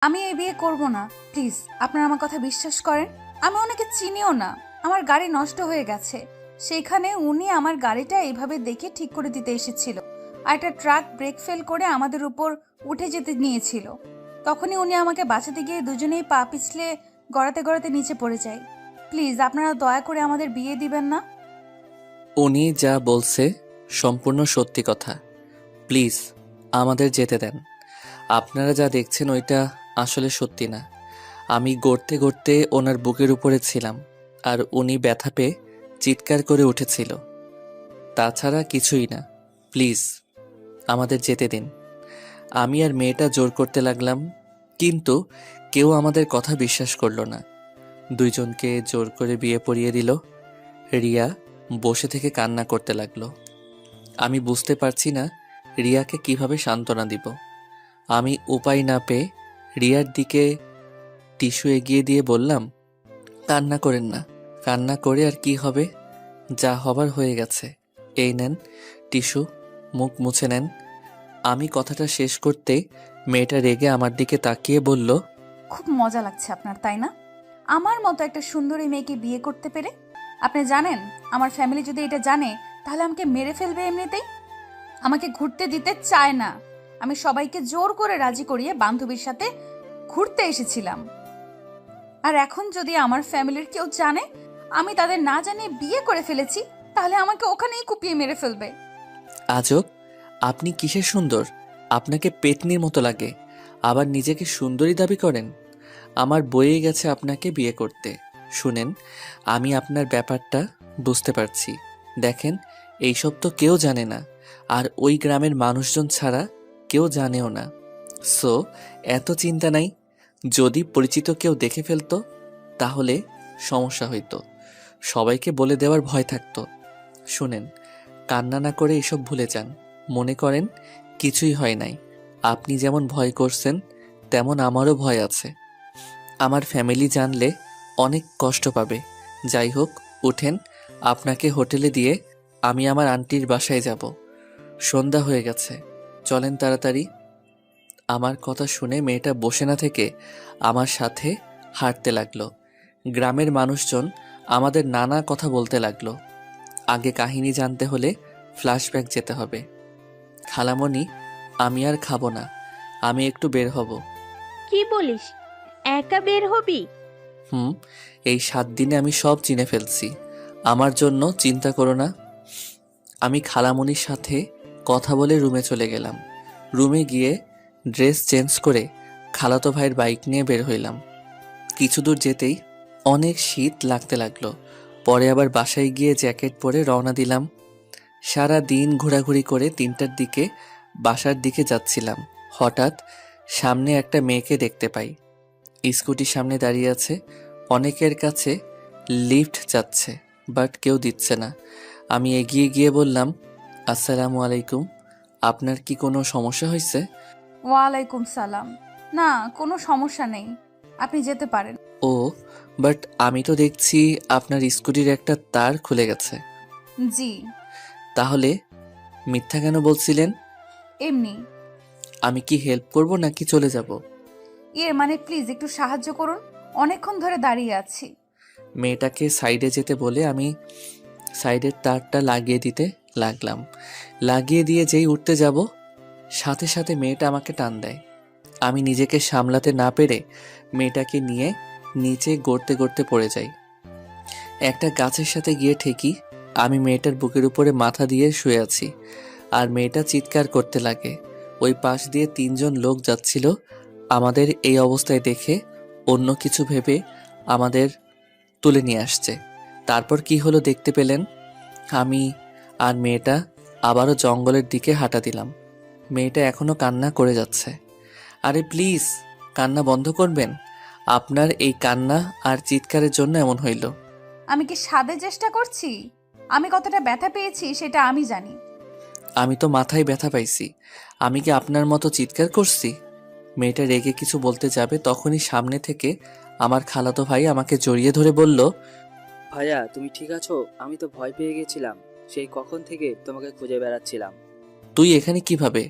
আমি এই বিয়ে করব না। প্লিজ আপনারা আমার কথা বিশ্বাস করেন। আমি ওনাকে চিনিও না। আমার গাড়ি নষ্ট হয়ে গেছে, সেইখানে উনি আমার গাড়িটা এইভাবে দেখে ঠিক করে দিতে এসেছিল। আর একটা ট্রাক ব্রেক ফেল করে আমাদের উপর উঠে যেতে নিয়েছিল। তখনই উনি আমাকে বাঁচাতে গিয়ে দুজনেই পা পিছলে গড়াতে গড়াতে নিচে পড়ে যায়। প্লিজ আপনারা দয়া করে আমাদের বিয়ে দিবেন না। উনি যা বলছে সম্পূর্ণ সত্যি কথা। প্লিজ আমাদের যেতে দেন। আপনারা যা দেখছেন ওইটা আসলে সত্যি না। আমি গড়তে গড়তে ওনার বুকের উপরে ছিলাম, আর উনি ব্যথা পেয়ে চিৎকার করে উঠেছিল। তাছাড়া কিছুই না। প্লিজ আমাদের যেতে দিন। আমি আর মেয়েটা জোর করতে লাগলাম, কিন্তু কেউ আমাদের কথা বিশ্বাস করলো না। দুইজনকে জোর করে বিয়ে পড়িয়ে দিল। রিয়া বসে থেকে কান্না করতে লাগলো। আমি বুঝতে পারছি না রিয়াকে কিভাবে সান্ত্বনা দিব। আমি উপায় না পেয়ে রিয়ার দিকে টিস্যু এগিয়ে দিয়ে বললাম, কান্না করেন না। কান্না করে আর কি হবে, যা হবার হয়ে গেছে। এই নেন টিস্যু, মুখ মুছে নেন। আমি কথাটা শেষ করতে মেয়েটা রেগে আমার দিকে তাকিয়ে বলল, খুব মজা লাগছে আপনার, তাই না? আমার মতো একটা সুন্দরী মেয়েকে বিয়ে করতে পেরে। আপনি জানেন, আমার ফ্যামিলি যদি এটা জানে তাহলে আমাকে মেরে ফেলবে এমনিতেই। আমাকে ঘুরতে দিতে চায় না। আমি সবাইকে জোর করে রাজি করিয়ে বান্ধবীর সাথে ঘুরতে এসেছিলাম। আর এখন যদি আমার ফ্যামিলির কেউ জানে আমি তাদের না জানিয়ে বিয়ে করে ফেলেছি, তাহলে আমাকে ওখানেই কুপিয়ে মেরে ফেলবে। আজব, আপনি কিসের সুন্দর? আপনাকে পেতনির মতো লাগে, আবার নিজেকে সুন্দরী দাবি করেন। আমার বয়ে গেছে আপনাকে বিয়ে করতে। শুনেন, আমি আপনার ব্যাপারটা বুঝতে পারছি। দেখেন, এইসব তো কেউ জানে না, আর ওই গ্রামের মানুষজন ছাড়া কেউ জানেও না। সো এত চিন্তা নাই। যদি পরিচিত কেউ দেখে ফেলতো তাহলে সমস্যা হইতো। সবাইকে বলে দেওয়ার ভয় থাকতো। শুনেন, কান্না না করে এসব ভুলে যান। মনে করেন কিছুই হয় নাই। আপনি যেমন ভয় করছেন তেমন আমারও ভয় আছে। আমার ফ্যামিলি জানলে অনেক কষ্ট পাবে। যাই হোক, উঠেন, আপনাকে হোটেলে দিয়ে আমি আমার আন্টির বাসায় যাব। সন্ধ্যা হয়ে গেছে, চলেন তাড়াতাড়ি। আমার কথা শুনে মেয়েটা বসে না থেকে আমার সাথে হাঁটতে লাগলো। গ্রামের মানুষজন আমাদের নানা কথা বলতে লাগলো। আগে কাহিনী জানতে হলে ফ্ল্যাশব্যাক যেতে হবে। খালামণি, আমি আর খাবো না, আমি একটু বের হব। কি বলিস? একা বের হবি? হুম, এই 7 দিনে আমি সব চিনে ফেলছি। আমার জন্য চিন্তা করো না। আমি খালামণির সাথে কথা বলে রুমে চলে গেলাম। রুমে গিয়ে ড্রেস চেঞ্জ করে খালাতো ভাইয়ের বাইক নিয়ে বের হইলাম। কিছু দূর যেতেই অনেক শীত লাগতে লাগলো। পরে আবার বাসায় গিয়ে জ্যাকেট পরে রওনা দিলাম। সারা দিন ঘোরাঘুরি করে 3টার দিকে বাসার দিকে যাচ্ছিলাম। হঠাৎ সামনে একটা মেয়েকে দেখতে পাই। স্কুটির সামনে দাঁড়িয়ে আছে। অনেকের কাছে লিফট যাচ্ছে, বাট কেউ দিচ্ছে না। আমি এগিয়ে গিয়ে বললাম, আসসালামু আলাইকুম, আপনার কি কোনো সমস্যা হয়েছে? ওয়ালাইকুম সালাম। না, কোনো সমস্যা নেই, আপনি যেতে পারেন। ও, বাট আমি তো দেখছি আপনার স্কুটির একটা তার খুলে গেছে। জি। তাহলে মিথ্যা কেন বলছিলেন? এমনি। আমি কি হেল্প করব নাকি চলে যাব? মানে প্লিজ একটু সাহায্য করুন, অনেকক্ষণ ধরে দাঁড়িয়ে আছি। মেয়েটাকে সাইডে যেতে বলে আমি সাইডের তারটা লাগিয়ে দিতে লাগলাম। লাগিয়ে দিয়ে যেই উঠতে যাব, সাথে সাথে মেয়েটা আমাকে টান দেয়। আমি নিজেকে সামলাতে না পেরে মেয়েটাকে নিয়ে নিচে গড়তে গড়তে পড়ে যাই। একটা গাছের সাথে গিয়ে ঠেকি। আমি মেয়েটার বুকের উপরে মাথা দিয়ে শুয়ে আছি, আর মেয়েটা চিৎকার করতে লাগে। ওই পাশ দিয়ে 3জন লোক যাচ্ছিল। আমাদের এই অবস্থায় দেখে অন্য কিছু ভেবে আমাদের তুলে নিয়ে আসছে। তারপর কি হলো দেখতে পেলেন? আমি আর মেয়েটা আবারও জঙ্গলের দিকে হাঁটা দিলাম। মেয়েটা এখনো কান্না করে যাচ্ছে। আরে প্লিজ, কান্না বন্ধ করবেন? আপনার এই কান্না আর চিৎকারের জন্য এমন হইল। আমি কি সাধে চেষ্টা করছি? আমি কতটা ব্যথা পেয়েছি সেটা আমি জানি। আমি তো মাথায় ব্যথা পাইছি। আমি কি আপনার মতো চিৎকার করছি? মেয়েটা রেগে কিছু বলতে যাবে, তখনই সামনে থেকে আমার খালাতো ভাই আমাকে জড়িয়ে ধরে বলল, ভাইয়া তুমি ঠিক আছো? আমি তো ভয় পেয়ে গেছিলাম, সেই কখন থেকে তোমাকে খুঁজে বেড়াচ্ছিলাম। তুই এখানে কিভাবে?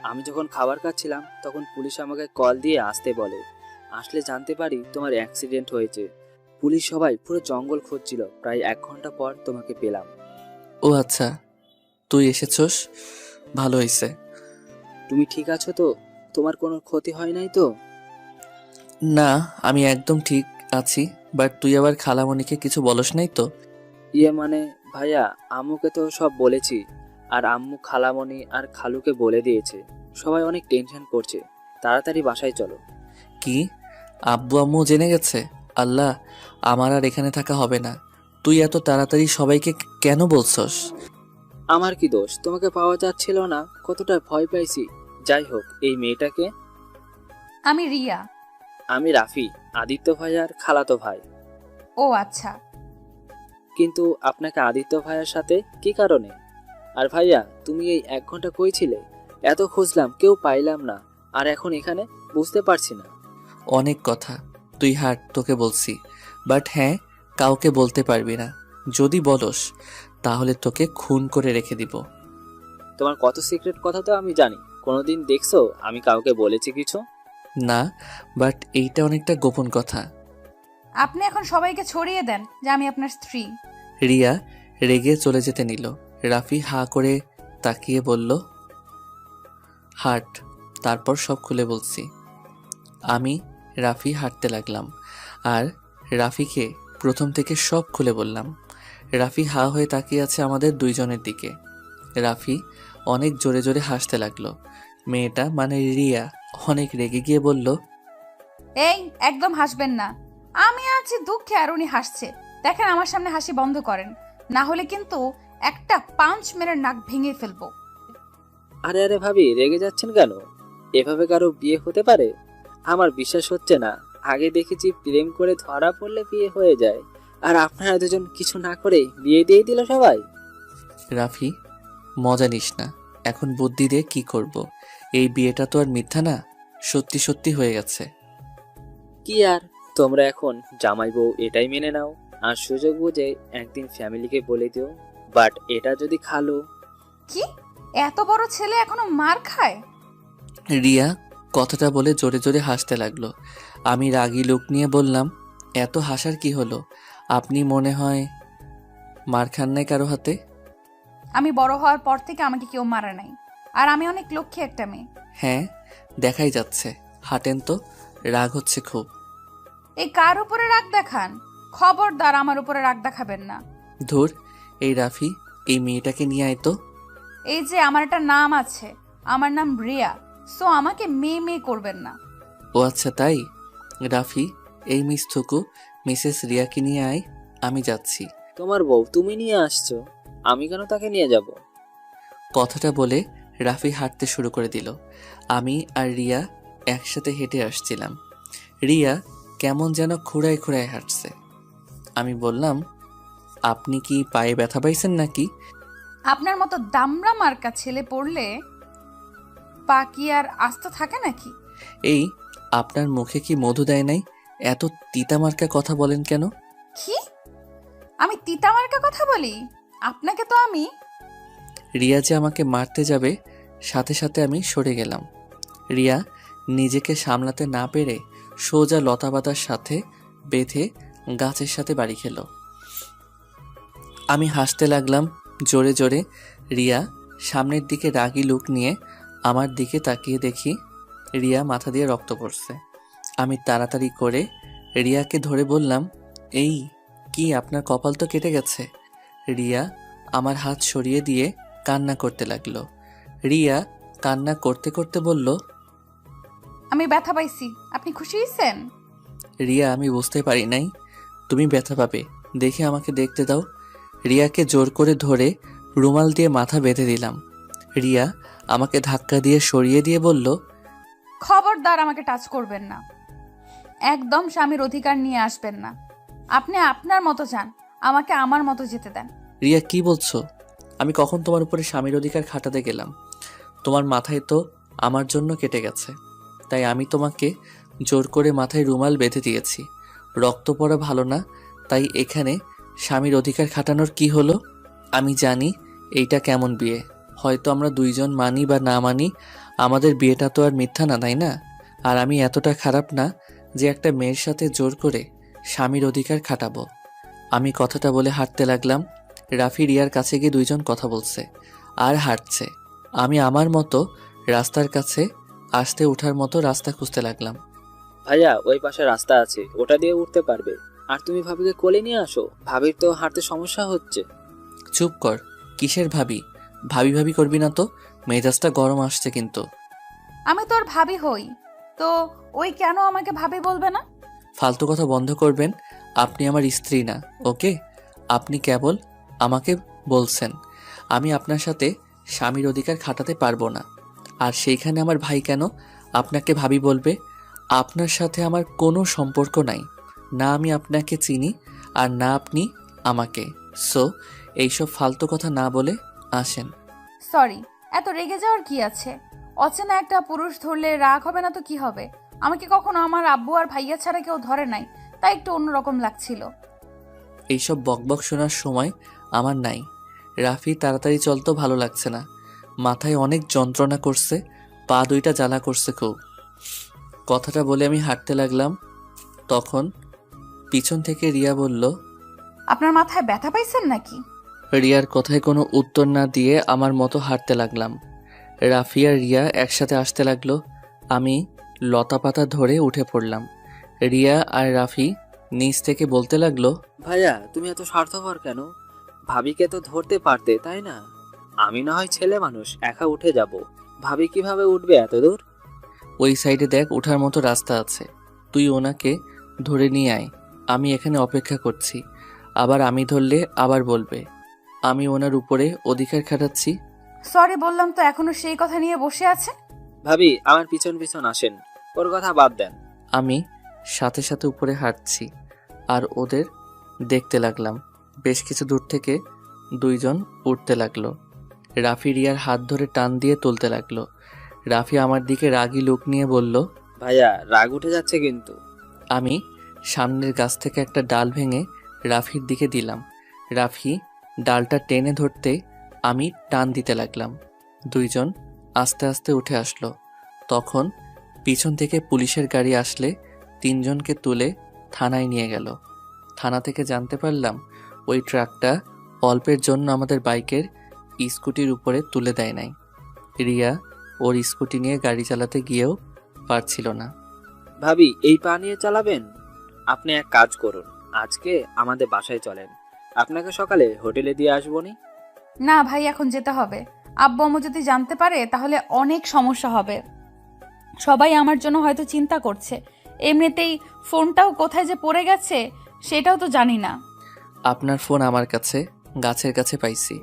আমি যখন খাবার খাচ্ছিলাম তখন পুলিশ আমাকে কল দিয়ে আসতে বলে। আসলে জানতে পারি তোমার অ্যাক্সিডেন্ট হয়েছে। পুলিশ সবাই পুরো জঙ্গল খুঁজছিল, প্রায় 1 ঘন্টা পর তোমাকে পেলাম। ও আচ্ছা, তুই এসেছস, ভালো হয়েছে। তুমি ঠিক আছো তো? তোমার কোনো ক্ষতি হয় নাই তো? না, আমি একদম ঠিক আছি। বাট তুই আবার খালামণিকে কিছু বলস নাই তো? ইয়ে মানে ভাইয়া, আম্মুকে তো সব বলেছি, আর আম্মু খালামণি আর খালুকে বলে দিয়েছে। সবাই অনেক টেনশন করছে, তাড়াতাড়ি বাসায় চলো। কি, আব্বু আম্মু জেনে গেছে? আল্লাহ, আমার আর এখানে থাকা হবে না। তুই এত তাড়াতাড়ি সবাইকে কেন বলছস? আমার কি দোষ? তোমাকে পাওয়া যাচ্ছিল না, কতটা ভয় পাইছি। যাই হোক, এই মেয়েটাকে। আমি রিয়া। আমি রাফি, আদিত্য ভাইয়ার খালাতো ভাই। ও আচ্ছা। কিন্তু আপনাকে আদিত্য ভাইয়ার সাথে কি কারণে? আর ভাইয়া, তুমি এই 1 ঘন্টা কই ছিলে? এত খুঁজলাম, কেউ পাইলাম না, আর এখন এখানে বুঝতে পারছি না। অনেক কথা, তুই হাট, তোকে বলছি। বাট হ্যাঁ, কাউকে বলতে পারবি না। যদি বলস তাহলে তোকে খুন করে রেখে দিব। তোমার কত সিক্রেট কথা তো আমি জানি। কোনোদিন দেখছো আমি কাউকে বলেছি কিছু? না, বাট এইটা অনেকটা গোপন কথা। আপনি এখন সবাইকে ছড়িয়ে দেন যে আমি আপনার স্ত্রী। রিয়া রেগে চলে যেতে নিল। রাফি হা করে তাকিয়ে বলল, হাট। তারপর সব খুলে বলছি। আমি রাফি হাঁটতে লাগলাম আর রাফিকে প্রথম থেকে সব খুলে বললাম। রাফি হা হয়ে তাকিয়ে আছে আমাদের দুইজনের দিকে। রাফি অনেক জোরে জোরে হাসতে লাগলো। মেয়েটা মানে রিয়া অনেক রেগে গিয়ে বলল, এই একদম হাসবেন না। আমি আছি দুঃখে আর উনি হাসছে। দেখেন আমার সামনে হাসি বন্ধ করেন, না হলে কিন্তু একটা পাঞ্চ মেরে নাক ভেঙে ফেলবো। আরে আরে ভাবি, রেগে যাচ্ছেন কেন? এভাবে কারো বিয়ে হতে পারে? আমার বিশ্বাস হচ্ছে না। আগে দেখেছি প্রেম করে ধরা পড়লে বিয়ে হয়ে যায়, আর আপনারা দুজন কিছু না করে বিয়ে দিয়ে দিল সবাই। রাফি, মজা নিস না। এখন বুদ্ধি দিয়ে কি করব? এই বিয়েটা তো আর মিথ্যা না, সত্যি সত্যি হয়ে গেছে। কি আর, তোমরা এখন জামাই বউ এটাই মেনে নাও, আর সুযোগ বুঝে একদিন ফ্যামিলিকে বলে দিও। বাট এটা যদি খালো। কি, এত বড় ছেলে এখনো মার খায়? রিয়া কথাটা বলে জোরে জোরে হাসতে লাগলো। আমি রাগী লোক নিয়ে বললাম, এত হাসার কি হলো? আপনি মনে হয় মার খান নাই কারো হাতে? আমি বড় হওয়ার পর থেকে আমাকে কেউ মারা নাই, আর আমি অনেক লক্ষ্মী একটা মেয়ে। হ্যাঁ, দেখাই যাচ্ছে। হাঁটেন তো, রাগ হচ্ছে খুব। এই কার উপরে রাগ দেখান? খবরদার আমার উপরে রাগ দেখাবেন না। ধুর, এই রাফি, এই মেয়েটাকে নিয়ে আয় তো। এই যে আমার একটা নাম আছে, আমার নাম রিয়া, সো আমাকে মেয়ে মেয়ে করবেন না। ও আচ্ছা তাই। রাফি, এই মিস থুকু মিসেস রিয়াকে নিয়ে আয়, আমি যাচ্ছি। তোমার বউ তুমি নিয়ে আসছো, আমি কেন তাকে নিয়ে যাব? কথাটা বলে রাফি হাঁটতে শুরু করে দিল। আমি আর রিয়া একসাথে হেঁটে আসছিলাম। রিয়া কেমন যেন খুঁড়ায় খুঁড়ায় হাঁটছে। আমি বললাম, আপনি কি পায়ে ব্যথা পাইছেন নাকি? আপনার মতো দামড়া মার্কা ছেলে পড়লে পা কি আর আস্ত থাকে নাকি? এই, আপনার মুখে কি মধু দেয় নাই? এত তিতা মার্কা কথা বলেন কেন? কি, আমি তিতা মার্কা কথা বলি? আপনাকে তো আমি। রিয়া যে আমাকে মারতে যাবে, সাথে সাথে আমি সরে গেলাম। রিয়া নিজেকে সামলাতে না পেরে সোজা লতাপাতার সাথে বেঁধে গাছের সাথে বাড়ি খেল। আমি হাসতে লাগলাম জোরে জোরে। রিয়া সামনের দিকে রাগী লুক নিয়ে আমার দিকে তাকিয়ে দেখি রিয়া মাথা দিয়ে রক্ত পড়ছে। আমি তাড়াতাড়ি করে রিয়াকে ধরে বললাম, এই কি, আপনার কপাল তো কেটে গেছে। রিয়া আমার হাত সরিয়ে দিয়ে কান্না করতে লাগলো। রিয়া কান্না করতে করতে বলল, আমি ব্যথা পাইছি, আপনি খুশি হয়েছেন? রিয়া, আমি বুঝতে পারি নাই তুমি ব্যথা পাবে, দেখে আমাকে দেখতে দাও। রিয়াকে জোর করে ধরে রুমাল দিয়ে মাথা বেঁধে দিলাম। রিয়া আমাকে ধাক্কা দিয়ে সরিয়ে দিয়ে বলল, খবরদার আমাকে টাচ করবেন না, একদম স্বামীর অধিকার নিয়ে আসবেন না। আপনি আপনার মতো যান, আমাকে আমার মতো যেতে দেন। রিয়া, কি বলছো? আমি কখন তোমার উপরে স্বামীর অধিকার খাটাতে গেলাম? তোমার মাথায় তো আমার জন্য কেটে গেছে, তাই আমি তোমাকে জোর করে মাথায় রুমাল বেঁধে দিয়েছি। রক্ত পড়া ভালো না, তাই এখানে স্বামীর অধিকার খাটানোর কি হলো? আমি জানি এইটা কেমন বিয়ে, হয়তো আমরা দুইজন মানি বা না মানি, আমাদের বিয়েটা তো আর মিথ্যা না, তাই না? আর আমি এতটা খারাপ না যে একটা মেয়ের সাথে জোর করে স্বামীর অধিকার খাটাবো। আমি কথাটা বলে হাঁটতে লাগলাম। রাফি রিয়ার কাছে গিয়ে দুইজন কথা বলছে আর হাঁটছে। আমি আমার মতো রাস্তার কাছে আসতে ওঠার মতো রাস্তা খুঁজতে লাগলাম। ভাইয়া ওই পাশে রাস্তা আছে, ওটা দিয়ে উঠতে পারবে। আর তুমি ভাবিকে কোলে নিয়ে আসো, ভাবির তো হাঁটতে সমস্যা হচ্ছে। চুপ কর, কিসের ভাবি? ভাবি ভাবি করবি না তো, মেজাজটা গরম আসছে কিন্তু। আমি তোর ভাবি হই, তো ওই কেন আমাকে ভাবি বলবে না? ফালতু কথা বন্ধ করবেন। আপনি আমার স্ত্রী না, ওকে? আপনি কেবল আমাকে বলছেন। আমি আপনার সাথে স্বামীর অধিকার খাটাতে পারবো না। আর সেইখানে আমার ভাই কেন আপনাকে ভাবি বলবে? আপনার সাথে আমার কোনো সম্পর্ক নাই। না আমি আপনাকে চিনি, আর না আপনি আমাকে। সো এইসব ফালতু কথা না বলে আসেন। সরি, এত রেগে যাওয়ার কি আছে? অচেনা একটা পুরুষ ধরলে রাগ হবে না তো কি হবে? আমাকে কখনো আমার আব্বু আর ভাইয়া ছাড়া কেউ ধরে নাই, তাই একটু অন্যরকম লাগছিল। এইসব বকবক শোনার সময় আমার নাই। রাফি, তাড়াতাড়ি চল তো, ভালো লাগছে না। মাথায় অনেক যন্ত্রণা করছে, পা দুইটা জ্বালা করছে খুব। কথাটা বলে আমি হাঁটতে লাগলাম। তখন পিছন থেকে রিয়া বলল, আপনার মাথায় ব্যথা পাইছেন নাকি? রিয়ার কথায় কোনো উত্তর না দিয়ে আমার মতো হাঁটতে লাগলাম। রাফি আর রিয়া একসাথে আসতে লাগলো। আমি লতাপাতা ধরে উঠে পড়লাম। রিয়া আর রাফি নিচ থেকে বলতে লাগলো, ভাইয়া তুমি এত স্বার্থপর কেন? ভাবিকে তো ধরতে পারতে, তাই না? আমি না হয় ছেলে মানুষ, একা উঠে যাব, ভাবি কিভাবে উঠবে এত দূর? ওই সাইডে দেখ, ওঠার মতো রাস্তা আছে। তুই ওনাকে ধরে নিয়ে আয়, আমি এখানে অপেক্ষা করছি। আবার আমি ধরলে আবার বলবে আমি ওনার উপরে অধিকার খাটাচ্ছি। সরি বললাম তো এখনো সেই কথা নিয়ে বসে আছে। ভাবি আমার পিছন পিছন আসেন, ওর কথা বাদ দেন। আমি সাথে সাথে উপরে হাঁটছি আর ওদের দেখতে লাগলাম। বেশ কিছু দূর থেকে দুইজন উঠতে লাগলো। রাফি রিয়ার হাত ধরে টান দিয়ে তুলতে লাগলো। রাফি আমার দিকে রাগী লোক নিয়ে বলল, ভাইয়া রাগ উঠে যাচ্ছে কিন্তু। আমি সামনের গাছ থেকে একটা ডাল ভেঙে রাফির দিকে দিলাম। রাফি ডালটা টেনে ধরতে আমি টান দিতে লাগলাম। দুইজন আস্তে আস্তে উঠে আসলো। তখন পিছন থেকে পুলিশের গাড়ি আসলে তিনজনকে তুলে থানায় নিয়ে গেল। থানা থেকে জানতে পারলাম ওই ট্রাকটা অল্পের জন্য আমাদের বাইকের স্কুটির উপরে তুলে দেয় নাই। রিয়া ওর স্কুটি নিয়ে গাড়ি চালাতে গিয়েও পারছিল না। ভাবি এই পা নিয়ে চালাবেন? আপনি এক কাজ করুন, আজকে আমাদের বাসায় চলেন, আপনাকে সকালে হোটেলে দিয়ে আসবো নি। না ভাই, এখন যেতে হবে। আব্বু আম্মু যদি জানতে পারে তাহলে অনেক সমস্যা হবে। সবাই আমার জন্য হয়তো চিন্তা করছে। এমনিতেই ফোনটাও কোথায় যে পড়ে গেছে সেটাও তো জানি না। আপনার ফোন আমার কাছে, গাছের কাছে পাইছি।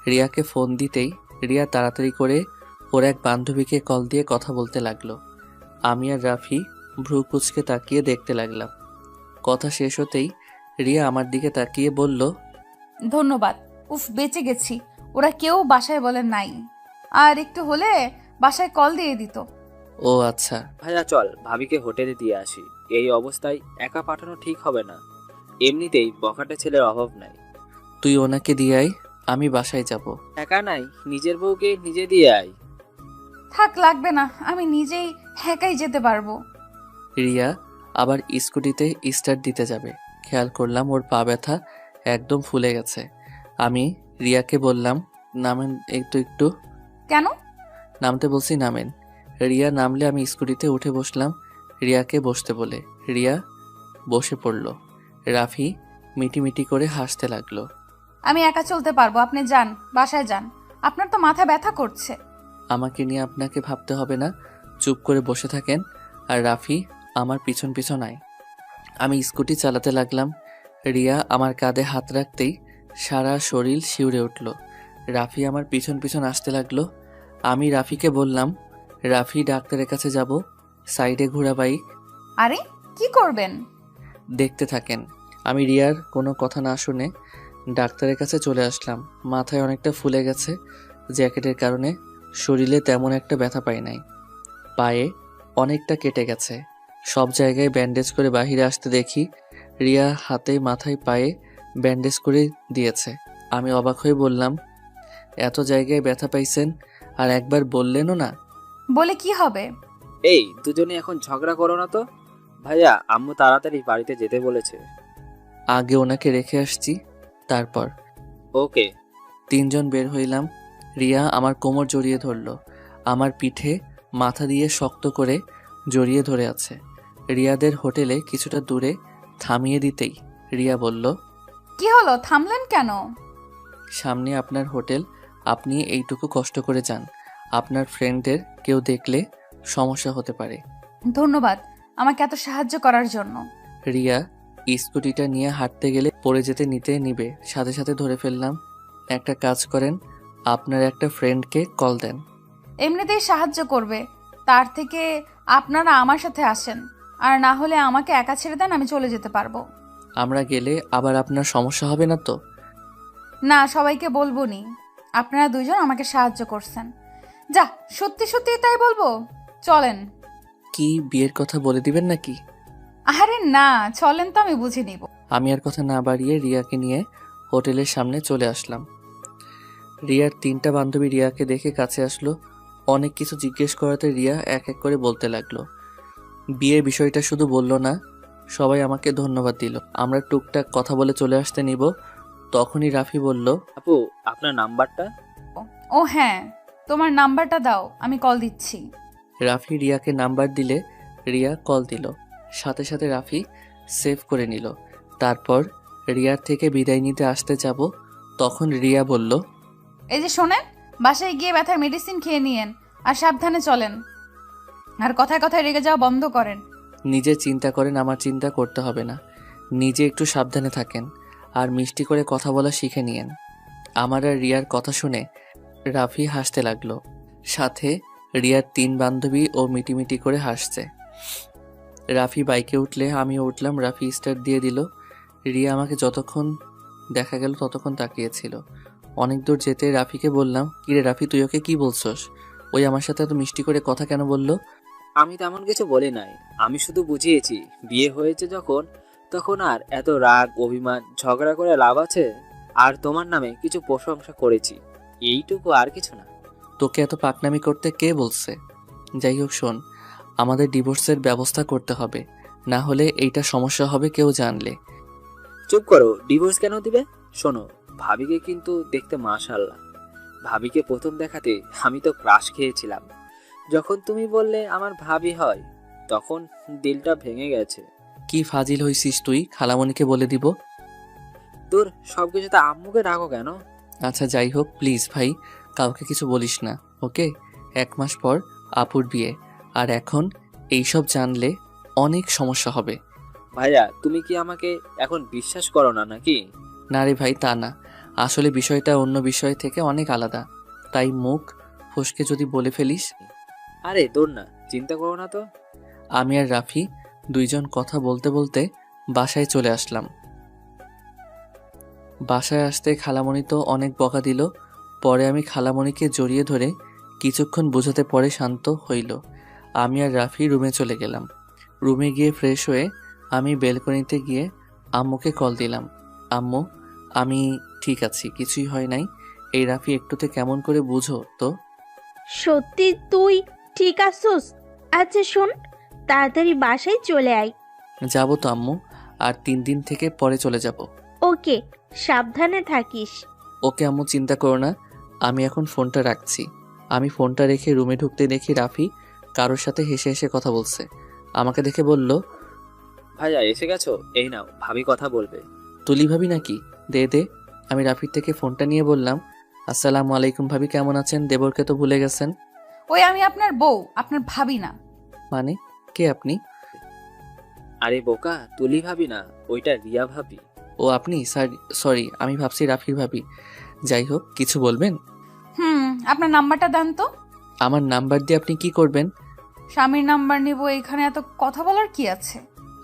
রিয়াকে ফোন দিতেই রিয়া তাড়াতাড়ি করে ওর এক বান্ধবীকে কল দিয়ে কথা বলতে লাগলো। আমি আর রাফি ভ্রু কুচকে তাকিয়ে দেখতে লাগলাম। কথা শেষ হতেই রিয়া আমার দিকে তাকিয়ে বলল, ধন্যবাদ। উফ, বেঁচে গেছি। ওরা কেউ বাসায় বলে নাই, আর একটু হলে বাসায় কল দিয়ে দিত। ও আচ্ছা। ভাইয়া চল ভাবিকে হোটেলে দিয়ে আসি, এই অবস্থায় একা পাঠানো ঠিক হবে না। এমনিতেই বখাটে ছেলের অভাব নাই। তুই ওনাকে দিয়ে আয়, আমি বাসায় যাব। একা নাই, নিজের বউকে নিজে দিয়ে আয়। থাক, লাগবে না, আমি নিজেই একাই যেতে পারবো। রিয়া আবার স্কুটিতে স্টার্ট দিতে যাবে, খেয়াল করলাম ওর পা ব্যথা একদম ফুলে গেছে। আমি রিয়াকে বললাম, নামেন একটু একটু। কেন? নামতে বলছি, নামেন। রিয়া নামলে আমি স্কুটিতে উঠে বসলাম রিয়াকে বসতে বলে। রিয়া বসে পড়ল। রাফি মিটিমিটি করে হাসতে লাগলো। আমি একা চলতে পারবো, আপনি যান, বাসায় যান। আপনার তো মাথা ব্যথা করছে। আমাকে নিয়ে আপনাকে ভাবতে হবে না, চুপ করে বসে থাকেন আর রাফি আমার পিছন পিছন আয়। আমি স্কুটি চালাতে লাগলাম। রিয়া আমার কাঁধে হাত রাখতেই সারা শরীর শিউরে উঠল। রাফি আমার পিছন পিছন আসতে লাগলো। আমি রাফিকে বললাম, রাফি ডাক্তারের কাছে যাব, সাইডে ঘোরা বাইক। আরে কি করবেন? দেখতে থাকেন। আমি রিয়ার কোনো কথা না শুনে ডাক্তারের কাছে চলে আসলাম। মাথায় অনেকটা ফুলে গেছে জ্যাকেটের কারণে, শরীরে তেমন একটা ব্যথা পাই নাই। পায়ে অনেকটা কেটে গেছে। সব জায়গায় ব্যান্ডেজ করে বাহিরে আসতে দেখি রিয়া হাতে মাথায় পায়ে ব্যান্ডেজ করে দিয়েছে। আমি অবাক হয়ে বললাম, এত জায়গায় ব্যথা পাইছেন আর একবার বললেনও না? বলে কি হবে? এই দুজনে এখন ঝগড়া করো না তো। ভাইয়া, আম্মু তাড়াতাড়ি বাড়িতে যেতে বলেছে। আগে ওনাকে রেখে আসছি, তারপর। ওকে। তিনজন বের হইলাম। রিয়া আমার কোমর জড়িয়ে ধরলো, আমার পিঠে মাথা দিয়ে শক্ত করে জড়িয়ে ধরে আছে। রিয়াদের হোটেলে কিছুটা দূরে থামিয়ে দিতেই রিয়া বলল, কি হলো, থামলেন কেন? সামনে আপনার হোটেল, আপনি এইটুকু কষ্ট করে যান। আপনার ফ্রেন্ডদের কেউ দেখলে সমস্যা হতে পারে। ধন্যবাদ আমাকে এত সাহায্য করার জন্য। রিয়া স্কুটিটা নিয়ে হাঁটতে গেলে পড়ে যেতে নিতে নিবে, সাথে সাথে ধরে ফেললাম। একটা কাজ করেন, আপনার একটা ফ্রেন্ডকে কল দেন। এমনিতেই সাহায্য করবে, তার থেকে আপনারা আমার সাথে আসেন, আর না হলে আমাকে একা ছেড়ে দেন, আমি চলে যেতে পারবো। আমরা গেলে আবার আপনার সমস্যা হবে না তো? না, সবাইকে বলবো নি আপনারা দুইজন আমাকে সাহায্য করছেন। যা, সত্যি সত্যি তাই বলবো। চলেন। কি বিয়ের কথা বলে দিবেন নাকি? আরে না, চলেন তো, আমি বুঝে নিব। আমি আর কথা না বাড়িয়ে রিয়াকে নিয়ে হোটেলের সামনে চলে আসলাম। রিয়ার তিনটা বান্ধবী রিয়াকে দেখে কাছে আসলো। অনেক কিছু জিজ্ঞেস করাতে রিয়া এক এক করে বলতে লাগলো। বিয়ের বিষয়টা শুধু বলল না, সবাই আমাকে ধন্যবাদ দিল। আমরা টুকটাক কথা বলে চলে আসতে নিব, তখনই রাফি বলল, আপু, আপনার নাম্বারটা? ও হ্যাঁ, তোমার নাম্বারটা দাও, আমি কল দিচ্ছি। রাফি রিয়াকে নাম্বার দিলে রিয়া কল দিল। সাথে সাথে রাফি সেভ করে নিল। তারপর রিয়ার থেকে বিদায় নিতে আসতে যাব, তখন রিয়া বলল, এই যে শোনেন, বাসায় গিয়ে ব্যথার মেডিসিন খেয়ে নিয়েন, আর সাবধানে চলেন, আর কথায় কথায় রেগে যাওয়া বন্ধ করেন। নিজে চিন্তা করেন, আমার চিন্তা করতে হবে না। নিজে একটু সাবধানে থাকেন, আর মিষ্টি করে কথা বলা শিখে নিয়েন। আমার আর রিয়ার কথা শুনে রাফি হাসতে লাগলো। সাথে রিয়ার তিন বান্ধবী ও মিটিমিটি করে হাসছে। রাফি বাইকে উঠলে আমিও উঠলাম। রাফি স্টার্ট দিয়ে দিল। রিয়া আমাকে যতক্ষণ দেখা গেল ততক্ষণ তাকিয়েছিল। অনেক দূর যেতে রাফিকে বললাম, কিরে রাফি, তুই ওকে কি বলছস? ওই আমার সাথে এত মিষ্টি করে কথা কেন বললো? আমি তেমন কিছু বলি নাই, আমি শুধু বুঝিয়েছি বিয়ে হয়েছে যখন, তখন আর এত রাগ অভিমান ঝগড়া করে লাভ আছে। আর তোমার নামে কিছু প্রশংসা করেছি, এইটুকু, আর কিছু না। তোকে এত পাকনামি করতে কে বলছে? যাই হোক শোন, আমাদের ডিভোর্সের ব্যবস্থা করতে হবে, না হলে এইটা সমস্যা হবে কেউ জানলে। চুপ করো, ডিভোর্স কেন দিবে? শোনো, ভাবিকে কিন্তু দেখতে মাশাআল্লাহ। ভাবিকে প্রথম দেখাতে আমি তো ক্রাশ খেয়েছিলাম। যখন তুমি বললে আমার ভাবি হয়, তখন দিলটা ভেঙে গেছে। কি ফাজিল হইছিস তুই, খালামণিকে বলে দিব। তোর সবকিছুতে আম্মুকে ডাকো কেন? আচ্ছা যাই হোক, প্লিজ ভাই, কাউকে কিছু বলিস না, ওকে? 1 মাস পর আপুর বিয়ে, আর এখন এইসব জানলে অনেক সমস্যা হবে। ভাইয়া, তুমি কি আমাকে এখন বিশ্বাস করো না নাকি? না রে ভাই, তা না। আসলে বিষয়টা অন্য বিষয় থেকে অনেক আলাদা, তাই মুখ ফসকে যদি বলে ফেলিস। আরে দৌড় না, চিন্তা করো না তো। আমি আর রাফি দুইজন কথা বলতে বলতে বাসায় চলে আসলাম। বাসায় আসতে খালামণি তো অনেক বকা দিল। পরে আমি খালামণিকে জড়িয়ে ধরে কিছুক্ষণ বোঝাতে পরে শান্ত হইল। আমি আর রাফি রুমে চলে গেলাম। রুমে গিয়ে ফ্রেশ হয়ে আমি বেলকনিতে গিয়ে আম্মুকে কল দিলাম। আম্মু, আমি ঠিক আছি, কিছুই হয় নাই। এই রাফি একটুতে কেমন করে বুঝো তো? সত্যি তুই ঠিক আছোস? আচ্ছা শোন, তাড়াতাড়ি বাসায় চলে আয়। যাবো তো আম্মু, আর 3 দিন থেকে পরে চলে যাব। ওকে, সাবধানে থাকিস। ওকে আম্মু, চিন্তা করো না। আমি এখন ফোনটা রাখছি। আমি ফোনটা রেখে রুমে ঢুকতে দেখি রাফি কারোর সাথে হেসে হেসে কথা বলছে। আমাকে দেখে বলল, ভাইয়া এসে গেছো, এই নাও, ভাবি কথা বলবে। তুলি ভাবি নাকি? দে দে। আমি রাফির থেকে ফোনটা নিয়ে বললাম, আসসালামু আলাইকুম ভাবি, কেমন আছেন? দেবরকে তো ভুলে গেছেন। ওই আমি আপনার বউ, আপনার ভাবি না। মানে, কে আপনি? আরে বোকা, তুলি ভাবি না, ওইটা রিয়া ভাবি। ও আপনি? সরি, আমি ভাবছি রাফির ভাবি। যাই হোক, কিছু বলবেন? আপনার নাম্বারটা দেন তো। আমার নাম্বার দিয়ে আপনি কি করবেন? স্বামীর নাম্বার নিব, এখানে এত কথা বলার কি আছে?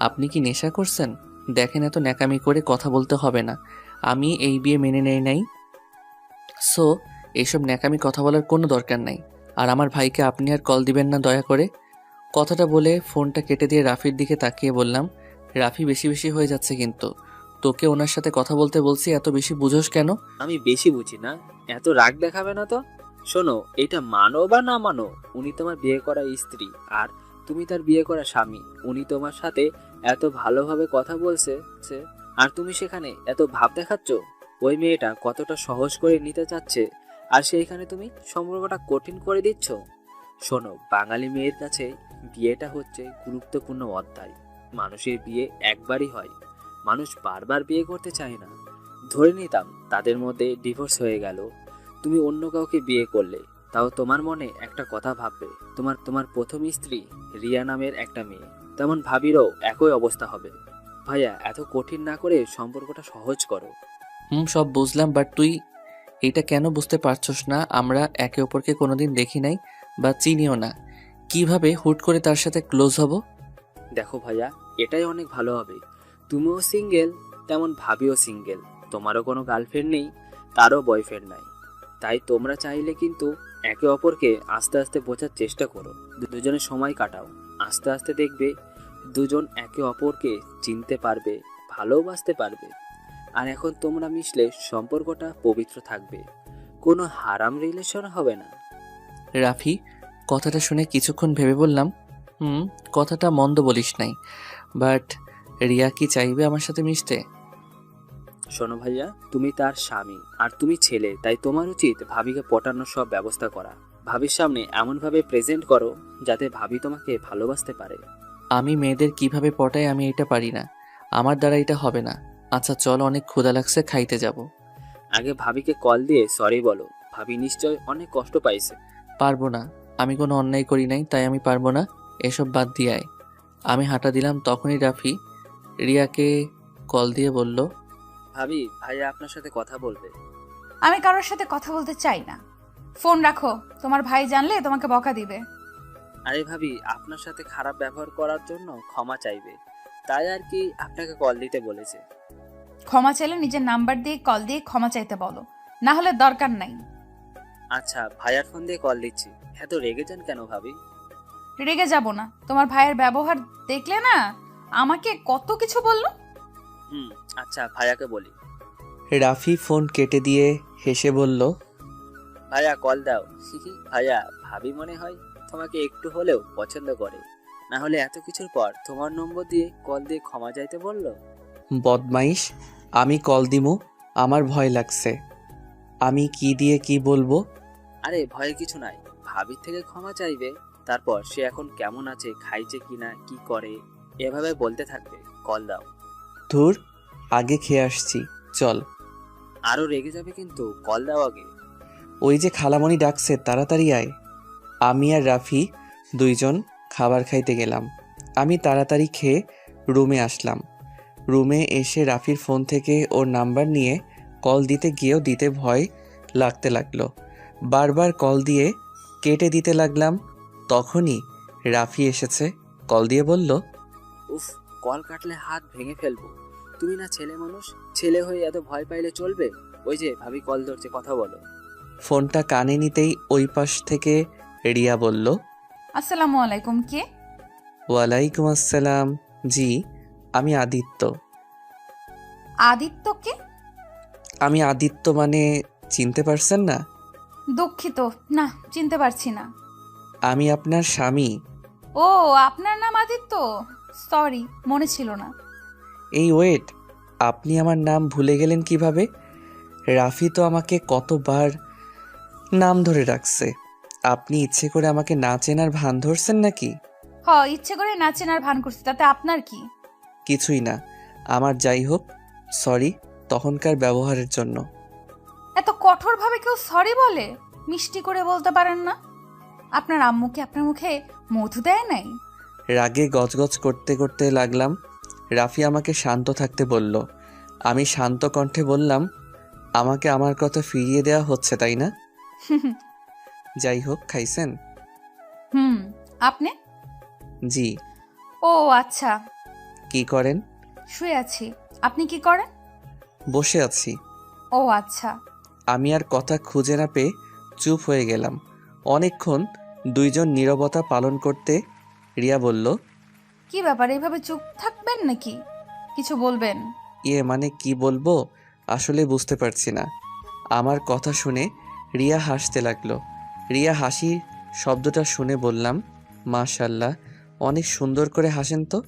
আপনি কি নেশা করছেন? দেখেন, এত ন্যাকামি করে কথা বলতে হবে না। আমি এই বিয়ে মেনে নেই নাই, সো এইসব ন্যাকামি কথা বলার কোনো দরকার নাই। আর আমার ভাইকে আপনি আর কল দিবেন না দয়া করে। কথাটা বলে ফোনটা কেটে দিয়ে রাফির দিকে তাকিয়ে বললাম, রাফি বেশি বেশি হয়ে যাচ্ছে কিন্তু। তোকে ওনার সাথে কথা বলতে বলছি, এত বেশি বুঝোস কেন? আমি বেশি বুঝি না, এত রাগ দেখাবে না তো। শোনো, এটা মানো বা না মানো, উনি তোমার বিয়ে করা স্ত্রী আর তুমি তার বিয়ে করা স্বামী। উনি তোমার সাথে এত ভালোভাবে কথা বলছে আর তুমি সেখানে এত ভাব দেখাচ্ছ। ওই মেয়েটা কতটা সহজ করে নিতে চাচ্ছে আর সেইখানে তুমি সম্পর্কটা কঠিন করে দিচ্ছ। শোনো, বাঙালি মেয়ের কাছে বিয়েটা হচ্ছে গুরুত্বপূর্ণ অধ্যায়। মানুষের বিয়ে একবারই হয়, মানুষ বারবার বিয়ে করতে চায় না। ধরে নিতাম তাদের মধ্যে ডিভোর্স হয়ে গেল, তুমি অন্য কাউকে বিয়ে করলে, তাও তোমার মনে একটা কথা ভাববে, তোমার প্রথম স্ত্রী রিয়া নামের একটা মেয়ে, তেমন ভাবিরও একই অবস্থা হবে। ভাইয়া, এত কঠিন না করে সম্পর্কটা সহজ করো। সব বুঝলাম, বাট তুই এটা কেন বুঝতে পারছস না? আমরা একে অপরকে কোনোদিন দেখি নাই বা চিনিও না, কিভাবে হুট করে তার সাথে ক্লোজ হব? দেখো ভাইয়া, এটাই অনেক ভালো হবে। তুমিও সিঙ্গেল, তেমন ভাবিও সিঙ্গেল, তোমারও কোনো গার্লফ্রেন্ড নেই, তারও বয়ফ্রেন্ড নাই। তাই তোমরা চাইলে কিন্তু একে অপরকে আস্তে আস্তে বোঝার চেষ্টা করো, দুজনে সময় কাটাও। আস্তে আস্তে দেখবে দুজন একে অপরকে চিনতে পারবে, ভালোবাসতে পারবে। আর এখন তোমরা মিশলে সম্পর্কটা পবিত্র থাকবে, কোনো হারাম রিলেশন হবে না। রাফি, কথাটা শুনে কিছুক্ষণ ভেবে বললাম, কথাটা মন্দ বলিস নাই, বাট রিয়া কি চাইবে আমার সাথে মিশতে? শোনো ভাইয়া, তুমি তার স্বামী আর তুমি ছেলে, তাই তোমার উচিত ভাবিকে পটানোর সব ব্যবস্থা করা। ভাবির সামনে এমনভাবে প্রেজেন্ট করো যাতে ভাবি তোমাকে ভালোবাসতে পারে। আমি মেয়েদের কিভাবে পটাই আমি এটা পারি না, আমার দ্বারা এটা হবে না। আচ্ছা চল, অনেক ক্ষুধা লাগছে, খাইতে যাব। আগে ভাবিকে কল দিয়ে সরি বলো, ভাবি নিশ্চয় অনেক কষ্ট পাইছে। পারবো না, আমি কোনো অন্যায় করি নাই, তাই আমি পারবো না, এসব বাদ দিয়ে আয়। আমি হাঁটা দিলাম, তখনই রাফি রিয়াকে কল দিয়ে বলল, ভাবি, ভাইয়া আপনার সাথে কথা বলবে। আমি কারোর সাথে কথা বলতে চাই না, ফোন রাখো, তোমার ভাই জানলে তোমাকে বকা দিবে। আরে ভাবি, আপনার সাথে খারাপ ব্যবহার করার জন্য ক্ষমা চাইবে, তাই আর কি আপনাকে কল দিতে বলেছে। ক্ষমা চাইলে নিজের নাম্বার দিয়ে কল দিয়ে ক্ষমা চাইতে বলো, না হলে দরকার নাই। আচ্ছা, ভাইয়ার ফোন দিয়ে কল দিচ্ছি। এত রেগে যান কেন ভাবি? রেগে যাব না, তোমার ভাইয়ের ব্যবহার দেখলে না আমাকে কত কিছু বললো। আচ্ছা, ভাইয়াকে বলি। রাফি ফোন কেটে দিয়ে হেসে বলল, ভাইয়া কল দাও। ভাইয়া, ভাবি মনে হয় তোমাকে একটু হলেও পছন্দ করে, না হলে এত কিছুর পর তোমার নম্বর দিয়ে কল দিয়ে ক্ষমা চাইতে বললো। বদমাইশ, আমি কল দিমু, আমার ভয় লাগছে, আমি কি দিয়ে কি বলবো? আরে ভয়ের কিছু নাই, ভাবির থেকে ক্ষমা চাইবে, তারপর সে এখন কেমন আছে, খাইছে কিনা, কি করে, এভাবে বলতে থাকবে। কল দাও। ধুর, আগে খেয়ে আসছি, চল। আরো রেগে যাবে কিন্তু, কল দাও আগে। ওই যে খালামণি ডাকছে, তাড়াতাড়ি আয়। আমি আর রাফি দুইজন খাবার খাইতে গেলাম। আমি তাড়াতাড়ি খেয়ে রুমে আসলাম। রুমে এসে রাফির ফোন থেকে ওর নাম্বার নিয়ে কল দিতে গিয়েও দিতে ভয় লাগতে লাগলো। বারবার কল দিয়ে কেটে দিতে লাগলাম। তখনই রাফি এসেছে, কল দিয়ে বলল, উফ, কল কাটলে হাত ভেঙে ফেলবো। তুমি না ছেলে মানুষ, ছেলে হয়ে এত ভয় পাইলে চলবে? ওই যে ভাবি কল ধরছে, কথা বলো। ফোনটা কানে নিতেই ওই পাশ থেকে রিয়া বলল, আসসালামু আলাইকুম, কে? ওয়ালাইকুম আসসালাম, জি আমি আদিত্য। আদিত্যকে? আমি আদিত্য মানে চিনতে পারছেন না? দুঃখিত, না চিনতে পারছি না। আমি আপনার স্বামী। ও, আপনার নাম আদিত্য? সরি, মনে ছিল না। এই ওয়েট, আপনি আমার নাম ভুলে গেলেন কিভাবে? রাফি তো আমাকে কতবার নাম ধরে রাখছে। আপনি ইচ্ছে করে আমাকে না চেনার ভান ধরছেন নাকি? ইচ্ছে করে নাচেন আর ভান করছি, তাতে আপনার কি? কিছুই না, আমার যাই হোক, সরি তখনকার ব্যবহারের জন্য। এত কঠোরভাবে কেউ সরি বলে? মিষ্টি করে বলতে পারেন না? আপনার আম্মুকে আপনার মুখে মধু দেয় নাই? রাগে গজগজ করতে করতে লাগলাম। রাফি আমাকে শান্ত থাকতে বলল। আমি শান্ত কণ্ঠে বললাম, আমাকে আমার কথা ফিরিয়ে দেওয়া হচ্ছে তাই না? যাই হোক, খাইছেন? আপনি? জি। ও আচ্ছা। কি করেন? শুয়ে আছি। আপনি কি করেন? বসে আছি। ও আচ্ছা। আমি আর কথা খুঁজে না পেয়ে চুপ হয়ে গেলাম। অনেকক্ষণ দুইজন নীরবতা পালন করতে রিয়া বলল, কি ব্যাপার, এইভাবে চুপ থাকবেন নাকি? কিছু বলবেন? মানে কি বলবো আসলে বুঝতে পারছি না। আমার কথা শুনে রিয়া হাসতে লাগলো। রিয়া হাসির শব্দটা শুনে বললাম, মাশাল্লাহ, অনেক সুন্দর করে হাসেন তো।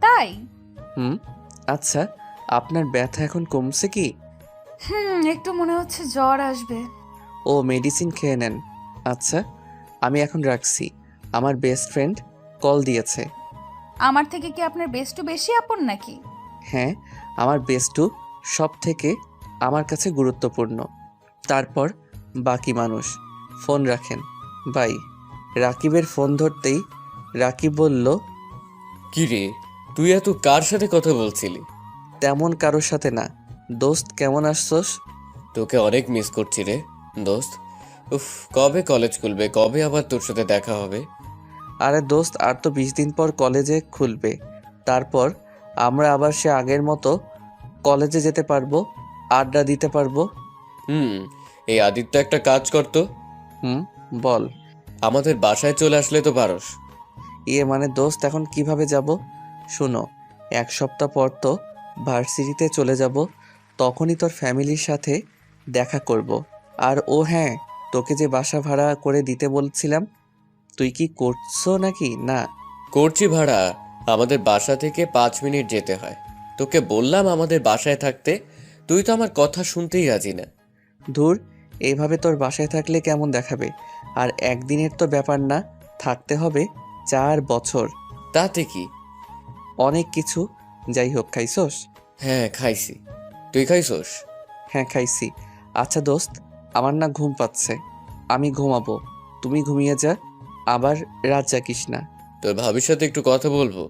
তাই? হুম। আচ্ছা, আপনার ব্যথা এখন কমছে কি? একটু মনে হচ্ছে জ্বর আসবে। ও, মেডিসিন খেয়ে নেন। আচ্ছা, আমি এখন রাখছি, আমার বেস্ট ফ্রেন্ড কল দিয়েছে। আমার থেকে কি আপনার বেস্টু বেশি আপন নাকি? হ্যাঁ, আমার বেস্টু সব থেকে আমার কাছে গুরুত্বপূর্ণ, তারপর বাকি মানুষ। ফোন রাখেন, বাই। রাকিবের ফোন ধরতেই রাকিব বলল, কি রে, তুই এত কার সাথে কথা বলছিলি? তেমন কারোর সাথে না। দোস্ত, কেমন আসছস? তোকে অনেক মিস করছি রে দোস্ত। উফ, কবে কলেজ খুলবে, কবে আবার তোর সাথে দেখা হবে? আরে দোস্ত, আর তো 20 দিন পর কলেজে খুলবে, তারপর আমরা আবার সে আগের মতো কলেজে যেতে পারবো, আড্ডা দিতে পারবো। এই আদিত্য একটা কাজ করতো, হুম, বল। আমাদের বাসায় চলে আসলে তো পারস। মানে দোস্ত, এখন কিভাবে যাব? শোনো, 1 সপ্তাহ পর তো ভার্সিটিতে চলে যাব, তখনই তোর ফ্যামিলির সাথে দেখা করব। আর ও হ্যাঁ, তোকে যে বাসা ভাড়া করে দিতে বলছিলাম, তুই কি করছো নাকি না? করছি ভাড়া, আমাদের বাসা থেকে 5 মিনিট যেতে হয়। তোকে বললাম আমাদের বাসায় থাকতে, তুই তো আমার কথা শুনতেই রাজি না। ধুর, এইভাবে তোর বাসায় থাকলে কেমন দেখাবে? আর একদিনের তো ব্যাপার না, থাকতে হবে 4 বছর। তাতে কি? অনেক কিছু। যাই হোক, খাইছোস? হ্যাঁ খাইছি, তুই খাইছোস? হ্যাঁ, খাইছি। আচ্ছা দোস্ত, আমার না ঘুম পাচ্ছে, আমি ঘুমাবো, তুমি ঘুমিয়ে যা, আবার রাত জাগিস না। তোর ভাবির সাথে একটু কথা বলবো,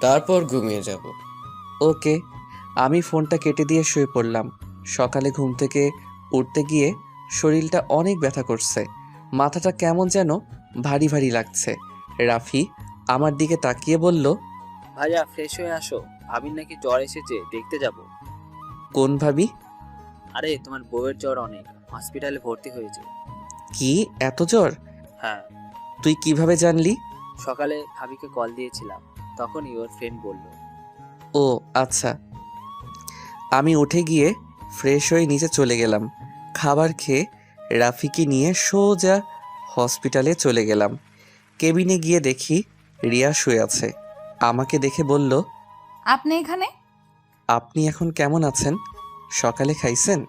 তারপর ঘুমিয়ে যাব। ওকে। আমি ফোনটা কেটে দিয়ে শুয়ে পড়লাম। সকালে ঘুম থেকে উঠতে গিয়ে শরীরটা অনেক ব্যথা করছে, মাথাটা কেমন যেন ভারী ভারী লাগছে। রাফি আমার দিকে তাকিয়ে বলল, ভাইয়া ফ্রেশ হয়ে আসো, ভাবির নাকি জ্বর এসেছে, দেখতে যাব। কোন ভাবি? আরে তোমার বউয়ের জ্বর অনেক, হসপিটালে ভর্তি হয়েছে। কি, এত জ্বর? হ্যাঁ, তুই কিভাবে জানলি? সকালে ভাবিকে কল দিয়েছিলাম, তখনই ওর ফ্রেন্ড বলল। ও আচ্ছা। আমি উঠে গিয়ে ফ্রেশ হয়ে নিচে চলে গেলাম। খাবার খেয়ে রাফিকে নিয়ে সোজা হসপিটালে চলে গেলাম। কেবিনে গিয়ে দেখি রিয়া শুয়ে আছে। আমাকে দেখে বলল, আপনি এখানে? আপনি এখন কেমন আছেন? সকালে খাইছেন?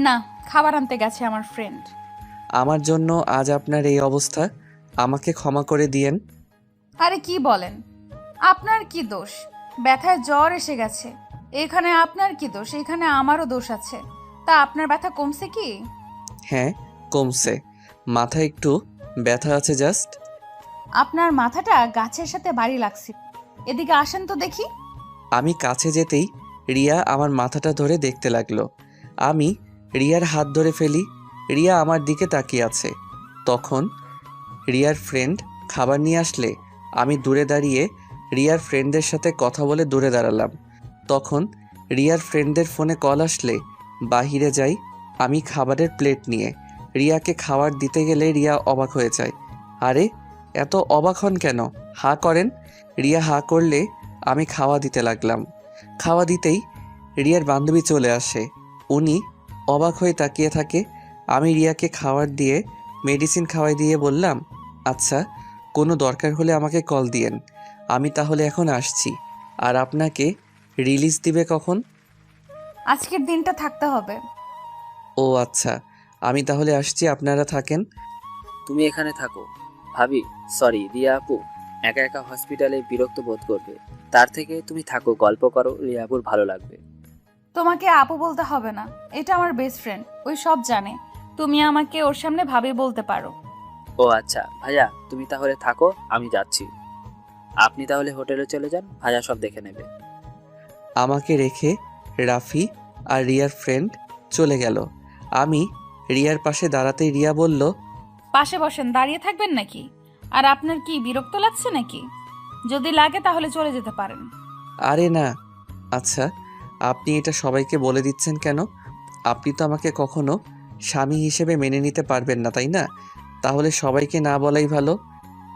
না, খাবার আনতে গেছে আমার ফ্রেন্ড। আমার জন্য আজ আপনার এই অবস্থা, আমাকে ক্ষমা করে দিয়েন। আরে কি বলেন, আপনার কি দোষ? ব্যথায় জ্বর এসে গেছে, এখানে আপনার কি দোষ? এখানে আমারও দোষ আছে। তা আপনার ব্যথা কমছে কি? হ্যাঁ, কমছে, মাথায় একটু ব্যথা আছে জাস্ট। আপনার মাথাটা গাছের সাথে বাড়ি লাগছে, এদিকে আসেন তো দেখি। আমি কাছে যেতেই রিয়া আমার মাথাটা ধরে দেখতে লাগলো। আমি রিয়ার হাত ধরে ফেলি। রিয়া আমার দিকে তাকিয়ে আছে। তখন রিয়ার ফ্রেন্ড খাবার নিয়ে আসলে আমি দূরে দাঁড়িয়ে রিয়ার ফ্রেন্ডদের সাথে কথা বলে দূরে দাঁড়ালাম। তখন রিয়ার ফ্রেন্ডদের ফোনে কল আসলে বাহিরে যাই আমি খাবারের প্লেট নিয়ে। রিয়াকে খাবার দিতে গেলে রিয়া অবাক হয়ে যায়। আরে, এত অবাক হন কেন? হা করেন। রিয়া হা করলে আমি খাওয়া দিতে লাগলাম। খাওয়া দিতেই রিয়ার বান্ধবী চলে আসে। উনি অবাক হয়ে তাকিয়ে থাকে। আমি রিয়াকে খাবার দিয়ে মেডিসিন খাওয়াই দিয়ে বললাম, আচ্ছা, কোনো দরকার হলে আমাকে কল দিয়েন, আমি তাহলে এখন আসছি। আর আপনাকে রিলিজ দিবে কখন? আজকের দিনটা থাকতে হবে। ও আচ্ছা, আমি তাহলে আসছি, আপনারা থাকেন। তুমি এখানে থাকো, ভাবি সরি রিয়া আপু একা একা হসপিটালে বিরক্ত বোধ করবে, তার থেকে তুমি থাকো, গল্প করো, রিয়া আপুর ভালো লাগবে। তোমাকে আপু বলতে হবে না, এটা আমার বেস্ট ফ্রেন্ড, ওই সব জানে। তুমি আমাকে ওর সামনে ভাবি বলতে পারো। ও আচ্ছা ভাইয়া, তুমি তাহলে থাকো, আমি যাচ্ছি। আপনি তাহলে হোটেলে চলে যান, ভাইয়া সব দেখে নেবে। আমাকে রেখে রাফি আর রিয়ার ফ্রেন্ড চলে গেল। আমি রিয়ার পাশে দাঁড়াতেই রিয়া বলল, পাশে বসেন, দাঁড়িয়ে থাকবেন নাকি? আর আপনার কি বিরক্ত লাগছে নাকি? যদি লাগে তাহলে চলে যেতে পারেন। আরে না। আচ্ছা, আপনি এটা সবাইকে বলে দিচ্ছেন কেন? আপনি তো আমাকে কখনো স্বামী হিসেবে মেনে নিতে পারবেন না, তাই না? তাহলে সবাইকে না বলাই ভালো।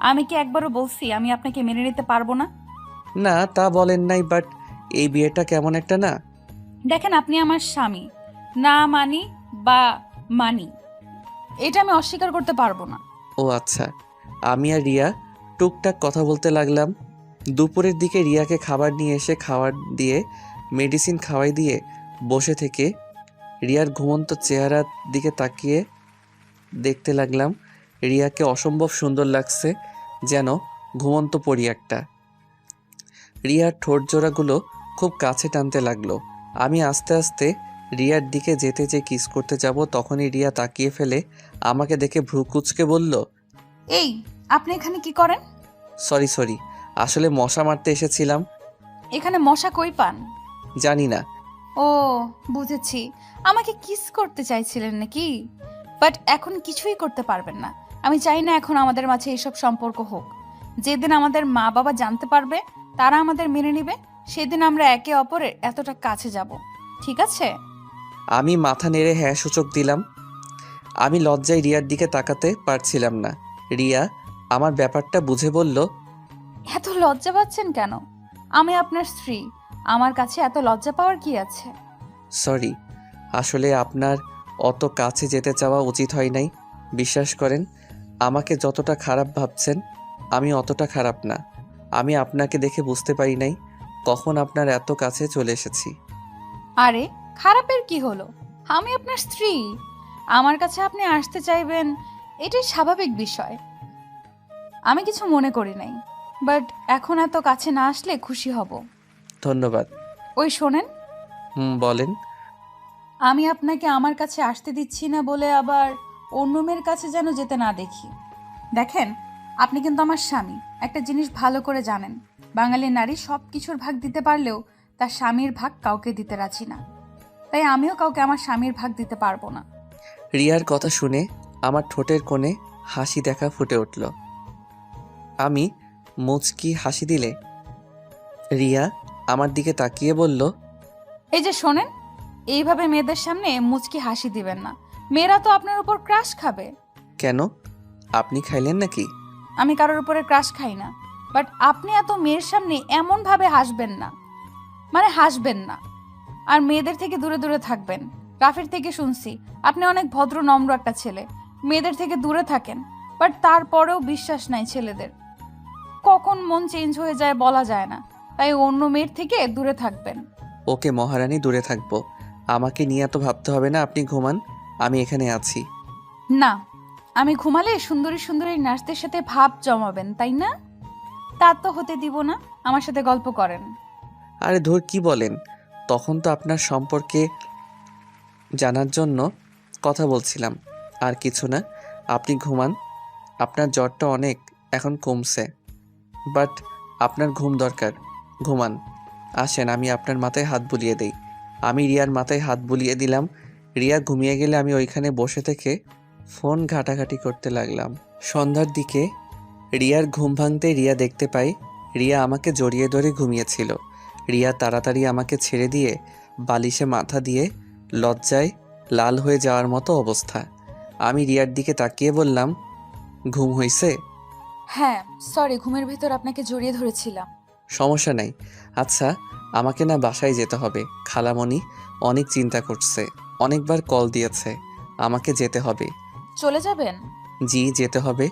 আমি কি একবারও বলছি আমি আপনাকে মেনে নিতে পারবো না? না, তা বলেন নাই, বাট এই বিয়েটা কেমন একটা না। দেখেন, আপনি আমার স্বামী, না মানি বা মানি, এটা আমি অস্বীকার করতে পারবো না। ও আচ্ছা। আমি আর রিয়া টুকটাক কথা বলতে লাগলাম। দুপুরের দিকে রিয়াকে খাবার নিয়ে এসে খাবার দিয়ে মেডিসিন খাওয়াই দিয়ে বসে থেকে রিয়ার ঘুমন্ত চেহারার দিকে তাকিয়ে দেখতে লাগলাম। রিয়াকে অসম্ভব সুন্দর লাগছে, যেন ঘুমন্ত পরি একটা। রিয়ার ঠোঁট জোড়াগুলো খুব কাছে টানতে লাগলো। আমি আস্তে আস্তে রিয়ার দিকে যেতে যে কিস করতে যাব, তখনই রিয়া তাকিয়ে ফেলে আমাকে দেখে ভ্রু কুঁচকে বলল, এই, আপনি এখানে কি করেন? সরি সরি, আসলে মশা মারতে এসেছিলাম। এখানে মশা কই পান? জানি না। ও, বুঝেছি। আমাকে কিস করতে চাইছিলেন নাকি? বাট এখন কিছুই করতে পারবেন না। আমি চাই না এখন আমাদের মাঝে এইসব সম্পর্ক হোক। যেদিন আমাদের মা বাবা জানতে পারবে, তারা আমাদের মেনে নিবে, সেদিন আমরা একে অপরের এতটা কাছে যাব। ঠিক আছে? আমি মাথা নেড়ে হ্যাঁ সূচক দিলাম। আমি লজ্জায় রিয়ার দিকে তাকাতে পারছিলাম না। রিয়া আমার ব্যাপারটা বুঝে বলল, এত লজ্জা পাচ্ছেন কেন? আমি আপনার স্ত্রী, আমার কাছে এত লজ্জা পাওয়ার কি আছে? সরি, আসলে আপনার অত কাছে যেতে চাওয়া উচিত হয় নাই। বিশ্বাস করেন, আমাকে যতটা খারাপ ভাবছেন আমি অতটা খারাপ না। আমি আপনাকে দেখে বুঝতে পারি নাই কখন আপনার এত কাছে চলে এসেছি। আরে, খারাপের কি হলো? আমি আপনার স্ত্রী, আমার কাছে আপনি আসতে চাইবেন, এটাই স্বাভাবিক বিষয়। আমি কিছু মনে করি নাই, বাট এখন এত কাছে না আসলে খুশি হব। ধন্যবাদ। ওই শোনেন, বলেন। আমি আপনাকে আমার কাছে আসতে দিচ্ছি না বলে আবার অন্য মেয়ের কাছে যেন যেতে না দেখি। দেখেন, আপনি কিন্তু আমার স্বামী, একটা জিনিস ভালো করে জানেন। বাঙালি নারী সব কিছুর ভাগ দিতে পারলেও তার স্বামীর ভাগ কাউকে দিতে রাজি না। তাই আমিও কাউকে আমার স্বামীর ভাগ দিতে পারবো না। রিয়ার কথা শুনে আমার ঠোঁটের কোণে হাসি দেখা ফুটে উঠল। আমি মুচকি হাসি দিলে রিয়া আমার দিকে তাকিয়ে বলল, এই যে শোনেন, এইভাবে মেয়েদের সামনে মুচকি হাসি দিবেন না। মেয়েরা তো আপনার উপর ক্রাশ খাবে। কেন, আপনি খাইলেন নাকি? আমি কারোর উপরে ক্রাশ খাই না, বাট আপনি এত মেয়ের সামনে এমন ভাবে হাসবেন না, মানে হাসবেন না। আর মেয়েদের থেকে দূরে দূরে থাকবেন। রাফির থেকে শুনছি আপনি অনেক ভদ্র নম্র একটা ছেলে, মেয়েদের থেকে দূরে থাকেন। বাট তারপরেও বিশ্বাস নাই ছেলেদের, কখন মন চেঞ্জ হয়ে যায় বলা যায় না। তাই অন্য মেয়ের থেকে দূরে থাকবেন। ওকে মহারানী, দূরে থাকবো। আমাকে নিয়ে এত ভাবতে হবে না, আপনি ঘুমান, আমি এখানে আছি। না, আমি ঘুমালে সুন্দরী সুন্দরী নার্সদের সাথে ভাব জমাবেন, তাই না? তা তো হতে দিব না। আমার সাথে গল্প করেন। আরে ধুর, কি বলেন? তখন তো আপনার সম্পর্কে জানার জন্য কথা বলছিলাম, আর কিছু না। আপনি ঘুমান, আপনার জ্বরটা অনেক এখন কমছে, বাট আপনার ঘুম দরকার, ঘুমান। আসেন, আমি আপনার মাথায় হাত বুলিয়ে দেই। আমি রিয়ার মাথায় হাত বুলিয়ে দিলাম। রিয়া ঘুমিয়ে গেলে আমি ওইখানে বসে থেকে ফোন ঘাটাঘাটি করতে লাগলাম। সন্ধ্যার দিকে রিয়ার ঘুম ভাঙতে রিয়া দেখতে পাই রিয়া আমাকে জড়িয়ে ধরে ঘুমিয়েছিল। রিয়া তাড়াতাড়ি আমাকে ছেড়ে দিয়ে বালিশে মাথা দিয়ে লজ্জায় লাল হয়ে যাওয়ার মতো অবস্থা। আমি রিয়ার দিকে তাকিয়ে বললাম, ঘুম হইছে? হ্যাঁ, সরি, ঘুমের ভিতর আপনাকে জড়িয়ে ধরেছিলাম। সমস্যা নাই। আচ্ছা, আমাকে না বাসায় যেতে হবে। খালামণি অনেক চিন্তা করছে, অনেকবার কল দিয়েছে, আমাকে যেতে হবে। চলে যাবেন? জি, যেতে হবে।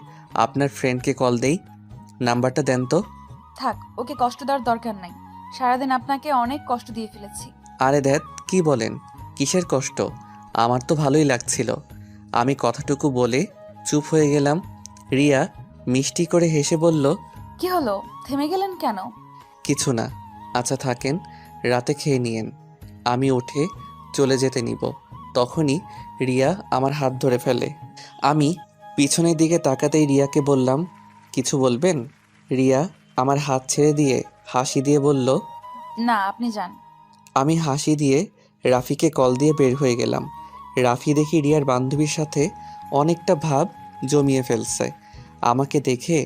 আপনার ফ্রেন্ডকে কল দেই, নাম্বারটা দেন তো। থাক, ওকে কষ্ট দেওয়ার দরকার নাই। সারাদিন আপনাকে অনেক কষ্ট দিয়ে ফেলেছি। আরে ধ্যাত, কি বলেন? কিসের কষ্ট? আমার তো ভালোই লাগছিল। আমি কথাটুকু বলে চুপ হয়ে গেলাম। রিয়া মিষ্টি করে হেসে বলল, কি হলো, থেমে গেলেন কেন? কিছু না। আচ্ছা থাকেন, রাতে খেয়ে নিয়েন, আমি উঠে চলে যেতে নিব। তখনই রিয়া আমার হাত ধরে ফেলে। আমি পিছনের দিকে তাকাতেই রিয়াকে বললাম, কিছু বলবেন? রিয়া আমার হাত ছেড়ে দিয়ে হাসি দিয়ে বলল, না, আপনি যান। আমি হাসি দিয়ে রাফিকে কল দিয়ে বের হয়ে গেলাম। রাফি দেখি রিয়ার বান্ধবীর সাথে অনেকটা ভাব জমিয়ে ফেলছে। আমাকে দেখে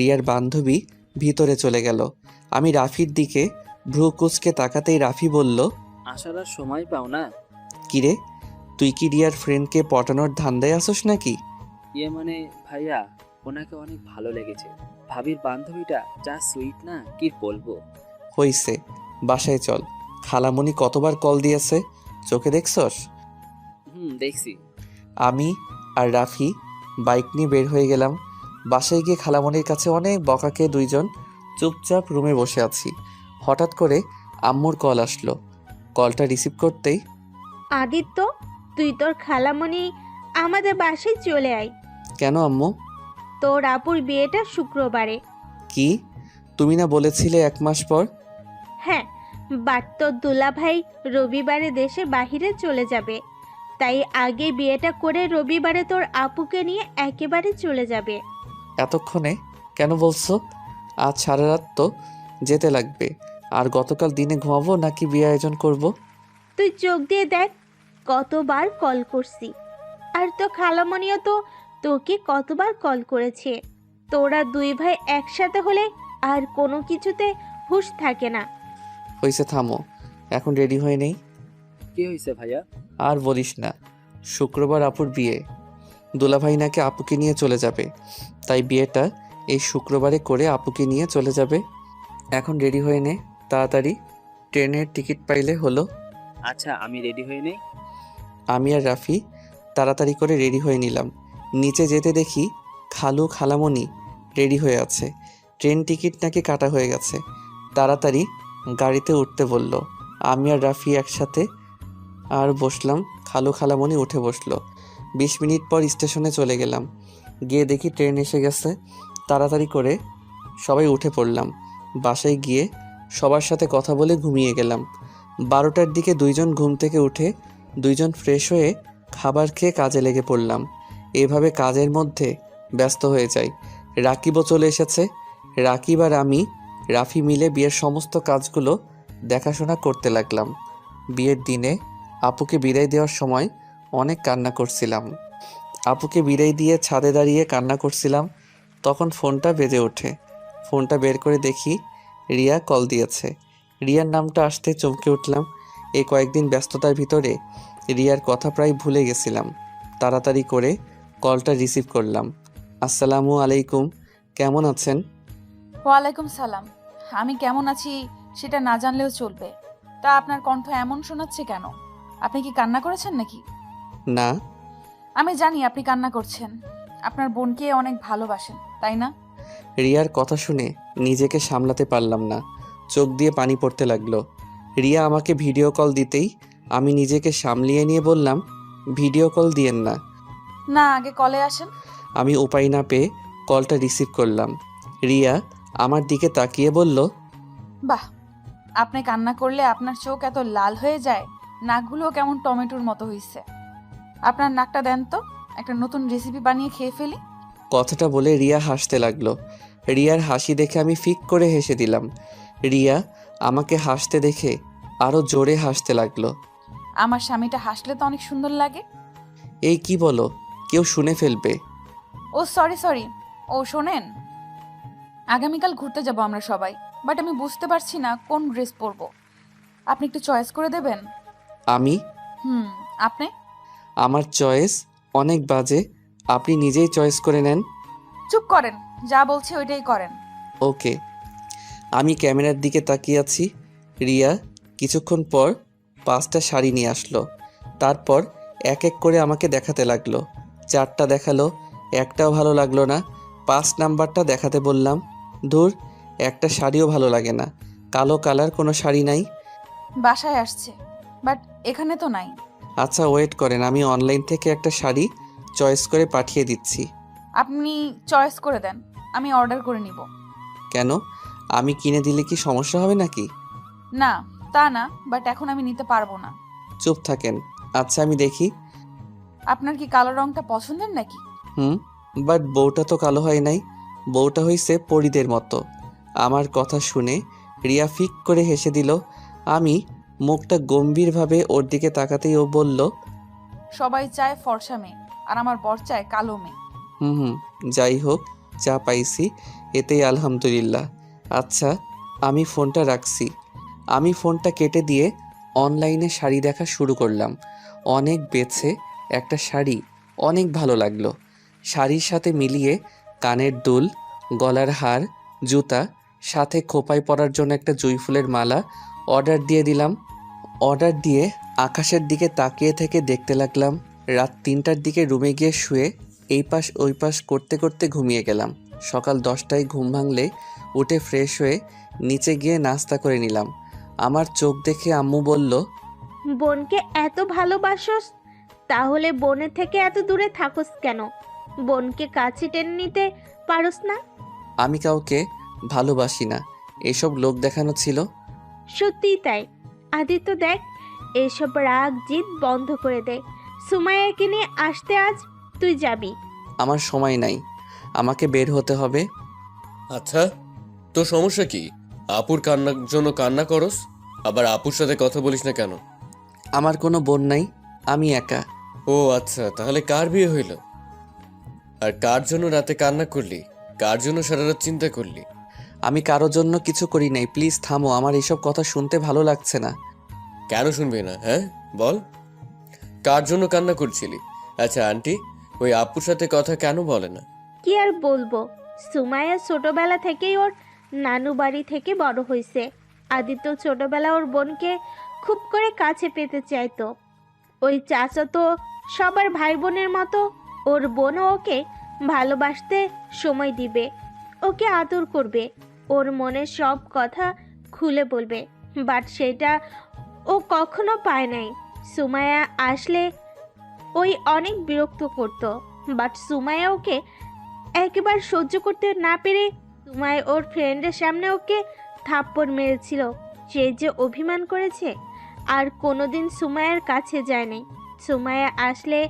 রিয়ার বান্ধবী ভিতরে চলে গেল। আমি রাফির দিকে ভ্রু কুঁচকে তাকাতেই রাফি বলল, আসার আর সময় পাও না? কিরে, তুই কি রিয়ার ফ্রেন্ডকে পটানোর ধান্দায় আসোস নাকি? ইয়ে মানে ভাইয়া, ওনাকে অনেক ভালো লেগেছে। ভাবির বান্ধবীটা যা সুইট না, কি বলবো। হইছে, বাসায় চল। খালামণি কতবার কল দিয়েছে, চোখে দেখছস? দেখছি। আমি আর রাফি বাইক নিয়ে বের হয়ে গেলাম। বাসায় গিয়ে খালামণির কাছে অনেক বকাকে দুইজন চুপচাপ রুমে বসে আছি। হঠাৎ করে আম্মুর কল আসলো। কলটা রিসিভ করতেই, আদিত্য, তুই তোর খালামণি আমাদের বাসায় চলে আয়। কেন আম্মু? তোর আপুর বিয়েটা শুক্রবারে। কি? তুমি না বলেছিলে 1 মাস পর? হ্যাঁ, বাট তোর দুলাভাই রবিবারে দেশের বাহিরে চলে যাবে, তাই আগে বিয়েটা করে রবিবারে তোর আপুকে নিয়ে একেবারে চলে যাবে। এতক্ষণে কেন বলছো? আজ সারা রাত তো যেতে লাগবে। আর গতকাল দিনে ঘুমাবো নাকি বিয়ে আয়োজন করব? তুই চোখ দিয়ে দেখ, কতবার কল করছি। আর তো খালামণিও তো তোকে কতবার কল করেছে। তোরা দুই ভাই একসাথে হলে আর কোনো কিছুতে হুঁশ থাকে না। হয়েছে, থামো। এখন রেডি হয়ে নেই। কি হয়েছে ভাইয়া? আর বলিস না, শুক্রবার আপুর বিয়ে। দুলাভাই নাকি আপুকে নিয়ে চলে যাবে, তাই বিয়েটা এই শুক্রবারে করে আপুকে নিয়ে চলে যাবে। এখন রেডি হয়ে নে তাড়াতাড়ি, ট্রেনের টিকিট পাইলে হলো। আচ্ছা, আমি রেডি হয়ে নেই। আমি আর রাফি তাড়াতাড়ি করে রেডি হয়ে নিলাম। নিচে যেতে দেখি খালু খালামণি রেডি হয়ে আছে। ট্রেন টিকিট নাকি কাটা হয়ে গেছে। তাড়াতাড়ি গাড়িতে উঠতে বলল। আমি আর রাফি একসাথে আর বসলাম। খালু খালামণি উঠে বসলো। 20 মিনিট পর স্টেশনে চলে গেলাম। গিয়ে দেখি ট্রেন এসে গেছে। তাড়াতাড়ি করে সবাই উঠে পড়লাম। বাসায় গিয়ে সবার সাথে কথা বলে ঘুমিয়ে গেলাম। 12টার দিকে দুইজন ঘুম থেকে উঠে দুইজন ফ্রেশ হয়ে খাবার খেয়ে কাজে লেগে পড়লাম। এভাবে কাজের মধ্যে ব্যস্ত হয়ে যাই। রাকিবও চলে এসেছে। রাকিব আর আমি রাফি মিলে বিয়ের সমস্ত কাজগুলো দেখাশোনা করতে লাগলাম। বিয়ের দিনে আপুকে বিদায় দেওয়ার সময় অনেক কান্না করছিলাম। আপুকে বিদায় দিয়ে ছাদে দাঁড়িয়ে কান্না করছিলাম। তখন ফোনটা বেজে ওঠে। ফোনটা বের করে দেখি রিয়া কল দিয়েছে। রিয়ার নামটা আসতে চমকে উঠলাম। এই কয়েকদিন ব্যস্ততার ভিতরে রিয়ার কথা প্রায় ভুলে গেছিলাম। তাড়াতাড়ি করে কলটা রিসিভ করলাম। আসসালামু আলাইকুম, কেমন আছেন? ওয়ালাইকুম সালাম। আমি কেমন আছি সেটা না জানলেও চলবে। তা আপনার কণ্ঠ এমন শোনাচ্ছে কেন? আপনি কি কান্না করেছেন নাকি? না। আমি জানি আপনি কান্না করছেন। আপনার বোনকে অনেক ভালোবাসেন, তাই না? রিয়ার কথা শুনে নিজেকে সামলাতে পারলাম না। চোখ দিয়ে পানি পড়তে লাগলো। রিয়া আমাকে ভিডিও কল দিতেই আমি নিজেকে সামলিয়ে নিয়ে বললাম, ভিডিও কল দিয়েন না। না, আগে কলে আসেন। আমি উপায় না পেয়ে কলটা রিসিভ করলাম। রিয়া আমার দিকে তাকিয়ে বলল, বাহ, আপনি কান্না করলে আপনার চোখ এত লাল হয়ে যায়, নাকগুলোও কেমন টমেটোর মতো হয়েছে। আপনার নাকটা দেন তো, একটা নতুন রেসিপি বানিয়ে খেয়ে ফেলি। কথাটা বলে রিয়া হাসতে লাগলো। রিয়ার হাসি দেখে আমি ফিক করে হেসে দিলাম। রিয়া আমাকে হাসতে দেখে আরও জোরে হাসতে লাগলো। আমার স্বামীটা হাসলে তো অনেক সুন্দর লাগে। এই কি বলো, কেউ শুনে ফেলবে। ও সরি। ও শোনেন, আগামীকাল ঘুরতে যাব আমরা সবাই, বাট আমি বুঝতে পারছি না কোন ড্রেস পরবো। আপনি একটু চয়েস করে দেবেন? আমি? আপনি? আমার চয়েস অনেক বাজে, আপনি নিজেই চয়েস করে নেন। চুপ করেন, যা বলছি ওইটাই করেন। ওকে। আমি ক্যামেরার দিকে তাকিয়ে আছি। রিয়া কিছুক্ষণ পর 5টা শাড়ি নিয়ে আসলো। তারপর এক এক করে আমাকে দেখাতে লাগলো। 4টা দেখালো, একটাও ভালো লাগলো না। 5 নাম্বারটা দেখাতে বললাম। ধুর, একটা শাড়িও ভালো লাগে না। কালো কালার কোনো শাড়ি নাই? বাসায় আসছে, বাট এখানে তো নাই। আচ্ছা ওয়েট করেন, আমি অনলাইন থেকে একটা শাড়ি চয়েস করে পাঠিয়ে দিচ্ছি। আপনি চয়েস করে দেন, আমি অর্ডার করে নিব। কেন, আমি কিনে দিলে কি সমস্যা হবে নাকি? না, তা না, বাট এখন আমি নিতে পারবো না। চুপ থাকেন। আচ্ছা আমি দেখি। আপনার কি কালো রংটা পছন্দের নাকি? বাট বউটা তো কালো হয় নাই, বউটা হইছে পরীদের মতো। আমার কথা শুনে রিয়া ফিক করে হেসে দিল। আমি মুখটা গম্ভীরভাবে ওর দিকে তাকাতেই ও বলল, সবাই চায় ফর্সা মেয়ে, আর আমার বর চায় কালো মেয়ে। যাই হোক, যা পাইছি এতেই আলহামদুলিল্লাহ। আচ্ছা আমি ফোনটা রাখছি। আমি ফোনটা কেটে দিয়ে অনলাইনে শাড়ি দেখা শুরু করলাম। অনেক বেছে একটা শাড়ি অনেক ভালো লাগলো। শাড়ির সাথে মিলিয়ে কানের দুল, গলার হার, জুতা, সাথে খোপায় পরার জন্য একটা জুঁই ফুলের মালা অর্ডার দিয়ে দিলাম। অর্ডার দিয়ে আকাশের দিকে তাকিয়ে থেকে দেখতে লাগলাম রাত 3টার দিকে রুমে গিয়ে শুয়ে এই পাশ ওই পাশ করতে করতে ঘুমিয়ে গেলাম। সকাল 10টায় ঘুম ভাঙলে উঠে ফ্রেশ হয়ে নিচে গিয়ে নাস্তা করে নিলাম। আমার চোখ দেখে আম্মু বলল, বোনকে এত ভালোবাসোস, তাহলে বোনের থেকে এত দূরে থাকোস কেন? বোনকে কাছে টেনে নিতে পারোস না? আমি কাউকে ভালোবাসি না, এসব লোক দেখানো ছিল। সত্যিই তাই। আদিত্য দেখ, এসব রাগ জিদ বন্ধ করে দে। সুমাইয়াকে নিয়ে আসতে আজ তুই যাবি। আমার সময় নাই, আমাকে বের হতে হবে। আচ্ছা, তোর সমস্যা কি? আপুর কান্নার জন্য কান্না করস, আবার আপুর সাথে কথা বলিস না কেন? আমার কোনো বোন নাই, আমি একা। ও আচ্ছা, তাহলে কার বিয়ে হইল? আর কার জন্য রাতে কান্না করলি? কার জন্য সারা রাত চিন্তা করলি? আমি কারোর জন্য কিছু করি নাই, প্লিজ থামো, আমার এসব কথা শুনতে ভালো লাগছে না। কেন শুনবি না? হ্যাঁ বল, কার জন্য কান্না করছিলি? আচ্ছা আন্টি, ওই আপুর সাথে কথা কেন বলে না? কি আর বলবো, সুমাইয়া ছোটবেলা থেকেই ওর নানু বাড়ি থেকে বড় হয়েছে। আদিত্য ছোটবেলা ওর বোনকে খুব করে কাছে পেতে চাইতো। ওই চাচা তো সবার ভাই বোনের মতো, ওর বোনও ওকে ভালোবাসতে সময় দিবে, ওকে আদর করবে, ওর মনের সব কথা খুলে বলবে। বাট সেটা ও কখনো পায় নাই। সুমাইয়া আসলে ওই অনেক বিরক্ত করতো, বাট সুমাইয়া ওকে একেবারে সহ্য করতে না পেরে সুমাইয়া ওর ফ্রেন্ডের সামনে ওকে থাপ্পড় মেরেছিল। সে যে অভিমান করেছে, আর কোনোদিন সুমাইয়ার কাছে যায়নি। সুমাইয়া আসলে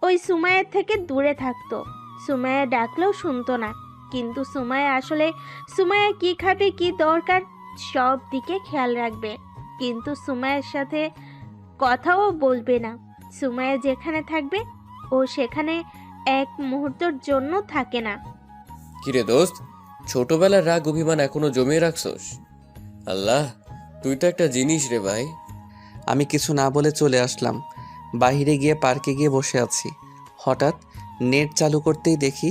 ওই সুমাইয়ার থেকে দূরে থাকতো। সুমাইয়া ডাকলেও শুনতো না। কিন্তু সুমাইয়া আসলে সুমাইয়া কি খাবে, কি দরকার, সব দিকে খেয়াল রাখবে। কিন্তু সুমাইয়ার সাথে কথাও বলবে না। সুমাইয়া যেখানে থাকবে ও সেখানে এক মুহূর্তের জন্য থাকে না। কিরে দোস্ত, ছোটবেলার রাগ অভিমান এখনো জমিয়ে রাখছস? আল্লাহ, তুই তো একটা জিনিস রে ভাই। আমি কিছু না বলে চলে আসলাম। বাইরে গিয়ে পার্কে গিয়ে বসে আছি। হঠাৎ নেট চালু করতেই দেখি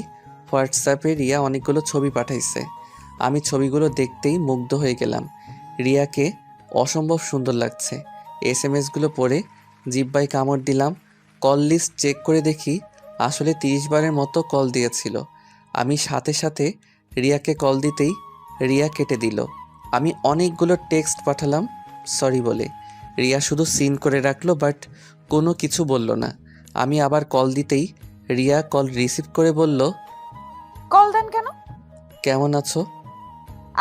হোয়াটসঅ্যাপে রিয়া অনেকগুলো ছবি পাঠাইছে। আমি ছবিগুলো দেখতেই মুগ্ধ হয়ে গেলাম। রিয়াকে অসম্ভব সুন্দর লাগছে। এসএমএসগুলো পড়ে জিহ্বায় কামড় দিলাম। কল লিস্ট চেক করে দেখি আসলে 30 বারের মতো কল দিয়েছিল। আমি সাথে সাথে রিয়াকে কল দিতেই রিয়া কেটে দিল। আমি অনেকগুলো টেক্সট পাঠালাম সরি বলে। রিয়া শুধু সিন করে রাখলো, বাট কোনো কিছু বলল না। আমি আবার কল দিতেই রিয়া কল রিসিভ করে বলল, কল দেন কেন? কেমন আছো?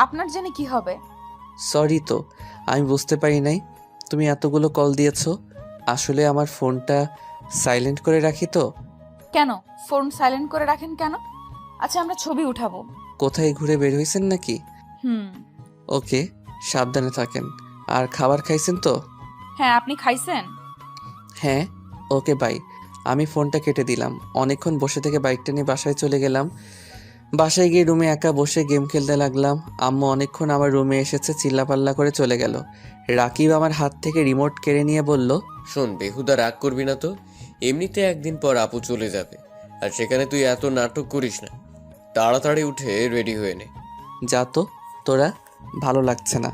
আপনার জেনে কি হবে? সরি তো, আমি বুঝতে পারি নাই তুমি এতগুলো কল দিয়েছো। আসলে আমার ফোনটা সাইলেন্ট করে রাখি তো। কেন ফোন সাইলেন্ট করে রাখেন কেন? আচ্ছা, আমরা ছবি উঠাবো। কোথায় ঘুরে বের হয়েছেন নাকি? হুম। ওকে, সাবধানে থাকেন। আর খাবার খাইছেন তো? হ্যাঁ, আপনি খাইছেন? হ্যাঁ। Okay bye. আমি ফোনটা কেটে দিলাম। অনেকক্ষণ বসে থেকে বাইকটা নিয়ে বাসায় চলে গেলাম। বাসায় গিয়ে রুমে একা বসে গেম খেলতে লাগলাম। আম্মু অনেকক্ষণ আমার রুমে এসেছে, চিল্লাপাল্লা করে চলে গেল। রাকিব আমার হাত থেকে রিমোট কেড়ে নিয়ে বলল, শোন, বেহুদা রাগ করবি না তো। এমনিতে একদিন পর আপু চলে যাবে, আর সেখানে তুই এত নাটক করিস না। তাড়াতাড়ি উঠে রেডি হয়ে নে। যা তো, তোরা ভালো লাগছে না,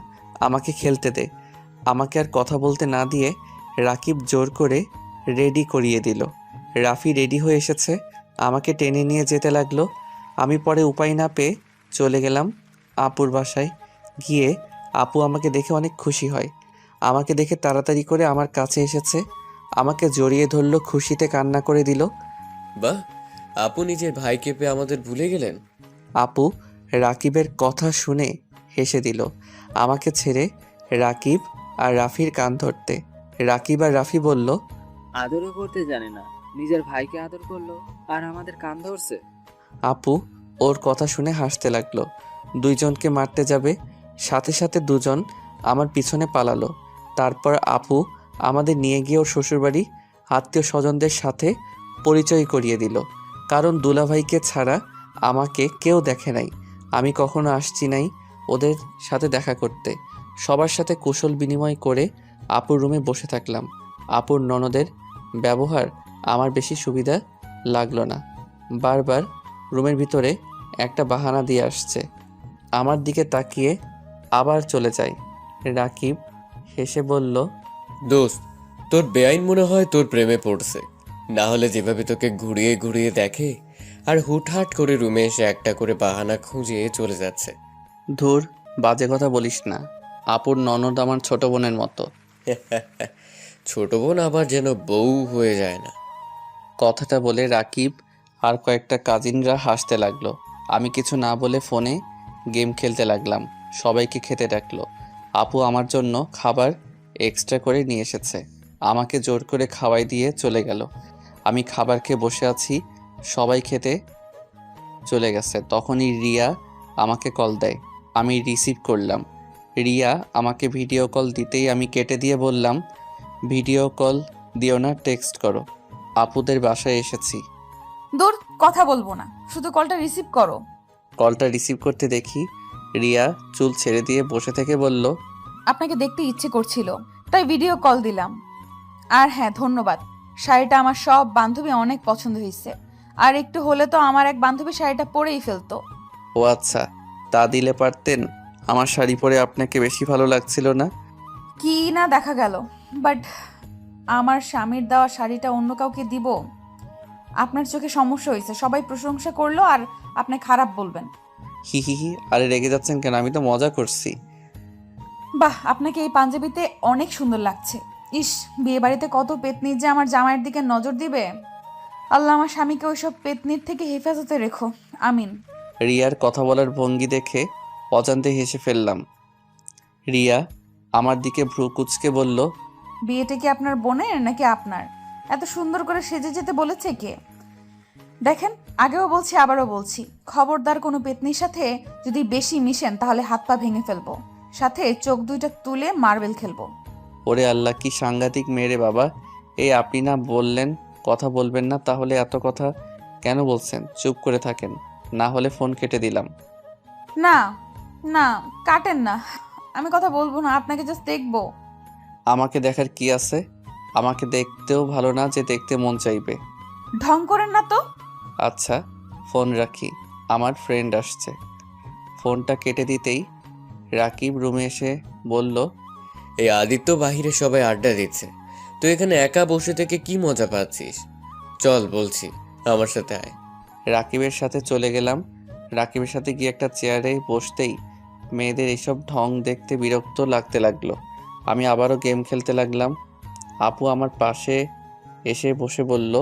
আমাকে খেলতে দে। আমাকে আর কথা বলতে না দিয়ে রাকিব জোর করে রেডি করিয়ে দিল। রাফি রেডি হয়ে এসেছে, আমাকে টেনে নিয়ে যেতে লাগলো। আমি পরে উপায় না পেয়ে চলে গেলাম আপুর বাসায়। গিয়ে আপু আমাকে দেখে অনেক খুশি হয়। আমাকে দেখে তাড়াতাড়ি করে আমার কাছে এসেছে, আমাকে জড়িয়ে ধরলো, খুশিতে কান্না করে দিল। বাহ, আপু নিজের ভাইকে পেয়ে আমাদের ভুলে গেলেন। আপু রাকিবের কথা শুনে হেসে দিল। আমাকে ছেড়ে রাকিব আর রাফির কান ধরতে। রাকিব আর রাফি বলল, আদরও করতে জানে না, নিজের ভাইকে আদর করলো আর আমাদের কান ধরছে। আপু ওর কথা শুনে হাসতে লাগলো। দুইজনকে মারতে যাবে, সাথে সাথে দুজন আমার পিছনে পালালো। তারপর আপু আমাদের নিয়ে গিয়ে ওর শ্বশুরবাড়ি আত্মীয় স্বজনদের সাথে পরিচয় করিয়ে দিল। কারণ দুলাভাইকে ছাড়া আমাকে কেউ দেখে নাই। আমি কখনো আসছি নাই ওদের সাথে দেখা করতে। সবার সাথে কুশল বিনিময় করে আপুর রুমে বসে থাকলাম। আপুর ননদের ব্যবহার আমার বেশি সুবিধা লাগলো না। বারবার রুমের ভিতরে একটা বাহানা দিয়ে আসছে। আমার দিকে তাকিয়ে আবার চলে যায়। রাকিব হেসে বলল, দোস্ত, তোর বেআইন মনে হয় তোর প্রেমে পড়ছে। না হলে যেভাবে তোকে ঘুরিয়ে ঘুরিয়ে দেখে আর হুটহাট করে রুমে এসে একটা করে বাহানা খুঁজে চলে যাচ্ছে। ধুর, বাজে কথা বলিস না। আপুর ননদ আমার ছোট বোনের মতো। ছোট বোন আবার যেন বউ হয়ে যায় না। কথাটা বলে রাকিব আর কয়েকটা কাজিনরা হাসতে লাগলো। আমি কিছু না বলে ফোনে গেম খেলতে লাগলাম। সবাইকে খেতে ডাকলো। আপু আমার জন্য খাবার এক্সট্রা করে নিয়ে এসেছে। আমাকে জোর করে খাওয়াই দিয়ে চলে গেল। আমি খাবার খেয়ে বসে আছি, সবাই খেতে চলে গেছে। তখনই রিয়া আমাকে কল দেয়। আমি রিসিভ করলাম। রিয়া আমাকে ভিডিও কল দিতেই আমি কেটে দিয়ে বললাম, ভিডিও কল দিও না, টেক্সট করো। আপুদের বাসায় এসেছি। দূর, কথা বলবো না, শুধু কলটা রিসিভ করো। কলটা রিসিভ করতে দেখি রিয়া চুল ছেড়ে দিয়ে বসে থেকে বলল, আপনাকে দেখতে ইচ্ছে করছিল, তাই ভিডিও কল দিলাম। আর হ্যাঁ, ধন্যবাদ। শাড়িটা আমার সব বান্ধবী অনেক পছন্দ হয়েছে। আর একটু হলে তো আমার এক বান্ধবী শাড়িটা পরেই ফেলতো। ও আচ্ছা, তা দিলে পারতেন। আমার শাড়ি পরে আপনাকে বেশি ভালো লাগছিল না? কি না দেখা গেল, বাট আমার স্বামীর দেওয়া শাড়িটা অন্য কাউকে দিব? আপনার চোখে সমস্যা হয়েছে, সবাই প্রশংসা করলো আর আপনি খারাপ বলবেন? হি হি হি, আরে রেগে যাচ্ছেন কেন? আমি তো মজা করছি। বাহ, আপনাকে এই পাঞ্জাবিতে অনেক সুন্দর লাগছে। ইস, বিয়ে বাড়িতে কত পেতনি যে আমার জামাইয়ের দিকে নজর দিবে। আল্লাহ আমার স্বামীকে ওইসব পেতনির থেকে হেফাজতে রেখো, আমিন। রিয়ার কথা বলার ভঙ্গি দেখে অজান্তে হেসে ফেললাম। রিয়া আমার দিকে ভ্রু কুঁচকে বলল, বিয়েটা কি আপনার বোনের নাকি আপনার? এত সুন্দর করে সেজে যেতে বলেছে কে? দেখেন, আগেও বলছি আবারও বলছি, খবরদার কোনো পেতনির সাথে যদি বেশি মিশেন তাহলে হাত পা ভেঙে ফেলবো, সাথে চোখ দুইটা তুলে মার্বেল খেলবো। ওরে আল্লাহ, কি সাংঘাতিক মেয়ে রে বাবা। এই আপনি না বললেন কথা বলবেন না, তাহলে এত কথা কেন বলছেন? চুপ করে থাকেন, না হলে ফোন কেটে দিলাম। না না, কাটেন না, আমি কথা বলবো না, আপনাকে জাস্ট দেখবো। আমাকে দেখার কি আছে? আমাকে দেখতেও ভালো না যে দেখতে মন চাইবে। ঢং করেন না তো। আচ্ছা, ফোন রাখি, আমার ফ্রেন্ড আসছে। ফোনটা কেটে দিতেই রাকিব রুমে এসে বলল, এই আদিত্য বাহিরে সবাই আড্ডা দিচ্ছে, তুই এখানে একা বসে থেকে কি মজা পাচ্ছিস? চল বলছি, আমার সাথে আয়। রাকিবের সাথে চলে গেলাম। রাকিবের সাথে গিয়ে একটা চেয়ারে বসতেই মেয়েদের এইসব ঢং দেখতে বিরক্ত লাগতে লাগলো। আমি আবারও গেম খেলতে লাগলাম। আপু আমার পাশে এসে বসে বলল,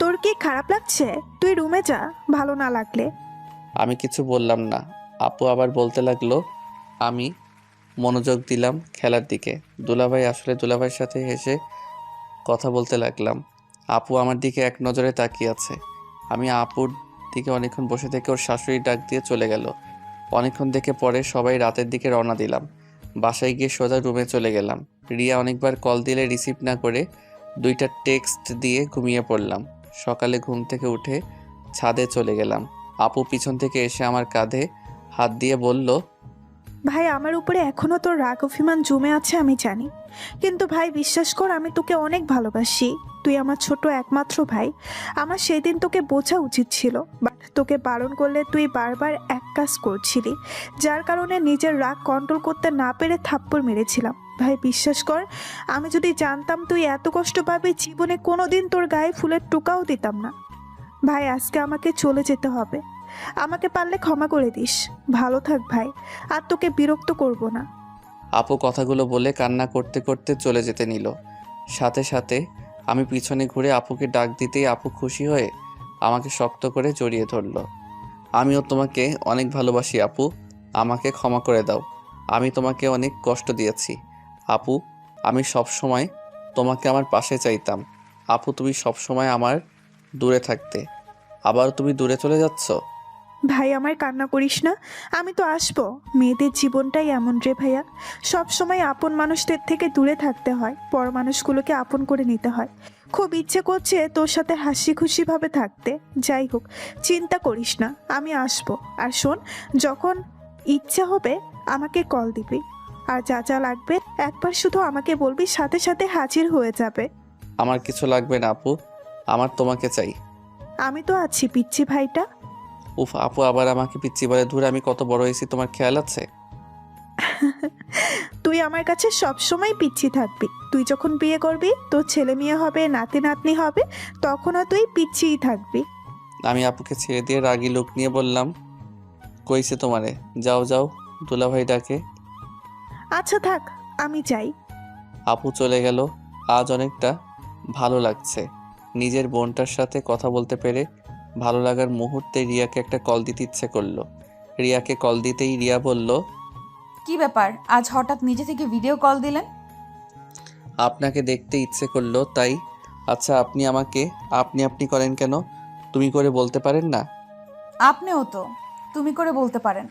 তোর কি খারাপ লাগছে? তুই রুমে যা, ভালো না লাগলে। আমি কিছু বললাম না। আপু আবার বলতে লাগলো। আমি মনোযোগ দিলাম খেলার দিকে। দুলাভাই আসলে দুলাভাইয়ের সাথে হেসে কথা বলতে লাগলাম। আপু আমার দিকে এক নজরে তাকিয়ে আছে। আমি আপুর দিকে অনেকক্ষণ বসে থেকে ওর শাশুড়ি ডাক দিয়ে চলে গেল। অনেকক্ষণ থেকে পরে সবাই রাতের দিকে রওনা দিলাম। বাসায় গিয়ে সোজা রুমে চলে গেলাম। রিয়া অনেকবার কল দিলে রিসিভ না করে 2টা টেক্সট দিয়ে ঘুমিয়ে পড়লাম। সকালে ঘুম থেকে উঠে ছাদে চলে গেলাম। আপু পিছন থেকে এসে আমার কাঁধে হাত দিয়ে বলল, ভাই, আমার উপরে এখনো তোর রাগ অভিমান জমে আছে আমি জানি, কিন্তু ভাই বিশ্বাস কর, আমি তোকে অনেক ভালোবাসি। তুই আমার ছোট একমাত্র ভাই। আমার সেই দিন তোকে বোঝা উচিত ছিল, বাট তোকে বারণ করলে তুই বারবার এক কাজ করছিলি, যার কারণে নিজের রাগ কন্ট্রোল করতে না পেরে থাপ্পড় মেরেছিলাম। ভাই বিশ্বাস কর, আমি যদি জানতাম তুই এত কষ্ট পাবি, জীবনে কোনোদিন তোর গায়ে ফুলের টোকাও দিতাম না। ভাই, আজকে আমাকে চলে যেতে হবে, আমাকে পারলে ক্ষমা করে দিস। ভালো থাক ভাই, আর তোকে বিরক্ত করব না। আপু কথাগুলো বলে কান্না করতে করতে চলে যেতে নিল। সাথে সাথে আমি পিছনে ঘুরে আপুকে ডাক দিতেই আপু খুশি হয়ে আমাকে শক্ত করে জড়িয়ে ধরল। আমিও তোমাকে অনেক ভালোবাসি আপু, আমাকে ক্ষমা করে দাও। আমি তোমাকে অনেক কষ্ট দিয়েছি আপু। আমি সব সময় তোমাকে আমার পাশে চাইতাম আপু, তুমি সব সময় আমার দূরে থাকতে, আবার তুমি দূরে চলে যাচ্ছ। ভাই, আমার কান্না করিস না, আমি তো আসবো। মেয়েদের জীবনটাই এমন রে ভাইয়া, সব সময় আপন মানুষদের থেকে দূরে থাকতে হয়, পর মানুষগুলোকে আপন করে নিতে হয়। খুব ইচ্ছে করছে তোর সাথে হাসি খুশিভাবে থাকতে। যাই হোক, চিন্তা করিস না, আমি আসবো। আর শোন, যখন ইচ্ছা হবে আমাকে কল দিবি, আর যা যা লাগবে একবার শুধু আমাকে বলবি, সাথে সাথে হাজির হয়ে যাবে। আমার কিছু লাগবে না আপু, আমার তোমাকে চাই। আমি তো আছি পিচ্ছি ভাইটা। উফ, আপু আবার আমাকে পিচ্ছি বলে। ধরে আমি কত বড় হয়েছি তোমার খেয়াল আছে? তুই আমার কাছে সবসময় পিচ্ছি থাকবি। তুই যখন বিয়ে করবি, তোর ছেলে মেয়ে হবে, নাতি নাতনি হবে, তখনও তুই পিচ্ছিই থাকবি। আমি আপুকে ছেড়ে দিয়ে রাগী লোক নিয়ে বললাম, কইছে তোমারে, যাও যাও, দুলাভাই ডাকে। আচ্ছা থাক, আমি যাই। আপু চলে গেল। আজ অনেকটা ভালো লাগছে। নিজের বোনটার সাথে কথা বলতে পেরে ভালো লাগার মুহূর্তে রিয়াকে একটা কল দিতে ইচ্ছে করলো। রিয়াকে কল দিতেই রিয়া বলল, কি ব্যাপার, আজ হঠাৎ নিজে থেকে ভিডিও কল দিলেন? আপনাকে দেখতে ইচ্ছে করলো তাই। আচ্ছা, আপনি আমাকে আপনি করেন কেন? তুমি করে বলতে পারেন না? আপনিও তো তুমি করে বলতে পারেন।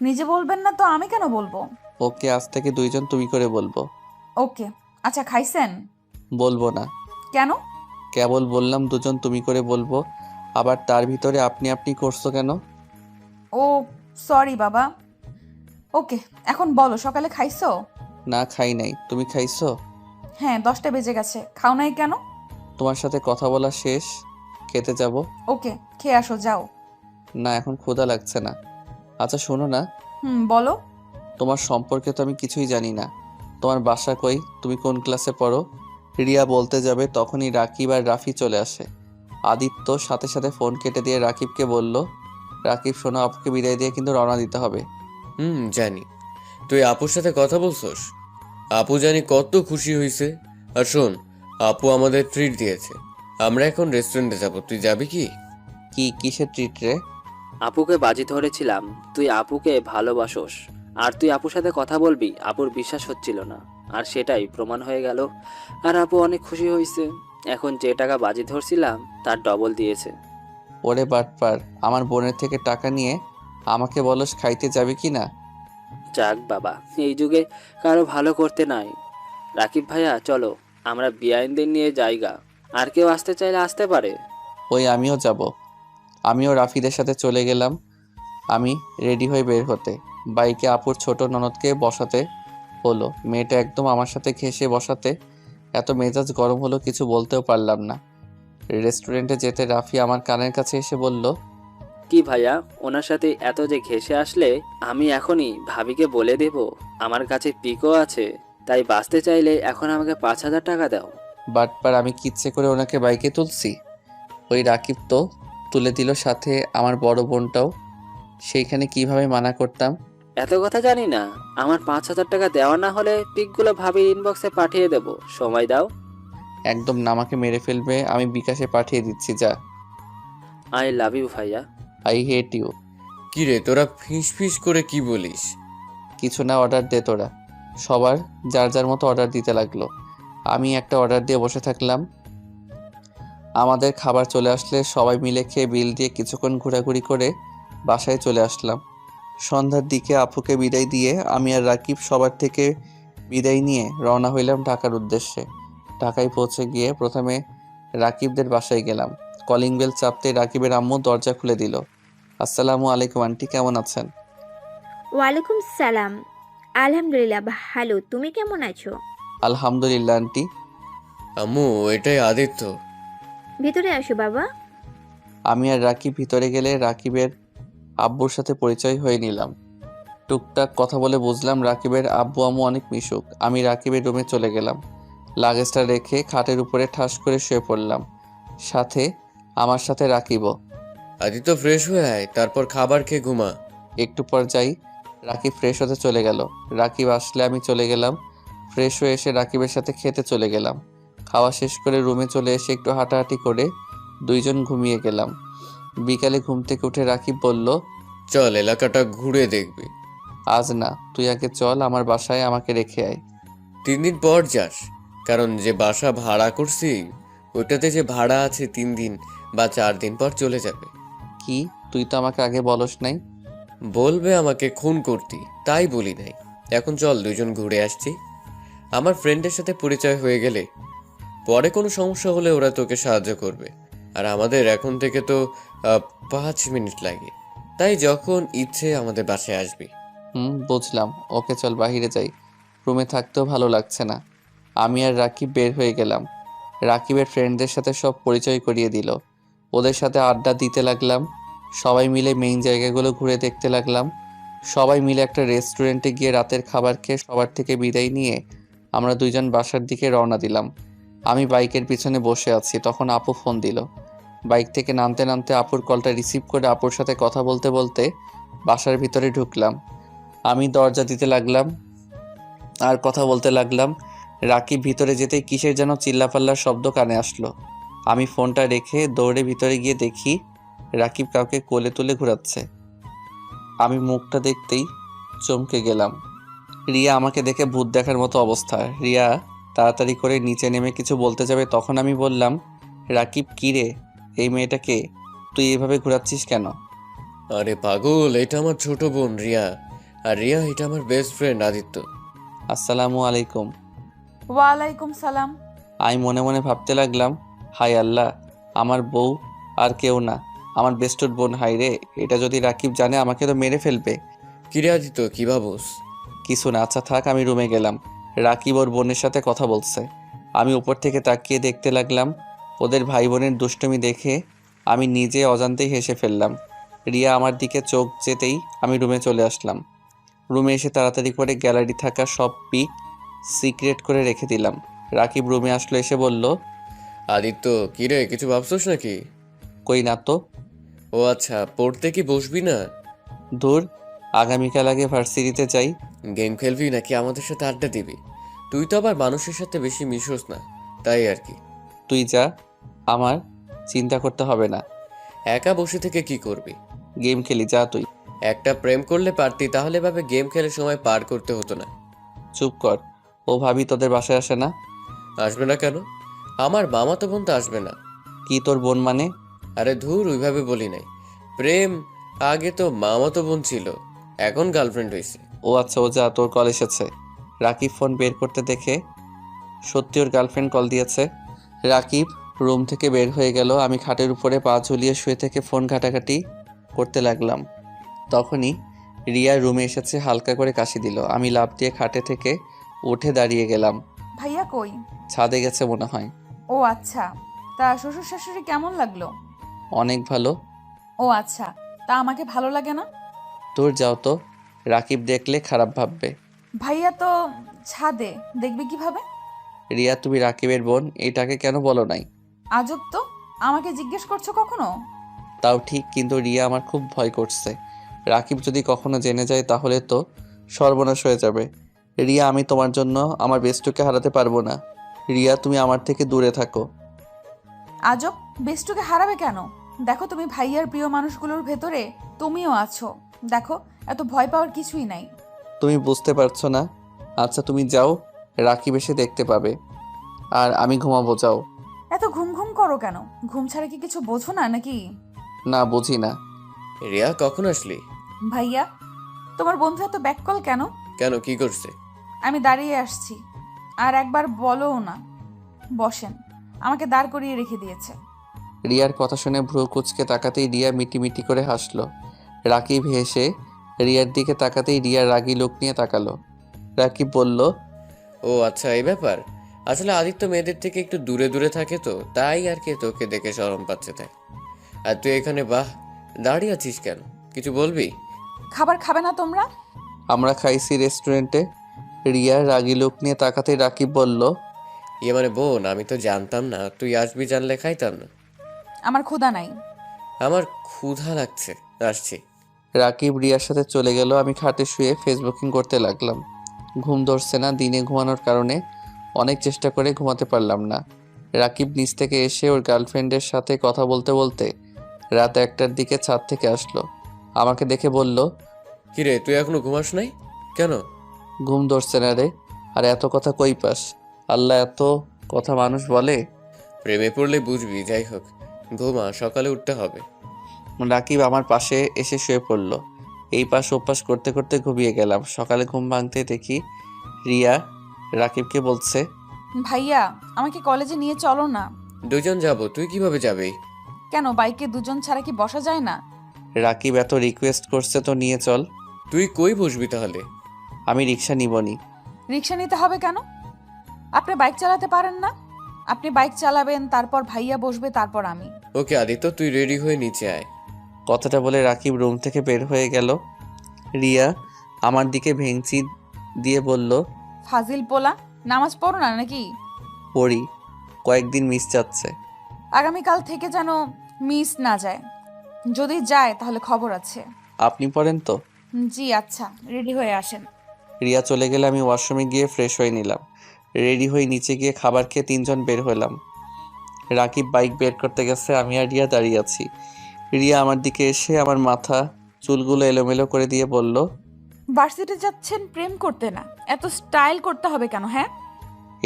নিজে বলবেন না তো আমি কেন বলবো? ওকে, আজ থেকে দুইজন তুমি করে বলবো। ওকে। আচ্ছা, খাইছেন? বলবো না। কেন? কেবল বললাম দুজন তুমি করে বলবো, আবার তার ভিতরে আপনি করছো কেন? ও সরি বাবা। ওকে, এখন বলো, সকালে খাইছো? না, খাই নাই। তুমি খাইছো? হ্যাঁ, 10টা বেজে গেছে, খাও নাই কেন? তোমার সাথে কথা বলা শেষ, খেতে যাব। ওকে, খেয়ে আসো, যাও। না, এখন ক্ষুধা লাগছে না। আচ্ছা শোনো না, বলো। তোমার সম্পর্কে তো আমি কিছুই জানি না। তোমার বাসা কই? তুমি কোন ক্লাসে পড়ো? রিয়া বলতে যাবে তখনই রাকিব আর রাফি চলে আসে। আদিত্য সাথে সাথে ফোন কেটে দিয়ে রাকিবকে বলল, রাকিব শোনো, আপুকে বিদায় দিয়ে কিন্তু রওনা দিতে হবে। জানি। তুই আপুর সাথে কথা বলছস? আপু জানি কত খুশি হয়েছে। আর শোন, আপু আমাদের ট্রিট দিয়েছে। আমরা এখন রেস্টুরেন্টে যাব, তুই যাবি কি? কিসের ট্রিট রে? আপুকে বাজি ধরেছিলাম তুই আপুকে ভালোবাসোস, আর তুই আপুর সাথে কথা বলবি। আপুর বিশ্বাস হচ্ছিল না, আর সেটাই প্রমাণ হয়ে গেল। আর আপু অনেক খুশি হয়েছে। এখন যে টাকা বাজি ধরছিলাম তার ডবল দিয়েছে। ওরে বাটপার, আমার বোনের থেকে টাকা নিয়ে আমাকে বলস খাইতে যাবে কি না? যাক বাবা, এই যুগে কারো ভালো করতে নাই। রাকিব ভাইয়া চলো, আমরা বিআইনদের নিয়ে জায়গা। আর কেউ আসতে চাইলে আসতে পারে। ওই আমিও যাব। আমিও রাফিদের সাথে চলে গেলাম। আমি রেডি হয়ে বের হতে বাইকে আপুর ছোট ননদকে বসাতে হলো। মেয়েটা একদম আমার সাথে ঘেঁষে বসাতে এত মেজাজ গরম হলো, কিছু বলতেও পারলাম না। রেস্টুরেন্টে যেতে রাফি আমার কানের কাছে এসে বলল, কি ভাইয়া, ওনার সাথে এত যে ঘেঁষে আসলে, আমি এখনই ভাবিকে বলে দেব আমার কাছে পিকও আছে, তাই বাঁচতে চাইলে এখন আমাকে 5,000 টাকা দাও। বাটপার, আমি কিচ্ছে করে ওনাকে বাইকে তুলছি? ওই রাকিব তো তুলে দিল, সাথে আমার বড় বোনটাও। সেইখানে কিভাবে মানা করতাম? এত কথা জানি না। আমার 5,000 টাকা দেওয়া না হলে পিকগুলো ভাবির ইনবক্সে পাঠিয়ে দেব, সময় দাও। একদম না, আমাকে মেরে ফেলবে। আমি বিকাশে পাঠিয়ে দিচ্ছি, যা। আই লাভ ইউ ভাইয়া। I hate you. কি রে, তোরা ফিস ফিস করে কি বলিস? কিছু না, অর্ডার দে তোরা। সবার যার যার মতো অর্ডার দিতে লাগলো। আমি একটা অর্ডার দিয়ে বসে থাকলাম। আমাদের খাবার চলে আসলে সবাই মিলে খেয়ে বিল দিয়ে কিছুক্ষণ ঘোরাঘুরি করে বাসায় চলে আসলাম। সন্ধ্যার দিকে আপুকে বিদায় দিয়ে আমি আর রাকিব সবার থেকে বিদায় নিয়ে রওনা হইলাম ঢাকার উদ্দেশ্যে। ঢাকায় পৌঁছে গিয়ে প্রথমে রাকিবদের বাসায় গেলাম। কলিং বেল চাপতে রাকিবের আম্মু দরজা খুলে দিল। আসসালামু আলাইকুম আন্টি, কেমন আছেন? ওয়ালাইকুম সালাম। আলহামদুলিল্লাহ ভালো, তুমি কেমন আছো? আলহামদুলিল্লাহ আন্টি। আম্মু, এটাই আদিত্য। ভিতরে আসো বাবা। আমি আর রাকিব ভিতরে গেলে রাকিবের আব্বুর সাথে পরিচয় হয়ে নিলাম। টুকটাক কথা বলে বুঝলাম রাকিবের আব্বু আম্মু অনেক মিশুক। আমি রাকিবের রুমে চলে গেলাম। লাগেজটা রেখে খাটের উপরে ঠাস করে শুয়ে পড়লাম। সাথে আমার সাথে রাকিবও। আদিত্য, ফ্রেশ হয়ে আয়, তারপর খাবার খেয়ে ঘুমা। একটু পর যাই, রাকিব ফ্রেশ হতে চলে গেল। রাকিব আসলে আমি চলে গেলাম। ফ্রেশ হয়ে এসে রাকিবের সাথে খেতে চলে গেলাম। খাওয়া শেষ করে রুমে চলে এসে একটু হাঁটাহাঁটি করে দুইজন ঘুমিয়ে গেলাম। বিকালে ঘুম থেকে উঠে রাকিব বলল, চল এলাকাটা ঘুরে দেখবি। আজ না, তুই আগে চল আমার বাসায়, আমাকে রেখে আয়। 3 দিন পর যাস, কারণ যে বাসা ভাড়া করছি ওটাতে যে ভাড়া আছে 3 দিন বা 4 দিন পর চলে যাবে। কি, তুই তো আমাকে আগে বলস নাই? বলবে আমাকে খুন করতি, তাই বলি নাই। এখন চল, দুজন ঘুরে আসছি। আমার ফ্রেন্ডের সাথে পরিচয় হয়ে গেলে পরে কোনো সমস্যা হলে ওরা তোকে সাহায্য করবে। আর আমাদের এখন থেকে তো 5 মিনিট লাগে, তাই যখন ইচ্ছে আমাদের বাসায় আসবি। বুঝলাম। ওকে চল বাহিরে যাই, রুমে থাকতেও ভালো লাগছে না। আমি আর রাকিব বের হয়ে গেলাম। রাকিবের ফ্রেন্ডদের সাথে সব পরিচয় করিয়ে দিল। ওদের সাথে আড্ডা দিতে লাগলাম। সবাই মিলে মেইন জায়গাগুলো ঘুরে দেখতে লাগলাম। সবাই মিলে একটা রেস্টুরেন্টে গিয়ে রাতের খাবার খেয়ে সবার থেকে বিদায় নিয়ে আমরা দুইজন বাসার দিকে রওনা দিলাম। আমি বাইকের পিছনে বসে আছি, তখন আপু ফোন দিল। বাইক থেকে নামতে নামতে আপুর কলটা রিসিভ করে আপুর সাথে কথা বলতে বলতে বাসার ভিতরে ঢুকলাম। আমি দরজা দিতে লাগলাম আর কথা বলতে লাগলাম। রাকিব ভিতরে যেতেই কিসের যেন চিল্লাপাল্লার শব্দ কানে আসলো। আমি ফোনটা রেখে দৌড়ে ভিতরে গিয়ে দেখি রাকিব কাউকে কোলে তুলে ঘোরাচ্ছে। আমি মুখটা দেখতেই চমকে গেলাম। রিয়া আমাকে দেখে ভূত দেখার মতো অবস্থা। রিয়া তাড়াতাড়ি করে নিচে নেমে কিছু বলতে যাবে, তখন আমি বললাম, রাকিব কী রে, এই মেয়েটাকে তুই এভাবে ঘোরাচ্ছিস কেন? আরে পাগল, এটা আমার ছোট বোন রিয়া। আর রিয়া এটা আমার বেস্ট ফ্রেন্ড আদিত্য। আসসালামু আলাইকুম। ওয়ালাইকুম সালাম। আমি মনে মনে ভাবতে লাগলাম, হাই আল্লাহ, আমার বউ আর কেউ না, আমার বেস্টুর বোন। হাই রে, এটা যদি রাকিব জানে আমাকে তো মেরে ফেলবে। কিরে আদিত্য, কি ভাবস? কিছু না, আচ্ছা থাক। আমি রুমে গেলাম। রাকিব ওর বোনের সাথে কথা বলছে। আমি উপর থেকে তাকিয়ে দেখতে লাগলাম। ওদের ভাই বোনের দুষ্টুমি দেখে আমি নিজে অজান্তেই হেসে ফেললাম। রিয়া আমার দিকে চোখ যেতেই আমি রুমে চলে আসলাম। রুমে এসে তাড়াতাড়ি করে গ্যালারি থাকা সব পিক সিক্রেট করে রেখে দিলাম। রাকিব রুমে আসলো, এসে বলল, আদিত্য কিরে, কিছু ভাবছস নাকি? কই না তো। ও আচ্ছা, পড়তে কি বসবি না? দূর, আগামীকাল আগে ভার্সিটিতে যাই। গেম খেলবি নাকি আমাদের সাথে আড্ডা দিবি? তুই তো আবার মানুষের সাথে বেশি মিশোস না, তাই আর কি। তুই যা, আমার চিন্তা করতে হবে না। একা বসে থেকে কি করবি? গেম খেলি, যা তুই। একটা প্রেম করলে পারতি, তাহলে ভাবে গেম খেলে সময় পার করতে হতো না। চুপ কর। ও ভাবি তোদের বাসায় আসে না? আসবে না কেন? আমার মামাতো বোন তো আসবে না। কি তোর বোন মানে? আরে ধুর, ওইভাবে বলি নাই। প্রেম আগে তো মামাতো বোন ছিল, এখন গার্লফ্রেন্ড হয়েছে। ও আচ্ছা, ও যা, তোর কল এসেছে। রাকিব ফোন বের করতে দেখে সত্যি ওর গার্লফ্রেন্ড কল দিয়েছে। রাকিব রুম থেকে বের হয়ে গেল। আমি খাটের উপরে পা ঝুলিয়ে শুয়ে থেকে ফোন ঘাটাঘাটি করতে লাগলাম। তখনই রিয়া রুমে এসেছে, হালকা করে কাশি দিল। আমি লাফ দিয়ে খাটে থেকে উঠে দাঁড়িয়ে গেলাম। ভাইয়া কই? ছাদে গেছে মনে হয়। ও আচ্ছা, তা শ্বশুর শাশুড়ি কেমন লাগলো? অনেক ভালো। ও আচ্ছা, তা আমাকে ভালো লাগে না? তোর যাও তো, রাকিব দেখলে খারাপ ভাববে। ভাইয়া তো ছাদে, দেখবে কিভাবে? রিয়া, তুমি রাকিবের বোন, এটাকে কেন বলো নাই? আজব তো, আমাকে জিজ্ঞেস করছো কখনো? তাও ঠিক, কিন্তু রিয়া আমার খুব ভয় করছে। রাকিব যদি কখনো জেনে যায় তাহলে তো সর্বনাশ হয়ে যাবে। রিয়া, আমি তোমার জন্য আমার বেস্টুকে হারাতে পারবো না। রিয়া, তুমি আমার থেকে দূরে থাকো। আজব, বেস্টুকে হারাবে কেন? দেখো, তুমি ভাইয়ার প্রিয় মানুষগুলোর ভেতরে তুমিও আছো। দেখো, এত ভয় পাওয়ার কিছুই নাই। তুমি বুঝতে পারছো না। আচ্ছা তুমি যাও, রাকিব এসে দেখতে পাবে। আর আমি ঘুমাবো, যাও। এত ঘুম ঘুম করো কেন? ঘুম ছাড়া কি কিছু বোঝো না নাকি? না, বুঝি না। রিয়া, কখন আসলি? ভাইয়া, তোমার বন্ধু এত ব্যাককল কেন? কেন, কি করছে? আমি দাঁড়িয়ে আসছি, আর একবার বলোও না। বসেন, আমাকে দাঁড় করিয়ে রেখে দিয়েছে। রিয়ার কথা শুনে ভ্রু কুচকে তাকাতেই রিয়া মিটিমিটি করে হাসলো। রাকিব হেসে রিয়ার দিকে তাকাতেই রিয়া রাগী লোক নিয়ে তাকালো। রাকিব বলল, ও আচ্ছা, এই ব্যাপার। আসলে আদিত্য মেয়েদের থেকে একটু দূরে দূরে থাকে তো, তাই আর কি, তোকে দেখে শরম পাচ্ছে তাই। আর তুই এখানে বাহ দাঁড়িয়ে আছিস কেন? কিছু বলবি? খাবার খাবে না তোমরা? আমরা খাইছি রেস্টুরেন্টে। রিয়া রাগী লোক নিয়ে তাকাতেই রাকিব বলল, ইয়ে মানে বোন, আমি তো জানতাম না, তুই আসবি, জানলে খাইতাম না। আমার ক্ষুধা নাই। আমার ক্ষুধা লাগছে, আসছি। রাকিব রিয়ার সাথে চলে গেল। আমি খাটে শুয়ে ফেসবুকিং করতে লাগলাম। ঘুম ধরছে না। দিনে ঘুমানোর কারণে অনেক চেষ্টা করে ঘুমাতে পারলাম না। রাকিব নিচ থেকে এসে ওর গার্লফ্রেন্ডের সাথে কথা বলতে বলতে রাত 1টার দিকে ছাদ থেকে আসলো। আমাকে দেখে বলল, কিরে, তুই এখনো ঘুমাস নাই কেন? ঘুম ধরছে না রে। আর এত কথা কই পাস? আল্লাহ, এত কথা মানুষ বলে? প্রেমে পড়লে বুঝবি। যাই হোক, ঘুমা, সকালে উঠতে হবে। রাকিব আমার পাশে এসে শুয়ে পড়ল। এই পাশ ও পাশ করতে করতে ঘুমিয়ে গেলাম। সকালে ঘুম ভাঙতে দেখি রিয়া রাকিবকে বলছে, ভাইয়া, আমাকে কলেজে নিয়ে চলো না। দুজন যাব, তুই কিভাবে যাবি? কেন, বাইকে দুজন ছাড়া কি বসা যায় না? রাকিব এত রিকোয়েস্ট করছে তো নিয়ে চল। তুই কই বসবি তাহলে? আমি রিক্সা নিবনি। রিক্সা নিতে হবে কেন? আপনি বাইক চালাতে পারেন না? আপনি বাইক চালাবেন, তারপর ভাইয়া বসবে, তারপর আমি। ওকে আদিত্য, তুই রেডি হয়ে নিচে আয়। কথাটা বলে রাকিব রুম থেকে বের হয়ে গেল। রিয়া আমার দিকে ভেঙচি দিয়ে বলল, ফাজিল পোলা, নামাজ পড়ো না নাকি? পড়ি, কয়েকদিন মিস যাচ্ছে। আগামীকাল থেকে যেন মিস না যায়। যদি যায় তাহলে খবর আছে। আপনি পড়েন তো? জি আচ্ছা, রেডি হয়ে আসেন। রিয়া চলে গেলে আমি ওয়াশরুমে গিয়ে ফ্রেশ হয়ে নিলাম। রেডি হয়ে নিচে গিয়ে খাবার খেয়ে তিনজন বের হলাম। রাকিব বাইক বের করতে গেছে, আমি আর রিয়া দাঁড়িয়ে আছি। রিয়া আমার দিকে এসে আমার মাথা চুলগুলো এলোমেলো করে দিয়ে বলল, ভার্সিটি যাচ্ছেন প্রেম করতে না, এত স্টাইল করতে হবে কেন? হ্যাঁ,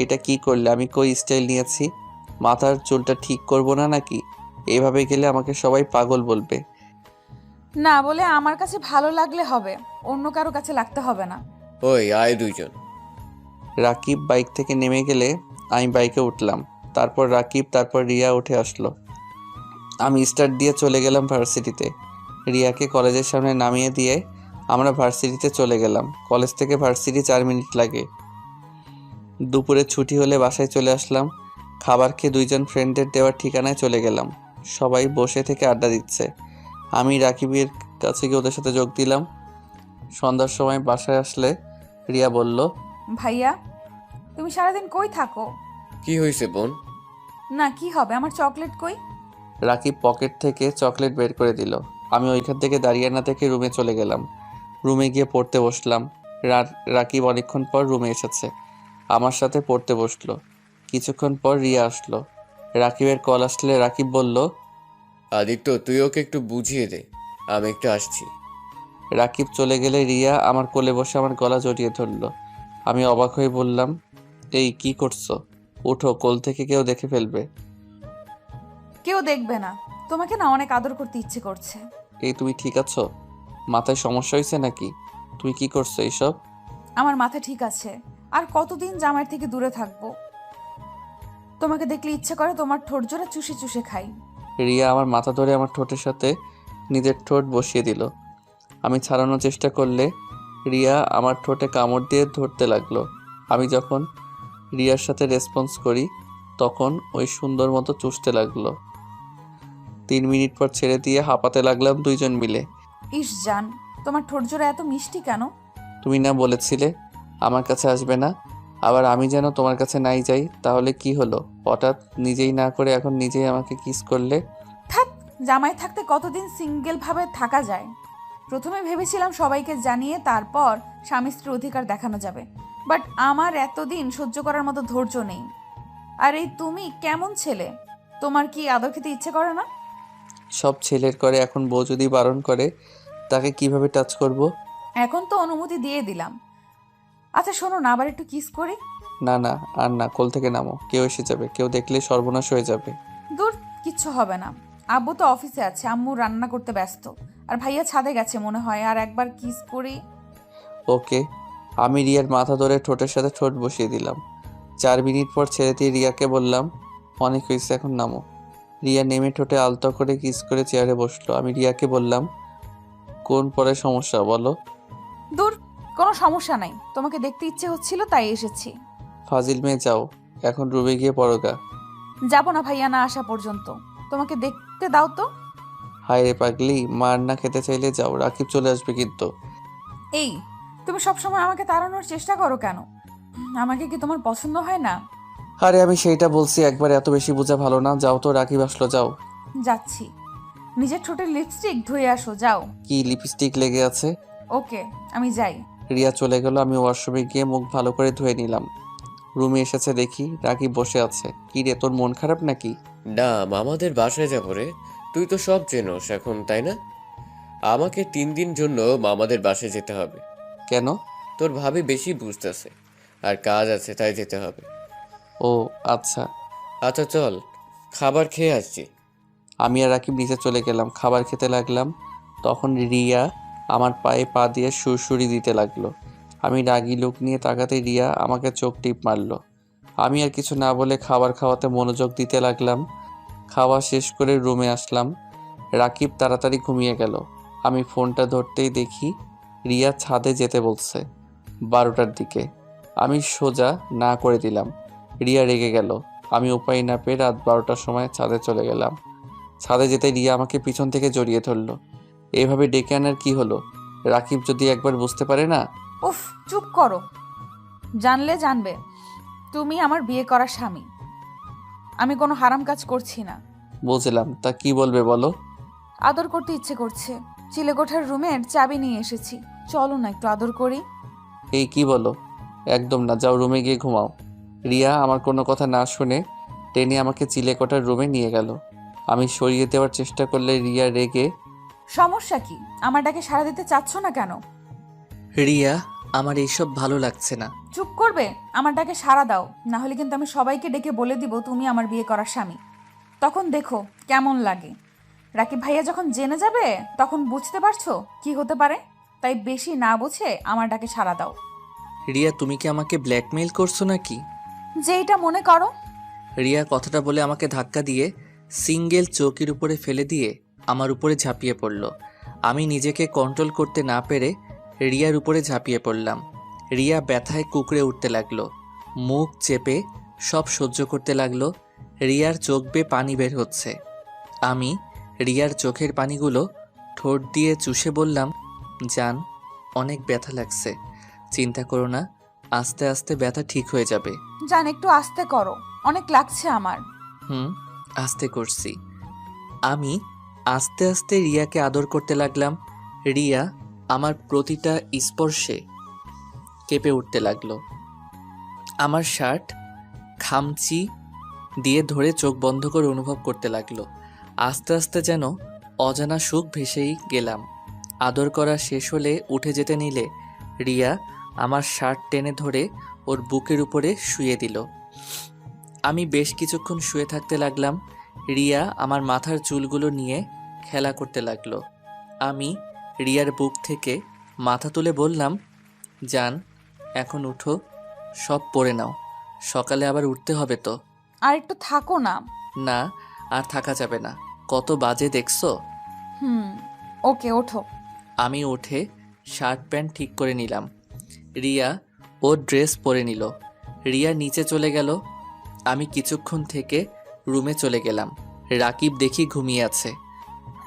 এটা কি করলে? আমি কই স্টাইল নিয়েছি? মাথার চুলটা ঠিক করব না নাকি? এভাবে গেলে আমাকে সবাই পাগল বলবে। না বলে আমার কাছে ভালো লাগলে হবে, অন্য কারো কাছে লাগতে হবে না। ওই আয় দুইজন। রাকিব বাইক থেকে নেমে গেলে আমি বাইকে উঠলাম। তারপর রাকিব, তারপর রিয়া উঠে আসলো। আমি স্টার্ট দিয়ে চলে গেলাম ভার্সিটিতে। রিয়াকে কলেজের সামনে নামিয়ে দিয়ে আমরা ভার্সিটিতে চলে গেলাম। কলেজ থেকে ভার্সিটি 4 মিনিট লাগে। দুপুরে ছুটি হলে বাসায় চলে আসলাম। খাবার খেয়ে দুইজন ফ্রেন্ডদের দেওয়ার ঠিকানায় চলে গেলাম। সবাই বসে থেকে আড্ডা দিচ্ছে। আমি রাকিবের কাছে গিয়ে ওদের সাথে যোগ দিলাম। সন্ধ্যার সময় বাসায় আসলে রিয়া বলল, ভাইয়া, তুমি সারাদিন কই থাকো? কি হয়েছে বোন? না কি হবে, আমার চকলেট কই? রাকিব পকেট থেকে চকলেট বের করে দিল। আমি ওইখান থেকে দাঁড়িয়ে না থেকে রুমে চলে গেলাম। রুমে গিয়ে পড়তে বসলাম। রাকিব অনেকক্ষণ পর রুমে এসেছে, আমার সাথে পড়তে বসলো। কিছুক্ষণ পর রিয়া আসলো। রাকিবের কল আসলে রাকিব বলল, আদিত্য, তুই ওকে একটু বুঝিয়ে দে, আমি একটু আসছি। রাকিব চলে গেলে রিয়া আমার কোলে বসে আমার গলা জড়িয়ে ধরলো। আমি অবাক হয়ে বললাম, এই কি করছো? উঠো, কোল থেকে কেউ দেখে ফেলবে। কেউ দেখবে না, তোমাকে না অনেক আদর করতে ইচ্ছে করছে। এই তুমি ঠিক আছো? মাথায় সমস্যা হয়েছে নাকি? তুমি কি করছো এইসব? আমার মাথা ঠিক আছে, আর কতদিন জামাইয়ের থেকে দূরে থাকবো? তোমাকে দেখলে ইচ্ছে করে তোমার ঠোঁট জোড়া চুষে চুষে খাই। রিয়া আমার মাথা ধরে আমার ঠোঁটের সাথে নিজের ঠোঁট বসিয়ে দিল। আমি ছাড়ানোর চেষ্টা করলে রিয়া আমার ঠোঁটে কামড় দিয়ে ধরতে লাগলো। আমি যখন রিয়ার সাথে রেসপন্স করি তখন ওই সুন্দর মতো চুষতে লাগলো। 3 মিনিট পর ছেড়ে দিয়ে হাঁপাতে লাগলাম দুইজন মিলে। ইস জান, তোমার ঠোঁট জোড়া এত মিষ্টি কেন? তুমি না বলেছিলে আমার কাছে আসবে না, আবার আমি যেন তোমার কাছে নাই যাই, তাহলে কি হলো? হঠাৎ নিজেই না করে এখন নিজেই আমাকে কিস করলে। থাক, জামাই থাকতে কতদিন সিঙ্গেল ভাবে থাকা যায়? প্রথমে ভেবেছিলাম সবাইকে জানিয়ে তারপর স্বামী স্ত্রীর অধিকার দেখানো যাবে, বাট আমার এতদিন সহ্য করার মতো ধৈর্য নেই। আর এই তুমি কেমন ছেলে? তোমার কি আদর খেতে ইচ্ছে করে না? সব ছেলের করে, এখন বউ যদি বারণ করে তাকে কিভাবে টাচ করব? এখন তো অনুমতি দিয়ে দিলাম। আচ্ছা শোনো না, আবার একটু কিস করি। না না, আর না, কোল থেকে নামো, কেউ এসে যাবে, কেউ দেখলে সর্বনাশ হয়ে যাবে। দূর, কিচ্ছু হবে না। আব্বু তো অফিসে আছে, আম্মু রান্না করতে ব্যস্ত, আর ভাইয়া ছাদে গেছে মনে হয়। আর একবার কিস করি। ওকে। আমি রিয়ার মাথা ধরে ঠোঁটের সাথে ঠোঁট বসিয়ে দিলাম। 4 মিনিট পর ছেড়ে দিয়ে রিয়াকে বললাম, অনেক হয়েছে, এখন নামো। রিয়া নেমে ঠোঁটে আলতো করে কিস করে চেয়ারে বসলো। আমি রিয়াকে বললাম, কোন পরে সমস্যা বলো? দূর, কোনো সমস্যা নাই, তোমাকে দেখতে ইচ্ছে হচ্ছিল তাই এসেছি। ফাজিল মেয়ে, যাও এখন রুমে গিয়ে পড়োগা। যাবো না ভাইয়া না আসা পর্যন্ত, তোমাকে দেখতে দাও তো। হায় রে পাগলি, মার না খেতে চাইলে যাও, রাকিব চলে আসবে কিন্তু। এই, তুমি সবসময় আমাকে তাড়ানোর চেষ্টা করো কেন? আমাকে কি তোমার পছন্দ হয় না? আরে আমি সেইটা বলছি, একবার এত বেশি বোঝা ভালো না। যাও তো, রাকিব আসলো, যাও। যাচ্ছি। নিজের ঠোঁটের লিপস্টিক ধুয়ে আসো, যাও। কি লিপস্টিক লেগে আছে? ওকে, আমি যাই। রিয়া চলে গেল। আমি ওয়াশরুমে গিয়ে মুখ ভালো করে ধুয়ে নিলাম। রুমে এসেছে দেখি রাকিব বসে আছে। কি রে, তোর মন খারাপ নাকি? না, মামাদের বাসায় যাবো রে। তুই তো সব চেনোস এখন, তাই না? আমাকে 3 দিন জন্য মামাদের বাসায় যেতে হবে। কেন? তোর ভাবি বেশি বুঝতেছে, আর কাজ আছে তাই যেতে হবে। ও আচ্ছা। আচ্ছা চল, খাবার খেয়ে আসছি। আমি আর রাকিব নিচে চলে গেলাম, খাবার খেতে লাগলাম। তখন রিয়া আমার পায়ে পা দিয়ে সুরসুরি দিতে লাগলো। আমি রাগী লোক নিয়ে তাকাতে রিয়া আমাকে চোখ টিপ মারলো। আমি আর কিছু না বলে খাবার খাওয়াতে মনোযোগ দিতে লাগলাম। খাওয়া শেষ করে রুমে আসলাম। রাকিব তাড়াতাড়ি ঘুমিয়ে গেল। আমি ফোনটা ধরতেই দেখি রিয়া ছাদে যেতে বলছে 12টার দিকে। আমি সোজা না করে দিলাম। রিয়া রেগে গেল। আমি উপায় না পেয়ে রাত 12টার সময় ছাদে চলে গেলাম। ছাদে যেতে রিয়া আমাকে পিছন থেকে জড়িয়ে ধরলো। এভাবে ডেকে আনার কি হলো? রাকিব যদি একবার বুঝতে পারে না। উফ, চুপ করো। জানলে জানবে তুমি আমার বিয়ে করা স্বামী। আমি কোনো হারাম কাজ করছি না। বুঝলাম, তা কি বলবে বলো। আদর করতে ইচ্ছে করছে। চিলেকোঠার রুমের চাবি নিয়ে এসেছি, চলো না একটু আদর করি। এই কি বলো, একদম না, যাও রুমে গিয়ে ঘুমাও। রিয়া আমার কোনো কথা না শুনে টেনে আমাকে চিলেকোঠার রুমে নিয়ে গেল। আমি সরিয়ে দেওয়ার চেষ্টা করলে রিয়া রেগে। সমস্যা কি? আমার ডাকে সাড়া দিতে চাচ্ছ না কেন? রিয়া, আমার এইসব ভালো লাগছে না। চুপ করবে? আমার ডাকে সাড়া দাও, না হলে কিন্তু আমি সবাইকে ডেকে বলে দিব তুমি আমার বিয়ে করা স্বামী। তখন দেখো কেমন লাগে। রাকিব ভাইয়া যখন জেনে যাবে তখন বুঝতে পারছো কি হতে পারে। তাই বেশি না বুঝে আমার ডাকে সাড়া দাও। রিয়া, তুমি কি আমাকে ব্ল্যাকমেইল করছো নাকি? যেইটা মনে করো। রিয়া কথাটা বলে আমাকে ধাক্কা দিয়ে সিঙ্গেল চৌকির উপরে ফেলে দিয়ে আমার উপরে ঝাঁপিয়ে পড়ল। আমি নিজেকে কন্ট্রোল করতে না পেরে রিয়ার উপরে ঝাঁপিয়ে পড়লাম। রিয়া ব্যথায় কুঁকড়ে উঠতে লাগলো, মুখ চেপে সব সহ্য করতে লাগলো। রিয়ার চোখ বেয়ে পানি বের হচ্ছে। আমি রিয়ার চোখের পানিগুলো ঠোঁট দিয়ে চুষে বললাম, জান, অনেক ব্যথা লাগছে, চিন্তা করো না, আস্তে আস্তে ব্যথা ঠিক হয়ে যাবে। জান, একটু আস্তে করো, অনেক লাগছে আমার। আস্তে করছি। আমি আস্তে আস্তে রিয়াকে আদর করতে লাগলাম। রিয়া আমার প্রতিটা স্পর্শে কেঁপে উঠতে লাগলো। আমার শার্ট খামচি দিয়ে ধরে চোখ বন্ধ করে অনুভব করতে লাগলো। আস্তে আস্তে যেন অজানা সুখ ভেসেই গেলাম। আদর করা শেষ হলে উঠে যেতে নিলে রিয়া আমার শার্ট টেনে ধরে ওর বুকের উপরে শুয়ে দিল। আমি বেশ কিছুক্ষণ শুয়ে থাকতে লাগলাম। রিয়া আমার মাথার চুলগুলো নিয়ে খেলা করতে লাগলো। আমি রিয়ার বুক থেকে মাথা তুলে বললাম, জান, এখন উঠো, সব পরে নাও, সকালে আবার উঠতে হবে তো। আর একটু থাকো না। না, আর থাকা যাবে না, কত বাজে দেখছো। ওকে, ওঠো। আমি উঠে শার্ট প্যান্ট ঠিক করে নিলাম। রিয়া ওর ড্রেস পরে নিল। রিয়া নিচে চলে গেল। আমি কিছুক্ষণ থেকে রুমে চলে গেলাম। রাকিব দেখি ঘুমিয়ে আছে।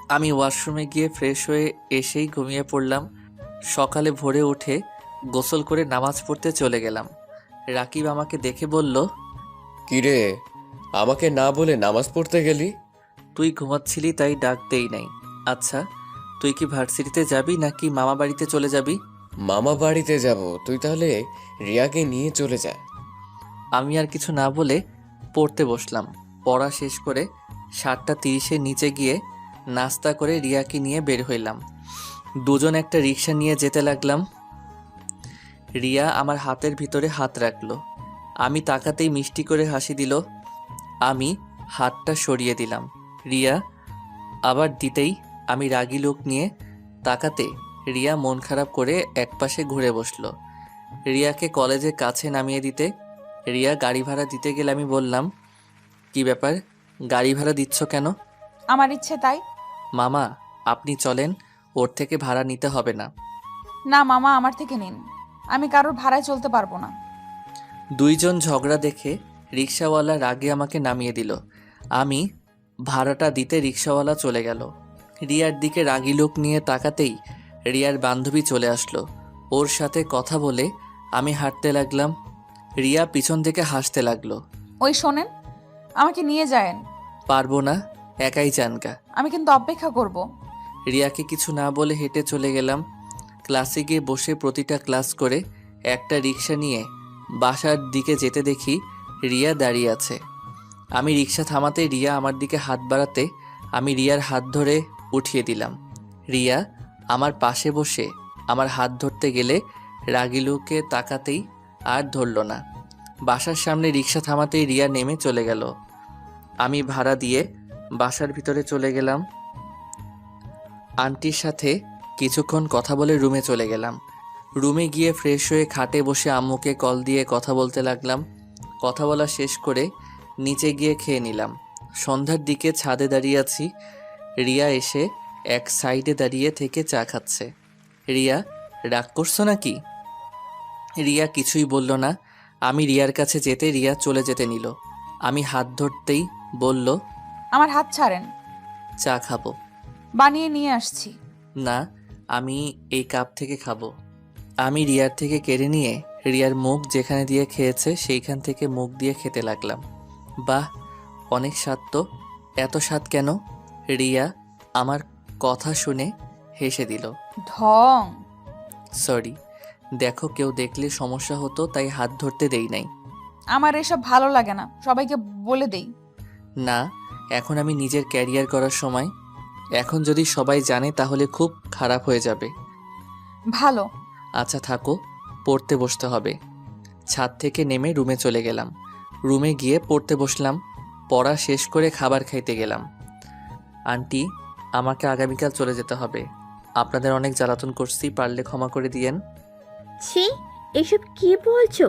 আমি ওয়াশরুমে গিয়ে ফ্রেশ হয়ে এসেই ঘুমিয়ে পড়লাম। সকালে ভোরে উঠে গোসল করে নামাজ পড়তে চলে গেলাম। রাকিব আমাকে দেখে বলল, কিরে, আমাকে না বলে নামাজ পড়তে গেলি? তুই ঘুমাচ্ছিলি তাই ডাক দেই নাই। আচ্ছা, তুই কি ভার্সিটিতে যাবি নাকি মামা বাড়িতে চলে যাবি? মামা বাড়িতে যাব, তুই তাহলে রিয়াকে নিয়ে চলে যা। আমি আর কিছু না বলে পড়তে বসলাম। পড়া শেষ করে 7:30 নিচে গিয়ে নাস্তা করে রিয়াকে নিয়ে বের হইলাম। দুজন একটা রিক্সা নিয়ে যেতে লাগলাম। রিয়া আমার হাতের ভিতরে হাত রাখলো। আমি তাকাতেই মিষ্টি করে হাসি দিল। আমি হাতটা সরিয়ে দিলাম। রিয়া আবার দিতেই আমি রাগী লোক নিয়ে তাকাতে রিয়া মন খারাপ করে একপাশে ঘুরে বসলো। রিয়াকে কলেজের কাছে নামিয়ে দিতে রিয়া গাড়ি ভাড়া দিতে গেলে আমি বললাম, কি ব্যাপার, গাড়ি ভাড়া দিচ্ছ কেন? আমার ইচ্ছে তাই। মামা, আপনি চলেন, ওর থেকে ভাড়া নিতে হবে না। না মামা, আমার থেকে নিন, আমি কারোর ভাড়ায় চলতে পারবো না। দুইজন ঝগড়া দেখে রিক্সাওয়ালা রাগে আমাকে নামিয়ে দিল। আমি ভাড়াটা দিতে রিক্সাওয়ালা চলে গেল। রিয়ার দিকে রাগী লোক নিয়ে তাকাতেই রিয়ার বান্ধবী চলে আসলো। ওর সাথে কথা বলে আমি হাঁটতে লাগলাম। রিয়া পিছন থেকে হাসতে লাগলো। ওই শোনেন, আমাকে নিয়ে যায়েন। পারবো না, একাই জানগা। আমি কিন্তু অপেক্ষা করব। রিয়াকে কিছু না বলে হেঁটে চলে গেলাম। ক্লাসে গিয়ে বসে প্রতিটা ক্লাস করে একটা রিক্সা নিয়ে বাসার দিকে যেতে দেখি রিয়া দাঁড়িয়ে আছে। আমি রিক্সা থামাতে রিয়া আমার দিকে হাত বাড়াতে আমি রিয়ার হাত ধরে উঠিয়ে দিলাম। রিয়া আমার পাশে বসে আমার হাত ধরতে গেলে রাগী লোকে তাকাতেই আর ধরল না। বাসার সামনে রিক্সা থামাতেই রিয়া নেমে চলে গেল। আমি ভাড়া দিয়ে বাসার ভিতরে চলে গেলাম। আন্টির সাথে কিছুক্ষণ কথা বলে রুমে চলে গেলাম। রুমে গিয়ে ফ্রেশ হয়ে খাটে বসে আম্মুকে কল দিয়ে কথা বলতে লাগলাম। কথা বলা শেষ করে নিচে গিয়ে খেয়ে নিলাম। সন্ধ্যার দিকে ছাদে দাঁড়িয়ে আছি। রিয়া এসে এক সাইডে দাঁড়িয়ে থেকে চা খাচ্ছে। রিয়া, রাগ করছো নাকি? রিয়া কিছুই বলল না। আমি রিয়ার কাছে যেতে রিয়া চলে যেতে নিল। আমি হাত ধরতেই বলল, আমার হাত ছাড়েন, চা খাবো। বানিয়ে নিয়ে আসছি। না, আমি এই কাপ থেকে খাবো। আমি রিয়ার থেকে কেড়ে নিয়ে রিয়ার মুখ যেখানে দিয়ে খেয়েছে সেইখান থেকে মুখ দিয়ে খেতে লাগলাম। বাহ, অনেক স্বাদ তো। এত স্বাদ কেন? রিয়া আমার কথা শুনে হেসে দিল। ঢং। সরি, দেখো কেউ দেখলে সমস্যা হতো তাই হাত ধরতে দেই নাই। আমার এসব ভালো লাগে না, সবাইকে বলে দেই। না, এখন আমি নিজের ক্যারিয়ার করার সময়। এখন যদি সবাই জানে তাহলে খুব খারাপ হয়ে যাবে। ভালো। আচ্ছা থাকো, পড়তে বসতে হবে। ছাদ থেকে নেমে রুমে চলে গেলাম। রুমে গিয়ে পড়তে বসলাম। পড়া শেষ করে খাবার খাইতে গেলাম। আন্টি, আমাকে আগামীকাল চলে যেতে হবে। আপনাদের অনেক জ্বালাতন করছি, পারলে ক্ষমা করে দিয়েন। ছি, এসব কি বলছো?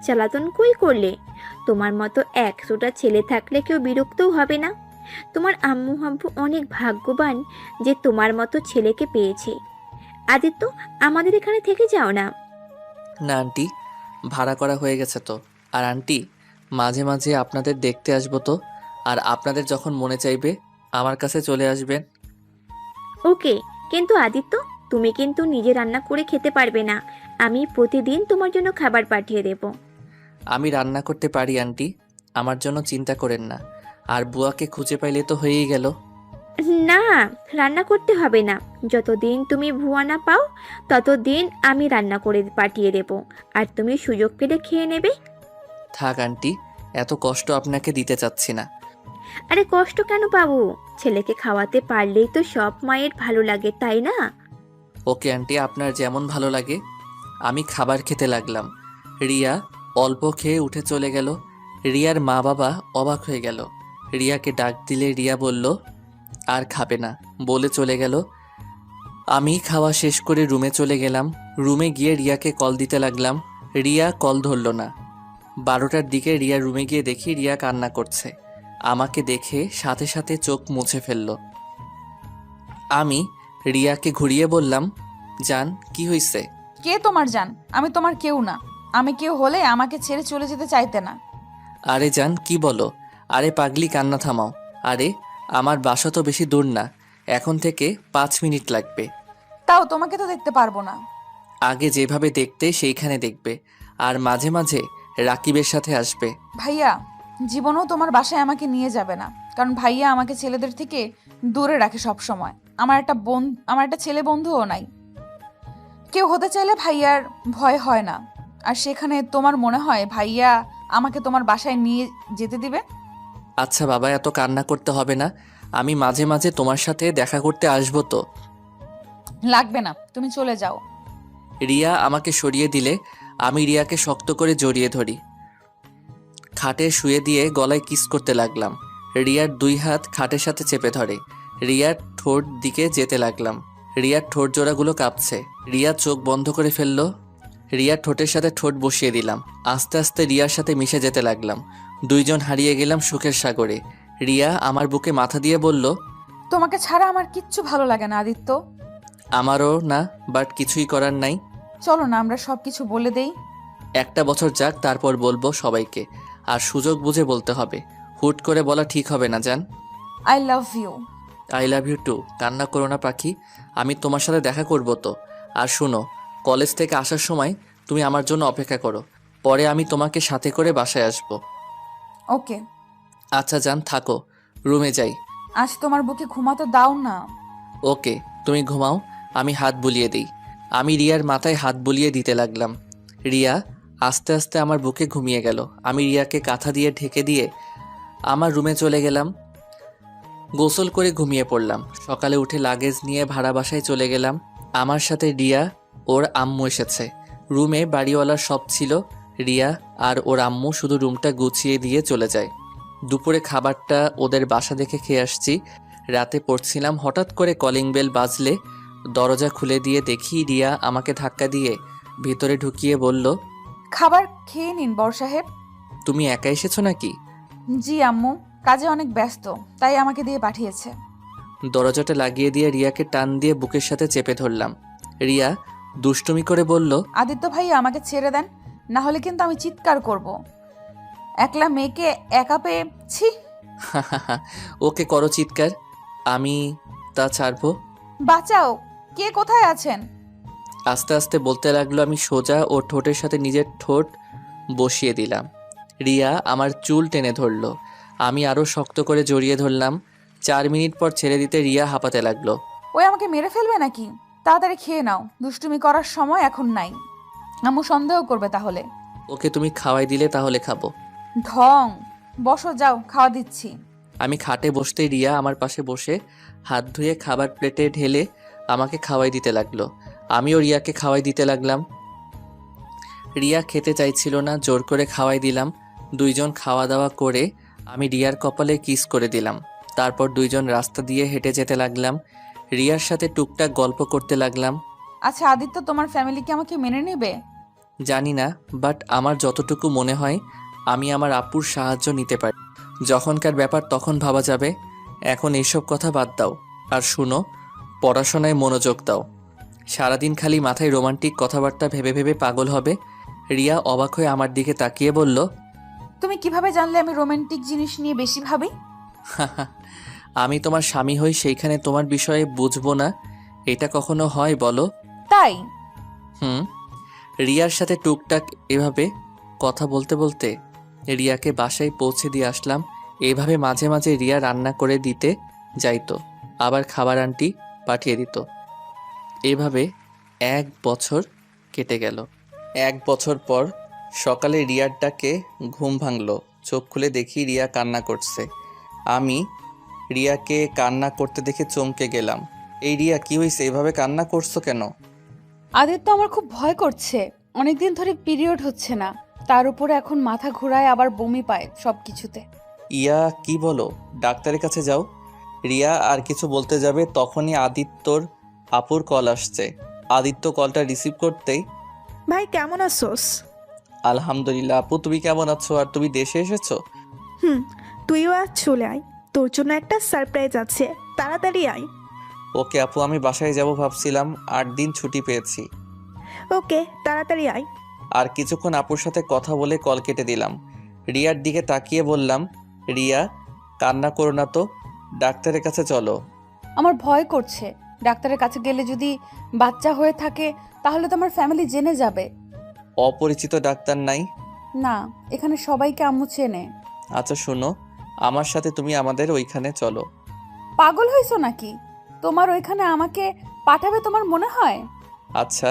জ্বালাতন কই করলে? তোমার মতো 100টা ছেলে থাকলে কেউ বিরক্তও হবে না। তোমার আম্মু আব্বু অনেক ভাগ্যবান যে তোমার মতো ছেলেকে পেয়েছে। আদিত্য, আমাদের এখানে থেকে যাও না। না আন্টি, ভাড়া করা হয়ে গেছে তো। আর আন্টি, মাঝে মাঝে আপনাদের দেখতে আসবো তো। আর আপনাদের যখন মনে চাইবে আমার কাছে চলে আসবেন। ওকে, কিন্তু আদিত্য, তুমি কিন্তু নিজে রান্না করে খেতে পারবে না। আমি প্রতিদিন তোমার জন্য খাবার পাঠিয়ে দেব। আমি রান্না করতে পারি আন্টি, আমার জন্য চিন্তা করেন না। আর বুয়াকে খুঁজে পাইলে তো হয়েই গেল। না, রান্না করতে হবে না। যতদিন তুমি ভুয়া না পাও ততদিন আমি রান্না করে পাঠিয়ে দেব, আর তুমি সুযোগ পেলে খেয়ে নেবে। থাক আন্টি, এত কষ্ট আপনাকে দিতে চাচ্ছি না। আরে কষ্ট কেন পাবো? ছেলেকে খাওয়াতে পারলেই তো সব মায়ের ভালো লাগে, তাই না? ওকে আন্টি, আপনার যেমন ভালো লাগে। আমি খাবার খেতে লাগলাম। রিয়া অল্প খেয়ে উঠে চলে গেল। রিয়ার মা বাবা অবাক হয়ে গেল। রিয়াকে ডাক দিলে রিয়া বলল আর খাবে না, বলে চলে গেল। আমি খাওয়া শেষ করে রুমে চলে গেলাম। রুমে গিয়ে রিয়াকে কল দিতে লাগলাম। রিয়া কল ধরল না। 12টার দিকে রিয়া রুমে গিয়ে দেখি রিয়া কান্না করছে। আমাকে দেখে সাথে সাথে চোখ মুছে ফেলল। আমি রিয়াকে ঘুরিয়ে বললাম, জান কি হইছে? কে তোমার জান? আমি তোমার কেউ না। আমি কেউ হলে আমাকে ছেড়ে চলে যেতে চাইতে না। আরে জান কি বলো? আরে পাগলি, কান্না থামাও। আরে আমার বাসা তো বেশি দূর না, এখন থেকে 5 মিনিট লাগবে। তাও তোমাকে তো দেখতে পারবো না। আগে যেভাবে দেখতে সেইখানে দেখবে, আর মাঝে মাঝে রাকিবের সাথে আসবে। ভাইয়া জীবনেও তোমার বাসায় আমাকে নিয়ে যাবে না, কারণ ভাইয়া আমাকে ছেলেদের থেকে দূরে রাখে সব সময়। আমার একটা ছেলে বন্ধুও নাই। কেউ হতে চাইলে ভাইয়ার ভয় হয় না। আর সেখানে তোমার মনে হয় ভাইয়া আমাকে তোমার বাসায় নিয়ে যেতে দিবে? আচ্ছা বাবা, এত কান্না করতে হবে না। আমি মাঝে মাঝে তোমার সাথে দেখা করতে আসবো তো। লাগবে না, তুমি চলে যাও। রিয়া আমাকে সরিয়ে দিলে আমি রিয়াকে শক্ত করে জড়িয়ে ধরি। খাটে শুয়ে দিয়ে গলায় কিস করতে লাগলাম। রিয়ার 2 হাত খাটের সাথে চেপে ধরে রিয়ার ঠোঁট দিকে যেতে লাগলাম। রিয়ার ঠোঁট জোড়াগুলো কাঁপছে। রিয়া চোখ বন্ধ করে ফেললো। রিয়ার ঠোঁটের সাথে ঠোঁট বসিয়ে দিলাম। আস্তে আস্তে রিয়ার সাথে মিশে যেতে লাগলাম। 2 জন হারিয়ে গেলাম সুখের সাগরে। রিয়া আমার বুকে মাথা দিয়ে বলল, তোমাকে ছাড়া আমার কিচ্ছু ভালো লাগে না আদিত্য। আমারও না, বাট কিছুই করার নাই। চলো না আমরা সব কিছু বলে দেই। একটা বছর যাক, তারপর বলবো সবাইকে। আর সুযোগ বুঝে বলতে হবে, হুট করে বলা ঠিক হবে না জান। I love you. I love you too. কান্না করো না পাখি, আমি তোমার সাথে দেখা করব তো। আর শোনো, কলেজ থেকে আসার সময় তুমি আমার জন্য অপেক্ষা করো, পরে আমি তোমাকে সাথে করে বাসায় আসব। ওকে। আচ্ছা জান, থাকো, রুমে যাই। আজ তোমার বুকে ঘুমাতে দাও না। ওকে, তুমি ঘুমাও, আমি হাত বুলিয়ে দিই। আমি রিয়ার মাথায় হাত বুলিয়ে দিতে লাগলাম। রিয়া আস্তে আস্তে আমার বুকে ঘুমিয়ে গেল। আমি রিয়াকে কাঁথা দিয়ে ঢেকে দিয়ে আমার রুমে চলে গেলাম। গোসল করে ঘুমিয়ে পড়লাম। সকালে উঠে লাগেজ নিয়ে ভাড়া বাসায় চলে গেলাম। আমার সাথে রিয়া, ওর আম্মু এসেছে। রুমে বাড়িওয়ালার সব ছিল। রিয়া আর ওর আম্মু শুধু রুমটা গুছিয়ে দিয়ে চলে যায়। দুপুরে খাবারটা ওদের বাসা দেখে খেয়ে আসছি। রাতে পড়ছিলাম, হঠাৎ করে কলিং বেল বাজলে দরজা খুলে দিয়ে দেখি রিয়া আমাকে ধাক্কা দিয়ে ভিতরে ঢুকিয়ে বলল, খাবার খেয়ে নিন বড় সাহেব। তুমি একা এসেছো নাকি? জি আম্মু, কাজে অনেক ব্যস্ত, তাই আমাকে দিয়ে পাঠিয়েছে। দরজাটা লাগিয়ে দিয়ে রিয়াকে টান দিয়ে বুকের সাথে চেপে ধরলাম। রিয়া দুষ্টুমি করে বলল, আদিত্য ভাইয়া আমাকে ছেড়ে দেন, না হলে কিন্তু আমি চিৎকার করব। একলা মেয়েকে একা পেয়ে ছি। ওকে করো চিৎকার, আমি তা ছাড়বো। বাঁচাও। কে কোথায় আছেন? আস্তে আস্তে বলতে লাগলো। আমি সোজা ও ঠোঁটের সাথে নিজের ঠোঁট বসিয়ে দিলাম। রিয়া আমার চুল টেনে ধরলো। আমি আরও শক্ত করে জড়িয়ে ধরলাম। 4 মিনিট পর ছেড়ে দিতে রিয়া হাঁপাতে লাগলো। ওই আমাকে মেরে ফেলবে নাকি? তাড়াতাড়ি খেয়ে নাও, দুষ্টুমি করার সময় এখন নাই। আম্মু সন্দেহ করবে তাহলে। ওকে তুমি খাওয়াই দিলে তাহলে খাবো। ঢং। বসো, যাও, খাওয়া দিচ্ছি। আমি খাটে বসতেই রিয়া আমার পাশে বসে হাত ধুয়ে খাবার প্লেটে ঢেলে আমাকে খাওয়াই দিতে লাগলো। আমিও রিয়াকে খাওয়াই দিতে লাগলাম। রিয়া খেতে চাইছিল না, জোর করে খাওয়াই দিলাম। দুইজন খাওয়া দাওয়া করে আমি রিয়ার কপালে কিস করে দিলাম। তারপর দুইজন রাস্তা দিয়ে হেঁটে যেতে লাগলাম। রিয়ার সাথে টুকটাক গল্প করতে লাগলাম। আচ্ছা আদিত্য, তোমার ফ্যামিলি কি আমাকে মেনে নেবে? জানি না, বাট আমার যতটুকু মনে হয় আমি আমার আপুর সাহায্য নিতে পারি। যখনকার ব্যাপার তখন ভাবা যাবে। এখন এইসব কথা বাদ দাও আর শুনো, পড়াশোনায় মনোযোগ দাও। সারাদিন খালি মাথায় রোমান্টিক কথাবার্তা ভেবে ভেবে পাগল হবে। রিয়া অবাক হয়ে আমার দিকে তাকিয়ে বলল, তুমি কিভাবে জানলে আমি রোমান্টিক জিনিস নিয়ে বেশি ভাবি? আমি তোমার স্বামী হই, সেইখানে তোমার বিষয়ে বুঝবো না? এটা কখনো হয় বলো? তাই? রিয়ার সাথে টুকটাক এভাবে কথা বলতে বলতে রিয়াকে বাসায় পৌঁছে দিয়ে আসলাম। এভাবে মাঝে মাঝে রিয়া রান্না করে দিতে যাইতো, আবার খাবার আন্টি পাঠিয়ে দিত। এভাবে 1 বছর কেটে গেল। 1 বছর পর সকালে রিয়ার ডাকে ঘুম ভাঙলো। চোখ খুলে দেখি রিয়া কান্না করছে। আমি রিয়াকে কান্না করতে দেখে চমকে গেলাম। এই রিয়া, কি হয়েছে? এভাবে কান্না করছো কেন? আদিত্য, আমার খুব ভয় করছে। অনেকদিন ধরে পিরিয়ড হচ্ছে না, তার উপরে এখন মাথা ঘোরায়, আবার বমি পায় সব কিছুতে। ইয়া, কি বলো? ডাক্তারের কাছে যাও। রিয়া আর কিছু বলতে যাবে তখনই আদিত্যর আপুর কল আসছে। আদিত্য কলটা রিসিভ করতেই, ভাই কেমন আছোস? আলহামদুলিল্লাহ। আপু তুমি কেমন আছো? আর তুমি দেশে এসেছো? তুইও আজ চলে আয়, তোর জন্য একটা সারপ্রাইজ আছে, তাড়াতাড়ি আয়। ওকে আপু, আমি বাসায় যাব ভাবছিলাম, 8 দিন ছুটি পেয়েছি। ওকে, তাড়াতাড়ি আয়। আর কিছুক্ষণ আপুর সাথে কথা বলে কল কেটে দিলাম। রিয়ার দিকে তাকিয়ে বললাম, রিয়া কান্না করো না তো, ডাক্তারের কাছে চলো। আমার ভয় করছে, ডাক্তারের কাছে গেলে যদি বাচ্চা হয়ে থাকে তাহলে তো আমার ফ্যামিলি জেনে যাবে। অপরিচিত ডাক্তার নাই? না, এখানে সবাইকে আম্মু চেনে। আচ্ছা শোনো, আমার সাথে তুমি আমাদের ওইখানে চলো। পাগল হয়েছো নাকি? তোমার ওইখানে আমাকে পাঠাবে তোমার মনে হয়? আচ্ছা,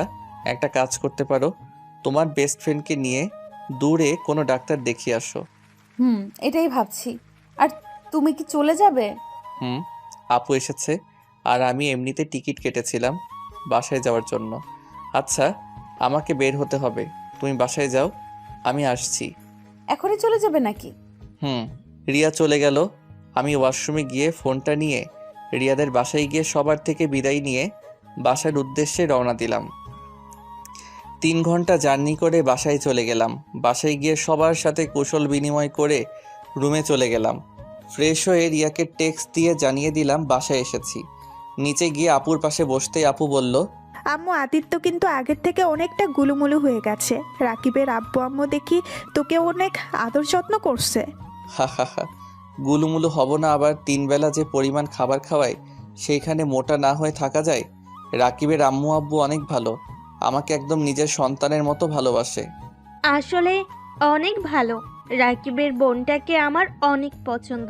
একটা কাজ করতে পারো, তোমার বেস্ট ফ্রেন্ডকে নিয়ে দূরে কোনো ডাক্তার দেখিয়ে আসো। এটাই ভাবছি। আর তুমি কি চলে যাবে? আপু এসেছে আর আমি এমনিতে টিকিট কেটেছিলাম বাসায় যাওয়ার জন্য। আচ্ছা, আমাকে বের হতে হবে, তুমি বাসায় যাও, আমি আসছি। এখনই চলে যাবে নাকি? রিয়া চলে গেল। আমি ওয়াশরুমে গিয়ে ফোনটা নিয়ে রিয়াদের বাসায় গিয়ে সবার থেকে বিদায় নিয়ে বাসার উদ্দেশ্যে রওনা দিলাম। 3 ঘন্টা জার্নি করে বাসায় চলে গেলাম। বাসায় গিয়ে সবার সাথে কুশল বিনিময় করে রুমে চলে গেলাম। ফ্রেশ হয়ে রিয়াকে টেক্সট দিয়ে জানিয়ে দিলাম বাসায় এসেছি। নিচে গিয়ে আপুর পাশে বসতেই আপু বলল, আম্মু, আদিত্য কিন্তু আগের থেকে অনেকটা গুলুমুলু হয়ে গেছে। রাকিবের আব্বু আম্মু দেখি তোকে অনেক আদর যত্ন করছে। হা হা হা, গুলুমুলু হব না? আবার 3 বেলা যে পরিমাণ খাবার খাওয়ায় সেইখানে মোটা না হয়ে থাকা যায়? রাকিবের আম্মু আব্বু অনেক ভালো, আমাকে একদম নিজের সন্তানের মতো ভালোবাসে। আসলে অনেক ভালো। রাকিবের বোনটাকে আমার অনেক পছন্দ।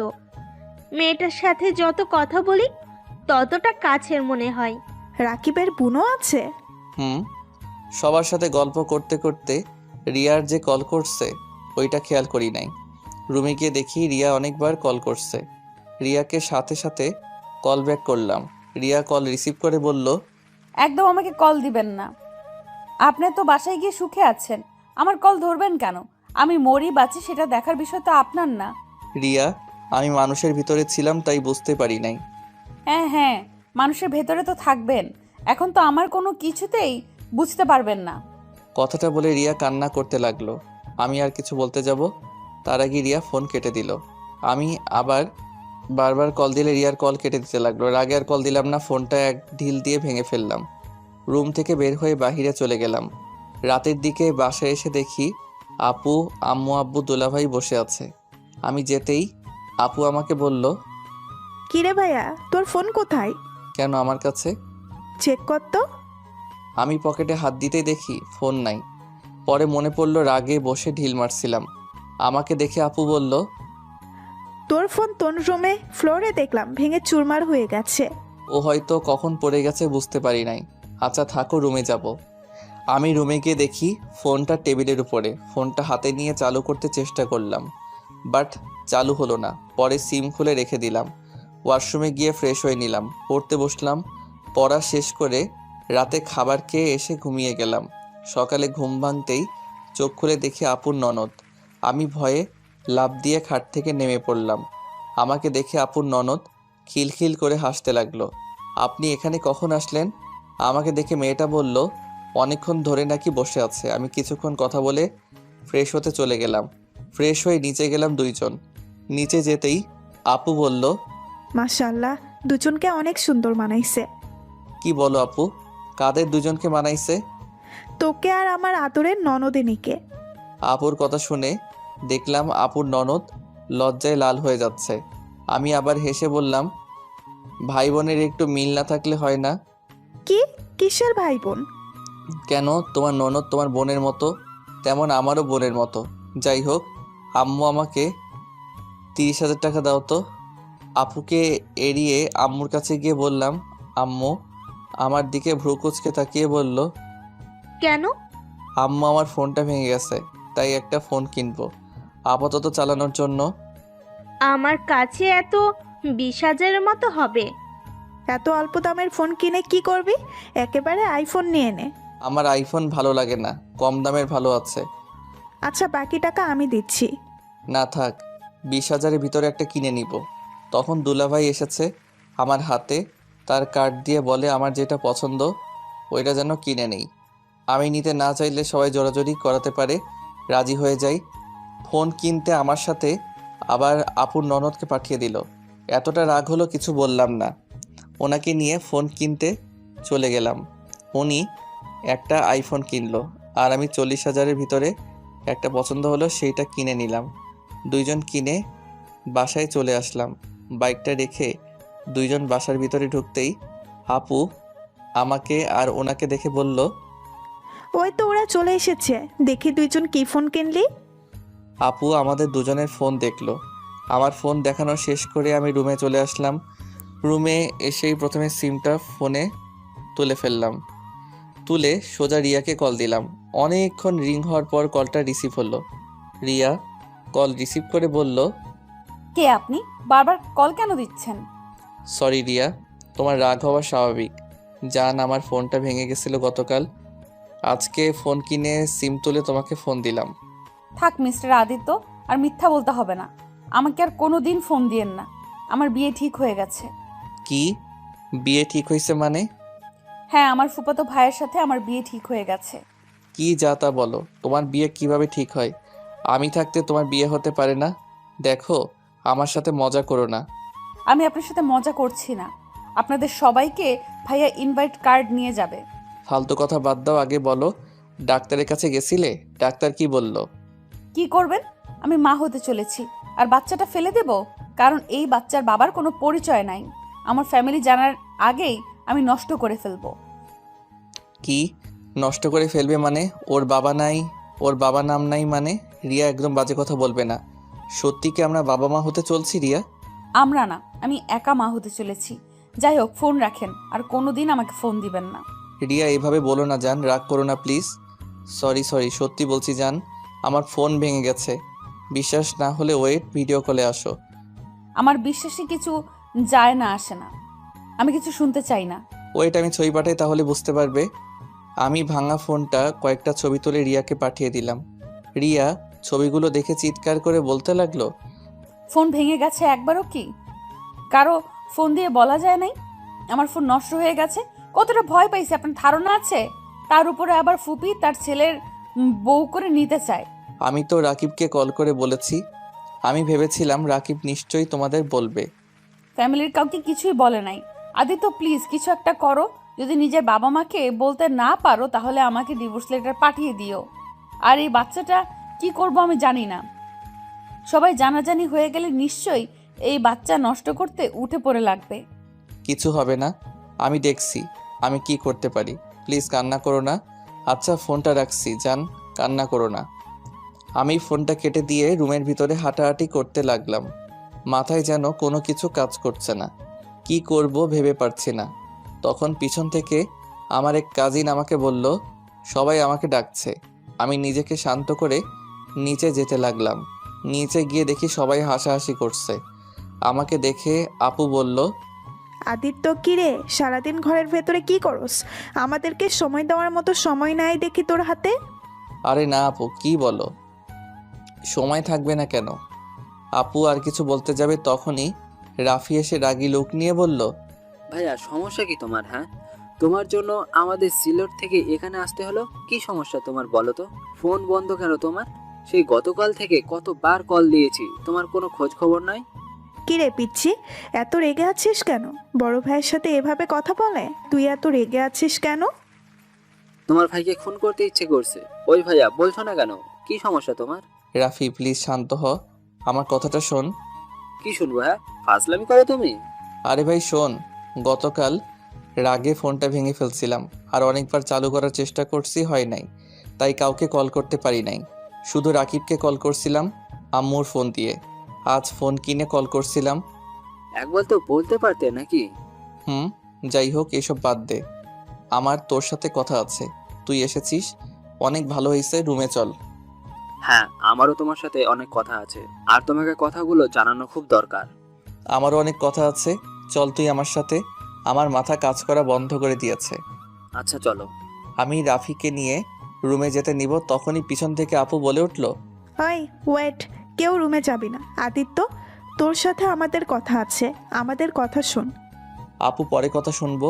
মেয়েটার সাথে যত কথা বলি ততটা কাছের মনে হয়। রাকিবের বোনও আছে? সবার সাথে গল্প করতে করতে রিয়ার যে কল করছে ওইটা খেয়াল করি নাই। রুমে গিয়ে দেখি রিয়া অনেকবার কল করছে। রিয়াকে সাথে সাথে কল ব্যাক করলাম। রিয়া কল রিসিভ করে বলল, একদম আমাকে কল দিবেন না। আপনি তো বাসায় গিয়ে সুখে আছেন, আমার কল ধরবেন কেন? আমি মরি বাঁচি সেটা দেখার বিষয় তো আপনার না। রিয়া, আমি মানুষের ভিতরে ছিলাম তাই বুঝতে পারি নাই। হ্যাঁ, মানুষের ভেতরে তো থাকবেন, এখন তো আমার কোনো কিছুতেই বুঝতে পারবেন না। কথাটা বলে রিয়া কান্না করতে লাগলো। আমি আর কিছু বলতে যাব তার আগে রিয়া ফোন কেটে দিল। আমি আবার বারবার কল দিলে রিয়ার কল কেটে দিতে লাগলো। রাগে আর কল দিলাম না, ফোনটা এক ঢিল দিয়ে ভেঙে ফেললাম। রুম থেকে বের হয়ে বাহিরে চলে গেলাম। রাতের দিকে বাসায় এসে দেখি আপু, আম্মু আব্বু, দুলাভাই বসে আছে। আমি যেতেই আপু আমাকে বলল, কিরে ভাইয়া, তোর ফোন কোথায়? কেন আমার কাছে? চেক কর তো। আমি পকেটে হাত দিতেই দেখি ফোন নাই। পরে মনে পড়লো রাগে বসে ঢিল মারছিলাম। আমাকে দেখে আপু বলল, তোর ফোন তোর রুমে ফ্লোরে দেখলাম ভেঙে চুরমার হয়ে গেছে। ও হয়তো কখন পড়ে গেছে বুঝতে পারি নাই। আচ্ছা থাকো, রুমে যাব। আমি রুমে গিয়ে দেখি ফোনটা টেবিলের উপরে। ফোনটা হাতে নিয়ে চালু করতে চেষ্টা করলাম, বাট চালু হলো না। পরে সিম খুলে রেখে দিলাম। ওয়াশরুমে গিয়ে ফ্রেশ হয়ে নিলাম, পড়তে বসলাম। পড়া শেষ করে রাতে খাবার খেয়ে এসে ঘুমিয়ে গেলাম। সকালে ঘুম ভাঙতেই চোখ খুলে দেখি আপুর ননদ। আমি ভয়ে লাফ দিয়ে খাট থেকে নেমে পড়লাম। আমাকে দেখে আপুর ননদ খিলখিল করে হাসতে লাগলো। আপনি এখানে কখন আসলেন? আমাকে দেখে মেয়েটা বলল, অনেকক্ষণ ধরে নাকি বসে আছে। আমি কিছুক্ষণ কথা বলে ফ্রেশ হতে চলে গেলাম। ফ্রেশ হয়ে নিচে গেলাম দুইজন। নিচে যেতেই আপু বলল, মাশাআল্লাহ, দুজনকে অনেক সুন্দর মানাইছে। কি বলো আপু, কাদের দুজনকে মানাইছে? তোকে আর আমার আদরের ননদিনীকে। আপুর কথা শুনে দেখলাম আপুর ননদ লজ্জায় লাল হয়ে যাচ্ছে। আমি আবার হেসে বললাম, ভাই বোনের একটু মিল না থাকলে হয় না? কি? কিসের ভাই বোন? কেন, তোমার ননদ তোমার বোনের মতো, তেমন আমারও বোনের মতো। যাই হোক, আম্মু আমাকে 30,000 টাকা দাও তো। আপুকে এড়িয়ে আম্মুর কাছে গিয়ে বললাম, আম্মু। আমার দিকে ভ্রু কুঁচকে তাকিয়ে বলল, কেন? আম্মু আমার ফোনটা ভেঙে গেছে, তাই একটা ফোন কিনবো আপাতত চালানোর জন্য। আমার কাছে এত 20,000-এর মতো হবে। এত অল্প দামের ফোন কিনে কি করবি? একেবারে আইফোন নিয়ে নে। আমার আইফোন ভালো লাগে না, কম দামের ভালো আছে। আচ্ছা, বাকি টাকা আমি দিচ্ছি। না থাক, 20,000-এর ভিতরে একটা কিনে নিব। তখন দুলাভাই এসেছে আমার হাতে, তার কার্ড দিয়ে বলে আমার যেটা পছন্দ ওইটা যেন কিনে নেই। আমি নিতে না চাইলে সবাই জোরাজোরি করাতে পারে, রাজি হয়ে যাই। ফোন কিনতে আমার সাথে আবার আপুর ননদকে পাঠিয়ে দিল। এতটা রাগ হলো কিছু বললাম না। ওনাকে নিয়ে ফোন কিনতে চলে গেলাম। উনি একটা আইফোন কিনলো আর আমি 40,000-এর ভিতরে একটা পছন্দ হলো, সেইটা কিনে নিলাম। দুইজন কিনে বাসায় চলে আসলাম। বাইকটা রেখে দুইজন বাসার ভিতরে ঢুকতেই আপু আমাকে আর ওনাকে দেখে বলল, ওই তো ওরা চলে এসেছে, দেখি দুইজন কি ফোন কিনলি। আপু আমাদের দুজনের ফোন দেখলো। আমার ফোন দেখানো শেষ করে আমি রুমে চলে আসলাম। রুমে এসেই প্রথমে সিমটা ফোনে তুলে ফেললাম। তুলে সোজা রিয়াকে কল দিলাম। অনেকক্ষণ রিং হওয়ার পর কলটা রিসিভ হলো। রিয়া কল রিসিভ করে বলল, কে আপনি? বারবার কল কেন দিচ্ছেন? সরি রিয়া, তোমার রাগ হওয়া স্বাভাবিক। জান, আমার ফোনটা ভেঙে গেছিল গতকাল। আজকে ফোন কিনে সিম তুলে তোমাকে ফোন দিলাম। থাক মিস্টার আদিত্য, আর মিথ্যা বলতে হবে না। আমাকে আর কোনো দিন ফোন দিয়েন না। আমার বিয়ে ঠিক হয়ে গেছে। কি? বিয়ে ঠিক হয়েছে মানে? হ্যাঁ, আমার ফুফাতো ভাইয়ের সাথে আমার বিয়ে ঠিক হয়ে গেছে। কি যা তা বলো, তোমার বিয়ে কিভাবে ঠিক হয়? আমি থাকতে তোমার বিয়ে হতে পারে না। দেখো, আমার সাথে মজা করো না। আমি আপনার সাথে মজা করছি না। আপনাদের সবাইকে ভাইয়া ইনভাইট কার্ড নিয়ে যাবে। ফালতু কথা বাদ দাও, আগে বলো ডাক্তারের কাছে গেছিলে? ডাক্তার কি বলল? কি করবেন? আমি মা হতে চলেছি, আর বাচ্চাটা ফেলে দেব? কারণ এই বাচ্চার বাবার কোনো পরিচয় নাই। আমার ফ্যামিলি জানার আগেই আমি নষ্ট করে ফেলবো। কি নষ্ট করে ফেলবে মানে? ওর বাবা নাই, ওর বাবা নাম নাই মানে? রিয়া, একদম বাজে কথা বলবে না। সত্যি কি আমরা বাবা মা হতে চলছি রিয়া? আমরা না, আমি একা মা হতে চলেছি। যাই হোক, ফোন রাখেন, আর কোনোদিন আমাকে ফোন দিবেন না। রিয়া, এভাবে বলো না জান, রাগ করো না প্লিজ। সরি সত্যি বলছি জান, আমার ফোন ভেঙে গেছে। বিশ্বাস না হলে ওয়েট, ভিডিও কলে আসো। আমার বিশ্বাসে কিছু যায় না আসে না। আমি কিছু শুনতে চাই না। ওয়েট, আমি ছবি পাঠাই তাহলে বুঝতে পারবে। আমি ভাঙা ফোনটা কয়েকটা ছবি তুলে রিয়াকে পাঠিয়ে দিলাম। রিয়া ছবিগুলো দেখে চিৎকার করে বলতে লাগলো, ফোন ভেঙে গেছে একবারও কি কারো ফোন দিয়ে বলা যায় নাই? আমার ফোন নষ্ট হয়ে গেছে, কতটা ভয় পাইছে আপনার ধারণা আছে? তার উপরে আবার ফুপি তার ছেলের বউ করে নিতে চায়। আমি তো রাকিবকে কল করে বলেছি। আমি ভেবেছিলাম রাকিব নিশ্চয়ই তোমাদের বলবে। ফ্যামিলির কাউকে কিছুই বলে নাই। আদিত্য প্লিজ কিছু একটা করো। যদি নিজের বাবা মাকে বলতে না পারো তাহলে আমাকে ডিভোর্স লেটার পাঠিয়ে দিও। আর এই বাচ্চাটা কি করব আমি জানি না। সবাই জানাজানি হয়ে গেলে নিশ্চয়ই এই বাচ্চা নষ্ট করতে উঠে পড়ে লাগবে। কিছু হবে না, আমি দেখছি। আমি কি করতে পারি? প্লিজ কান্না করো না। আচ্ছা ফোনটা রাখছি, যান, কান্না করো না। আমি ফোনটা কেটে দিয়ে রুমের ভিতরে হাঁটাহাঁটি করতে লাগলাম। মাথায় যেন কোনো কিছু কাজ করছে না, কি করব ভেবে পারছি না। তখন পিছন থেকে আমার এক কাজিন আমাকে বলল, সবাই আমাকে ডাকছে। আমি নিজেকে শান্ত করে নিচে যেতে লাগলাম। নিচে গিয়ে দেখি সবাই হাসাহাসি করছে। আমাকে দেখে আপু বলল, আদিত্য, কি রে, সারাদিন ঘরের ভেতরে কি করস? আমাদেরকে সময় দেওয়ার মতো সময় নাই দেখি তোর হাতে। আরে না আপু, কি বলো, সময় থাকবে না কেন? আপু আর কিছু বলতে যাবে তখনই রাফি এসে রাগী লোক নিয়ে বলল, ভাইয়া সমস্যা কি তোমার? হ্যাঁ, তোমার জন্য আমাদের সিলেট থেকে এখানে আসতে হলো। কি সমস্যা তোমার বলো তো? ফোন বন্ধ কেন তোমার? সেই গতকাল থেকে কতবার কল দিয়েছি, তোমার কোনো খোঁজ খবর নাই। কি রে পিচ্ছি, এত রেগে আছিস কেন? বড় ভাইয়ের সাথে এভাবে কথা বলে? তুই এত রেগে আছিস কেন? তোমার ভাইকে খুন করতে ইচ্ছে করছে। ওই ভাইয়া বলছো না কেন? কি সমস্যা তোমার? রাফি প্লিজ শান্ত হ, আমার কথাটা শোন। কি শুনবো? হ্যাঁ, ফাজলামি করো তুমি। আরে ভাই শোন, গতকাল রাগে ফোনটা ভেঙে ফেলছিলাম, আর অনেকবার চালু করার চেষ্টা করছি, হয় নাই, তাই কাউকে কল করতে পারি নাই। শুধু রাকিবকে কল করছিলাম আম্মুর ফোন দিয়ে। আজ ফোন কিনে কল করছিলাম। একবার তো বলতে পারতে নাকি? যাই হোক, এসব বাদ দে, আমার তোর সাথে কথা আছে। তুই এসেছিস, অনেক ভালো হয়েছে, রুমে চল। হ্যাঁ, আমারও তোমার সাথে অনেক কথা আছে, আর তোমাকে কথাগুলো জানানো খুব দরকার। আমারও অনেক কথা আছে, চল তুই আমার সাথে। আমার মাথা কাজ করা বন্ধ করে দিয়েছে। আচ্ছা চলো। আমি রাফিকে নিয়ে রুমে যেতে নিব, তখনই পিছন থেকে আপু বলে উঠল, ওই ওয়েট, কেউ রুমে যাবি না। আদিত্য, তোর সাথে আমাদের কথা আছে, আমাদের কথা শোন। আপু পরে কথা শুনবো,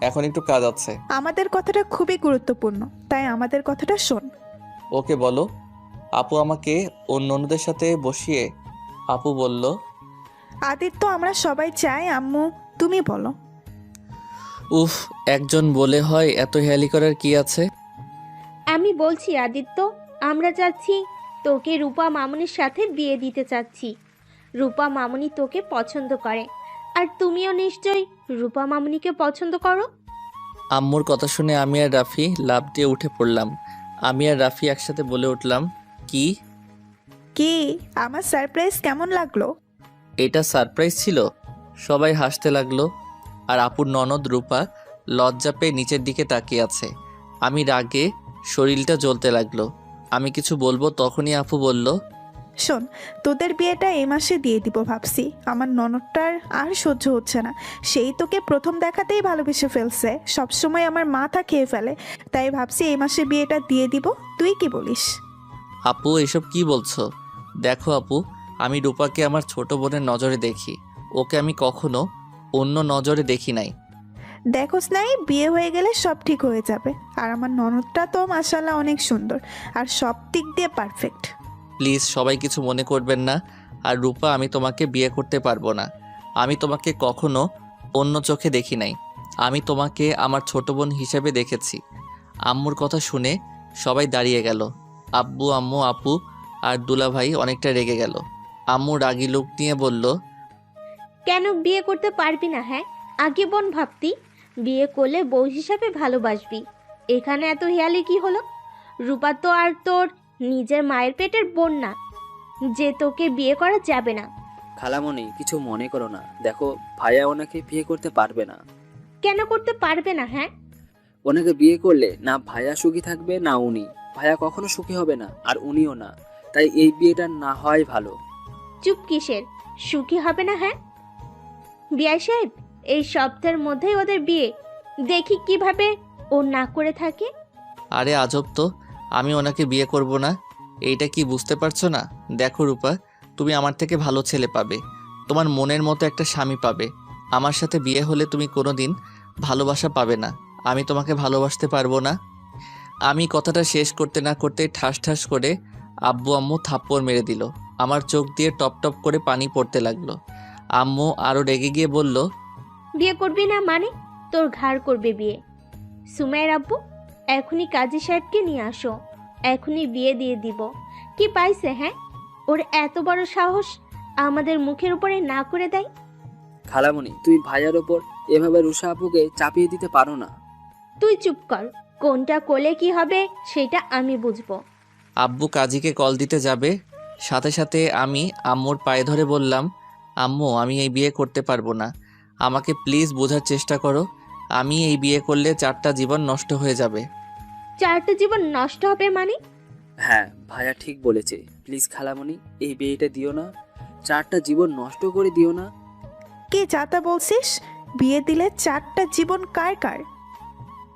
এখন একটু কাজ আছে। আমাদের কথাটা খুবই গুরুত্বপূর্ণ, তাই আমাদের কথাটা শোন। ওকে বলো। আপু আমাকে অন্য অন্যদের সাথে বসিয়ে আপু বলল, আদিত্য, আমরা সবাই চাই, আম্মু তুমি বলো। উফ, একজন বলে হয়, এত হেয়ালি করার কি আছে? আমি বলছি আদিত্য, আমরা চাচ্ছি তোকে রূপা মামুনির সাথে বিয়ে দিতে চাচ্ছি। রূপা মামুনি তোকে পছন্দ করে, আর তুমিও নিশ্চয়ই রূপা মামুনিকে পছন্দ করো। আম্মুর কথা শুনে আমি আর রাফি লাফ দিয়ে উঠে পড়লাম। আমি আর রাফি একসাথে বলে উঠলাম, কি? কি, আমার সারপ্রাইজ কেমন লাগলো? এটা সারপ্রাইজ ছিল? সবাই হাসতে লাগলো, আর আপুর ননদ রূপা লজ্জা পেয়ে নিচের দিকে তাকিয়ে আছে। আমি রাগে শরীরটা জ্বলতে লাগলো। আমি কিছু বলবো, তখনই আপু বলল, শোন, তোদের বিয়েটা এই মাসে দিয়ে দিব ভাবছি। আমার ননদটার আর সহ্য হচ্ছে না, সেই তোকে প্রথম দেখাতেই ভালোবেসে ফেলছে, সবসময় আমার মাথা খেয়ে ফেলে, তাই ভাবছি এই মাসে বিয়েটা দিয়ে দিব। তুই কি বলিস? আপু এসব কি বলছো? দেখো আপু, আমি রূপাকে আমার ছোট বোনের নজরে দেখি, ওকে আমি কখনো অন্য নজরে দেখি নাই। দেখোস নাই, বিয়ে হয়ে গেলে সব ঠিক হয়ে যাবে। আর আমার ননদটা তো মাশাআল্লাহ অনেক সুন্দর, আর সব দিক দিয়ে পারফেক্ট। প্লিজ সবাই কিছু মনে করবেন না। আর রূপা, আমি তোমাকে বিয়ে করতে পারবো না। আমি তোমাকে কখনো অন্য চোখে দেখি নাই। আমি তোমাকে আমার ছোট বোন হিসেবে দেখেছি। আম্মুর কথা শুনে সবাই দাঁড়িয়ে গেল। আব্বু, আম্মু, আপু আর দুলা ভাই অনেকটা রেগে গেল। আম্মু রাগী লোক নিয়ে বলল, কেন বিয়ে করতে পারবি না? হ্যাঁ, আগে বোন ভাবতি, বিয়ে করলে বউ হিসাবে ভালোবাসবি। এখানে এত হেয়ালি কি হলো? রূপা তো আর তোর নিজের মায়ের পেটের বোন না যে তোকে বিয়ে করা যাবে না। খালামণি, কিছু মনে করো না। দেখো, ভাইয়া ওনাকে বিয়ে করতে পারবে না। কেন করতে পারবে না? হ্যাঁ, ওনাকে বিয়ে করলে না ভাইয়া সুখী থাকবে না উনি। ভাইয়া কখনো সুখী হবে না, আর উনিও না। তাই এই বিয়েটা না হয় ভালো। চুপ কিসের? সুখী হবে না? হ্যাঁ, বিআই সাহেব, এই সপ্তাহের মধ্যেই ওদের বিয়ে, দেখি কিভাবে ও না করে থাকে। আরে আজব তো, আমি ওনাকে বিয়ে করব না, এইটা কি বুঝতে পারছো না? দেখো রূপা, তুমি আমার থেকে ভালো ছেলে পাবে, তোমার মনের মতো একটা স্বামী পাবে। আমার সাথে বিয়ে হলে তুমি কোনোদিন ভালোবাসা পাবে না। আমি তোমাকে ভালোবাসতে পারবো না। আমি কথাটা শেষ করতে না করতে ঠাস ঠাস করে আব্বু আম্মু থাপ্পড় মেরে দিল। আমার চোখ দিয়ে টপ টপ করে পানি পড়তে লাগলো। আম্মু আরও রেগে গিয়ে বলল, বিয়ে করবি না মানে তোর ঘাড় করবে বিয়ে। সুমাইয়ের আব্বু, এখনই কাজী সাহেবকে নিয়ে আসো, এখনই বিয়ে দিয়ে দিব। কি পাইছে? হ্যাঁ, ওর এত বড় সাহস আমাদের মুখের উপরে না করে দেয়। খালামণি, তুই ভাইয়ার ওপর এভাবে রুষা আপুকে চাপিয়ে দিতে পারো না। তুই চুপ কর, কোনটা করলে কি হবে সেটা আমি বুঝবো। আব্বু কাজীকে কল দিতে যাবে, সাথে সাথে আমি আম্মুর পায়ে ধরে বললাম, আম্মু আমি এই বিয়ে করতে পারবো না, আমাকে প্লিজ বোঝার চেষ্টা করো। আমি এই বিয়ে করলে 4টা জীবন নষ্ট হয়ে যাবে। 4টা জীবন নষ্ট হবে মানে? হ্যাঁ ভাইয়া ঠিক বলেছে, প্লিজ খালামণি এই বিয়েটা দিও না, 4টা জীবন নষ্ট করে দিও না। কি যাতা বলছিস? বিয়ে দিলে 4টা জীবন কার কার?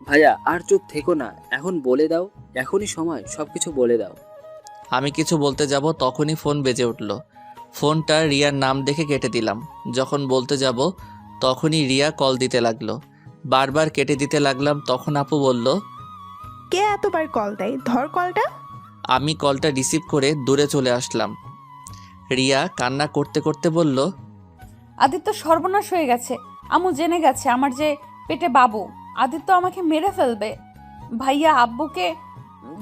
ভাইয়া আর চুপ থেকো না, এখন বলে দাও, এখনই সময়, সবকিছু বলে দাও। আমি কিছু বলতে যাব তখনই ফোন বেজে উঠল। ফোনটা রিয়ার নাম দেখে কেটে দিলাম। যখন বলতে যাব তখনই রিয়া কল দিতে লাগলো। বারবার কেটে দিতে লাগলাম। তখন আপু বলল, কে এতবার কল দেয়? ধর কলটা। আমি কলটা রিসিভ করে দূরে চলে আসলাম। রিয়া কান্না করতে করতে বলল, আদিত্য সর্বনাশ হয়ে গেছে। আম্মু জেনে গেছে আমার যে পেটে বাবু। আদিত্য আমাকে মেরে ফেলবে। ভাইয়া আব্বুকে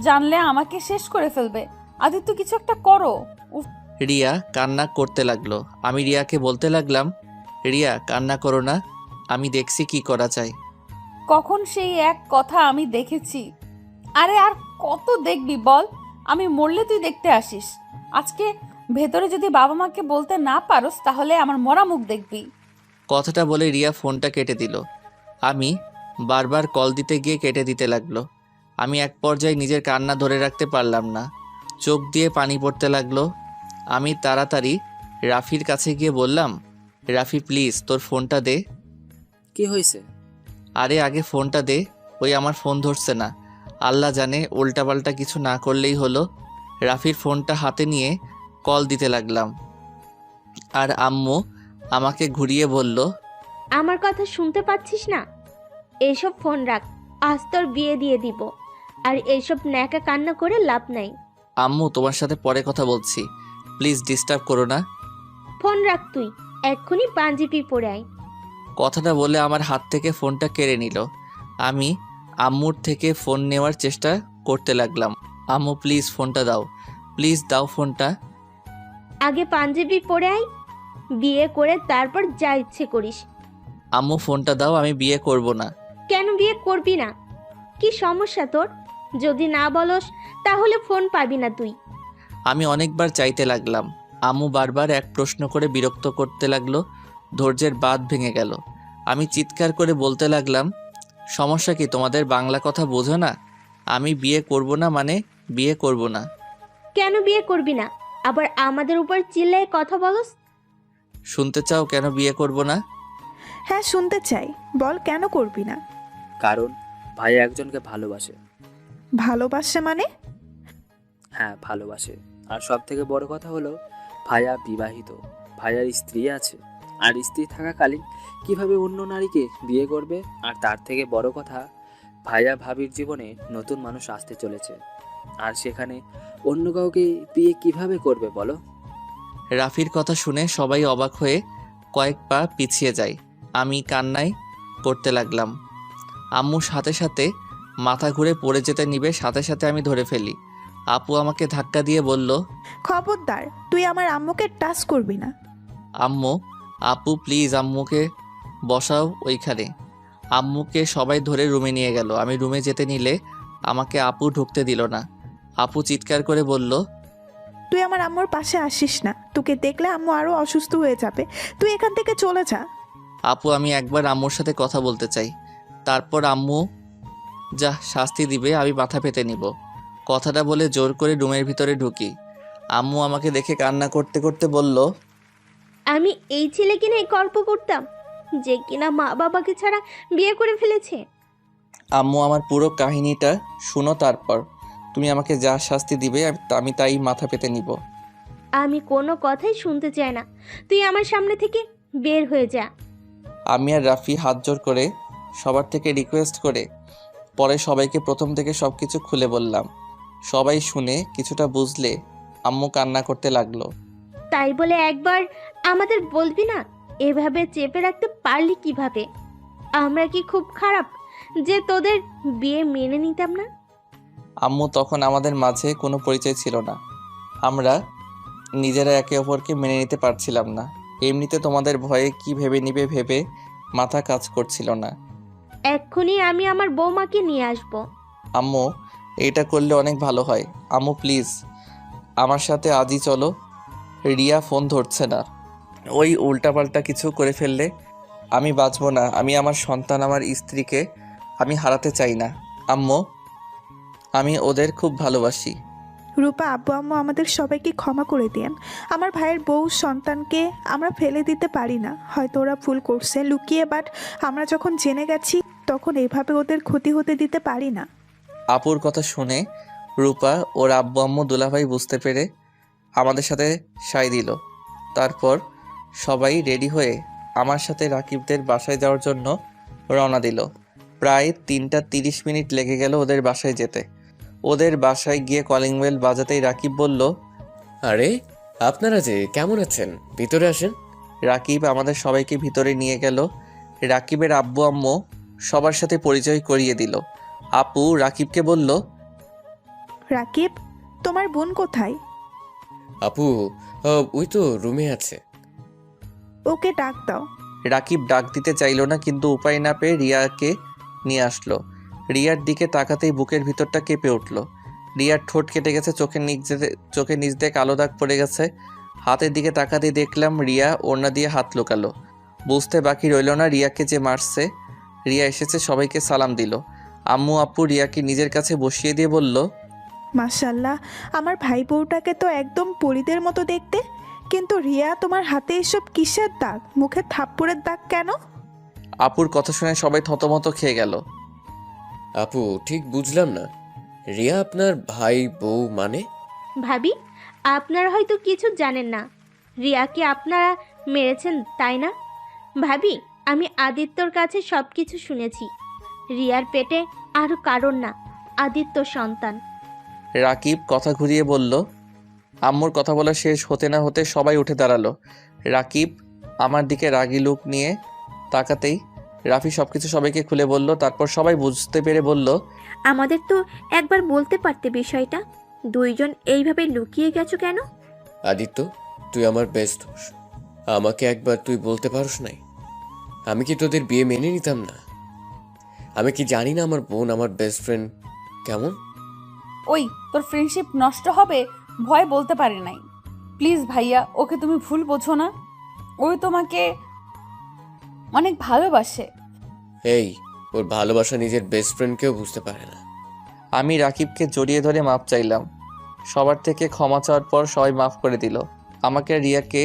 জানলে আমাকে শেষ করে ফেলবে। আদিত্য কিছু একটা করো। উফ, রিয়া কান্না করতে লাগলো। আমি রিয়াকে বলতে লাগলাম, রিয়া কান্না করো না, আমি দেখছি কি করা যায়। কখন সেই এক কথা আমি দেখেছি। আরে আর কত দেখবি বল? আমি মরলে তুই দেখতে আসিস। আজকে ভেতরে যদি বাবা মাকে বলতে না পারোস তাহলে আমার মরা মুখ দেখবি। কথাটা বলে রিয়া ফোনটা কেটে দিল। আমি বারবার কল দিতে গিয়ে কেটে দিতে লাগলো। আমি এক পর্যায়ে নিজের কান্না ধরে রাখতে পারলাম না, চোখ দিয়ে পানি পড়তে লাগলো। আমি তাড়াতাড়ি রাফির কাছে গিয়ে বললাম, রাফি প্লিজ তোর ফোনটা দে। কি হয়েছে? আরে আগে ফোনটা দে। ওই আমার ফোন ধরছে না। আল্লাহ জানে উল্টাপাল্টা কিছু না করলেই হলো। রাফির ফোনটা হাতে নিয়ে কল দিতে লাগলাম। আর আম্মু আমাকে ঘুরিয়ে বলল, আমার কথা শুনতে পাচ্ছিস না? এইসব ফোন রাখ, আজ তোর বিয়ে দিয়ে দিব। আর এইসব ন্যাকা কান্না করে লাভ নাই। আম্মু তোমার সাথে পরে কথা বলছি, প্লিজ ডিস্টার্ব করো না। ফোন রাখ তুই, এক্ষুনি পাঞ্জাবি পরে আয়। কথাটা বলে আমার হাত থেকে ফোনটা কেড়ে নিল। আমি আম্মুর থেকে ফোন নেওয়ার চেষ্টা করতে লাগলাম। আম্মু প্লিজ ফোনটা দাও, প্লিজ দাও ফোনটা। আগে পাঞ্জাবি পরে আয়, বিয়ে করে তারপর যা ইচ্ছে করিস। আম্মু ফোনটা দাও, আমি বিয়ে করব না। কেন বিয়ে করবি না? কি সমস্যা তোর? যদি না বলস তাহলে ফোন পাবি না তুই। আমি অনেকবার চাইতে লাগলাম। আম্মু বারবার এক প্রশ্ন করে বিরক্ত করতে লাগলো। ধৈর্যের বাঁধ ভেঙে গেল। আমি চিৎকার করে বলতে লাগলাম, সমস্যা কি তোমাদের? বাংলা কথা বোঝো না? আমি বিয়ে করব না মানে বিয়ে করব না। কেন বিয়ে করবি না? আবার আমাদের উপর চিল্লায় কথা বলস। শুনতে চাও কেন বিয়ে করব না? হ্যাঁ শুনতে চাই, বল কেন করবি না? কারণ ভাইয়া একজনকে ভালোবাসে। ভালোবাসে মানে? হ্যাঁ ভালোবাসে। আর সব থেকে বড় কথা হলো ভাইয়া বিবাহিত, ভাইয়ার স্ত্রী আছে। আর স্ত্রী থাকাকালীন কিভাবে অন্য নারীকে বিয়ে করবে? আর তার থেকে বড় কথা, ভাইয়া ভাবির জীবনে নতুন মানুষ আসতে চলেছে, আর সেখানে অন্য কাউকে বিয়ে কিভাবে করবে বলো? রাফির কথা শুনে সবাই অবাক হয়ে কয়েক পা পিছিয়ে যায়। আমি কান্নায় করতে লাগলাম। আম্মু সাথে সাথে মাথা ঘুরে পড়ে যেতে নিবে, সাথে সাথে আমি ধরে ফেলি। আপু আমাকে ধাক্কা দিয়ে বলল, খবরদার, তুই আমার আম্মুকে টাচ করবি না। আম্মু, আপু প্লিজ আম্মুকে বসাও ওইখানে। আম্মুকে সবাই ধরে রুমে নিয়ে গেল। আমি রুমে যেতে নিলে আমাকে আপু ঢুকতে দিল না। আপু চিৎকার করে বলল, তুই আমার আম্মুর পাশে আসিস না, তোকে দেখলে আম্মু আরো অসুস্থ হয়ে যাবে। তুই এখান থেকে চলে যা। আপু আমি একবার আম্মুর সাথে কথা বলতে চাই, তারপর আম্মু যা শাস্তি দিবে আমি মাথা পেতে নিব। কথাটা বলে জোর করে রুমের ভিতরে ঢুকি। আম্মু আমাকে দেখে কান্না করতে করতে বলল, আমি এই ছেলে কিনা গল্প করতাম যে কিনা মা বাবাকে ছাড়া বিয়ে করে ফেলেছে। আম্মু আমার পুরো কাহিনীটা শুনো, তারপর তুমি আমাকে যা শাস্তি দিবে আমি তাই মাথা পেতে নিব। আমি কোনো কথাই শুনতে চাই না, তুই আমার সামনে থেকে বের হয়ে যা। আমি আর রাফি হাত জোর করে সবার থেকে রিকোয়েস্ট করে পরে সবাইকে প্রথম থেকে সব কিছু খুলে বললাম। সবাই শুনে কিছুটা বুঝলে আম্মু কান্না করতে লাগলো। তাই বলে একবার আমাদের বলবি না? এভাবে চেপে রাখতে পারলি কিভাবে? আমরা কি খুব খারাপ যে তোদের বিয়ে মেনে নিতাম না? আম্মু তখন আমাদের মাঝে কোনো পরিচয় ছিল না, আমরা নিজেরা একে অপরকে মেনে নিতে পারছিলাম না। এমনিতে তোমাদের ভয়ে কি ভেবে নিবে ভেবে মাথা কাজ করছিল না। এক্ষুনি আমি আমার বৌমাকে নিয়ে আসব। আম্মু এটা করলে অনেক ভালো হয়। আম্মু প্লিজ আমার সাথে আজই চলো। রিয়া ফোন ধরছে না। ওই উল্টাপাল্টা কিছু করে ফেললে আমি বাঁচবো না। আমি আমার সন্তান, আমার স্ত্রীকে আমি হারাতে চাই না। আম্মু আমি ওদের খুব ভালোবাসি। রূপা, আব্বু আম্মু আমাদের সবাইকে ক্ষমা করে দেন। আমার ভাইয়ের বউ সন্তানকে আমরা ফেলে দিতে পারি না। হয়তো ওরা ভুল করছে লুকিয়ে, বাট আমরা যখন জেনে গেছি তখন এইভাবে ওদের ক্ষতি হতে দিতে পারি না। আপুর কথা শুনে রূপা ওর আব্বু আম্মু দুলাভাই বুঝতে পেরে আমাদের সাথে সায় দিল। তারপর সবাই রেডি হয়ে আমার সাথে রাকিবদের বাসায় যাওয়ার জন্য রওনা দিল। প্রায় 3টা 30 মিনিট লেগে গেল ওদের বাসায় যেতে। ওদের বাসায় গিয়ে কলিং বেল বাজাতেই রাকিব বলল, আরে আপনারা যে কেমন আছেন, ভিতরে আসেন। রাকিব আমাদের সবাইকে ভিতরে নিয়ে গেল। রাকিবের আব্বু আম্মু সবার সাথে পরিচয় করিয়ে দিল। আপু রাকিবকে বলল, রাকিব, তোমার বোন কোথায়? আপু ওই তো রুমে আছে। ওকে ডাক দাও। রাকিব ডাক দিতে চাইল না, কিন্তু উপায় না পেয়ে রিয়াকে নিয়ে আসলো। রিয়ার দিকে তাকাতেই বুকের ভিতরটা কেঁপে উঠল। রিয়ার ঠোঁট কেটে গেছে, চোখের নিচ দিয়ে কালো দাগ পড়ে গেছে। হাতের দিকে তাকাতেই দেখলাম রিয়া ওড়না দিয়ে হাত লুকালো। বুঝতে বাকি রইল না রিয়াকে যে মারছে। রিয়া এসেছে, সবাইকে সালাম দিল। আম্মু আপু রিয়াকে নিজের কাছে বসিয়ে দিয়ে বলল, মাশাল্লাহ, আমার ভাই বউটাকে তো একদম পরীদের মতো দেখতে। কিন্তু রিয়া, তোমার হাতে এসব কিসের দাগ? মুখে থাপ্পড়ের দাগ কেন? আপুর কথা শুনে সবাই থতমত খেয়ে গেল। আপু ঠিক বুঝলাম না, রিয়া আপনার ভাই বউ মানে? ভাবি, আপনারা হয়তো কিছু জানেন না। রিয়াকে আপনারা মেরেছেন, তাই না? ভাবি, আমি আদিত্যর কাছে সব কিছু শুনেছি। রিয়ার পেটে আর কারণ না, আদিত্য সন্তান। রাকিব কথা ঘুরিয়ে বলল। আম্মুর কথা বলা শেষ হতে না হতে সবাই উঠে দাঁড়ালো। রাকিব আমার দিকে রাগী লুক নিয়ে তাকাতেই রাফি সবকিছু সবাইকে খুলে বলল। তারপর সবাই বুঝতে পেরে বলল, আমাদের তো একবার বলতে পারতে বিষয়টা। দুইজন এইভাবে লুকিয়ে গেছো কেন? আদিত্য, তুই আমার বেস্ট দোষ। আমাকে একবার তুই বলতে পারস নাই? আমি কি তোদের বিয়ে মেনে নিতাম না? আমি কি জানি না আমার বোন আমার বেস্ট ফ্রেন্ড কেমন? ওই তোর ফ্রেন্ডশিপ নষ্ট হবে ভয় বলতে পারি নাই। প্লিজ ভাইয়া, ওকে তুমি ভুল বোঝো না। ওই তোমাকে অনেক ভালোবাসে। এই, ওর ভালোবাসা নিজের বেস্ট ফ্রেন্ডকেও বুঝতে পারে না। আমি রাকিবকে জড়িয়ে ধরে মাপ চাইলাম। সবার থেকে ক্ষমা চাওয়ার পর সবাই মাফ করে দিল। আমাকে আর রিয়াকে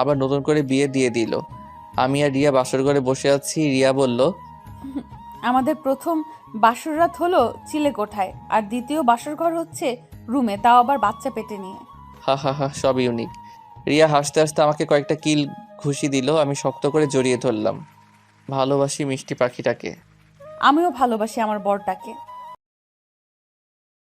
আবার নতুন করে বিয়ে দিয়ে দিল। আমি আর রিয়া বাসর ঘরে বসে আছি। রিয়া বলল, আমাদের প্রথম বাসর রাত হলো চিলেকোঠায়, আর দ্বিতীয় বাসর ঘর হচ্ছে রুমে, তাও আবার বাচ্চা পেটে নিয়ে। হা হা হা, সব ইউনিক। রিয়া হাসতে হাসতে আমাকে কয়েকটা কিল ঘুষি দিল। আমি শক্ত করে জড়িয়ে ধরলাম। ভালোবাসি মিষ্টি পাখিটাকে। আমিও ভালোবাসি আমার বরটাকে।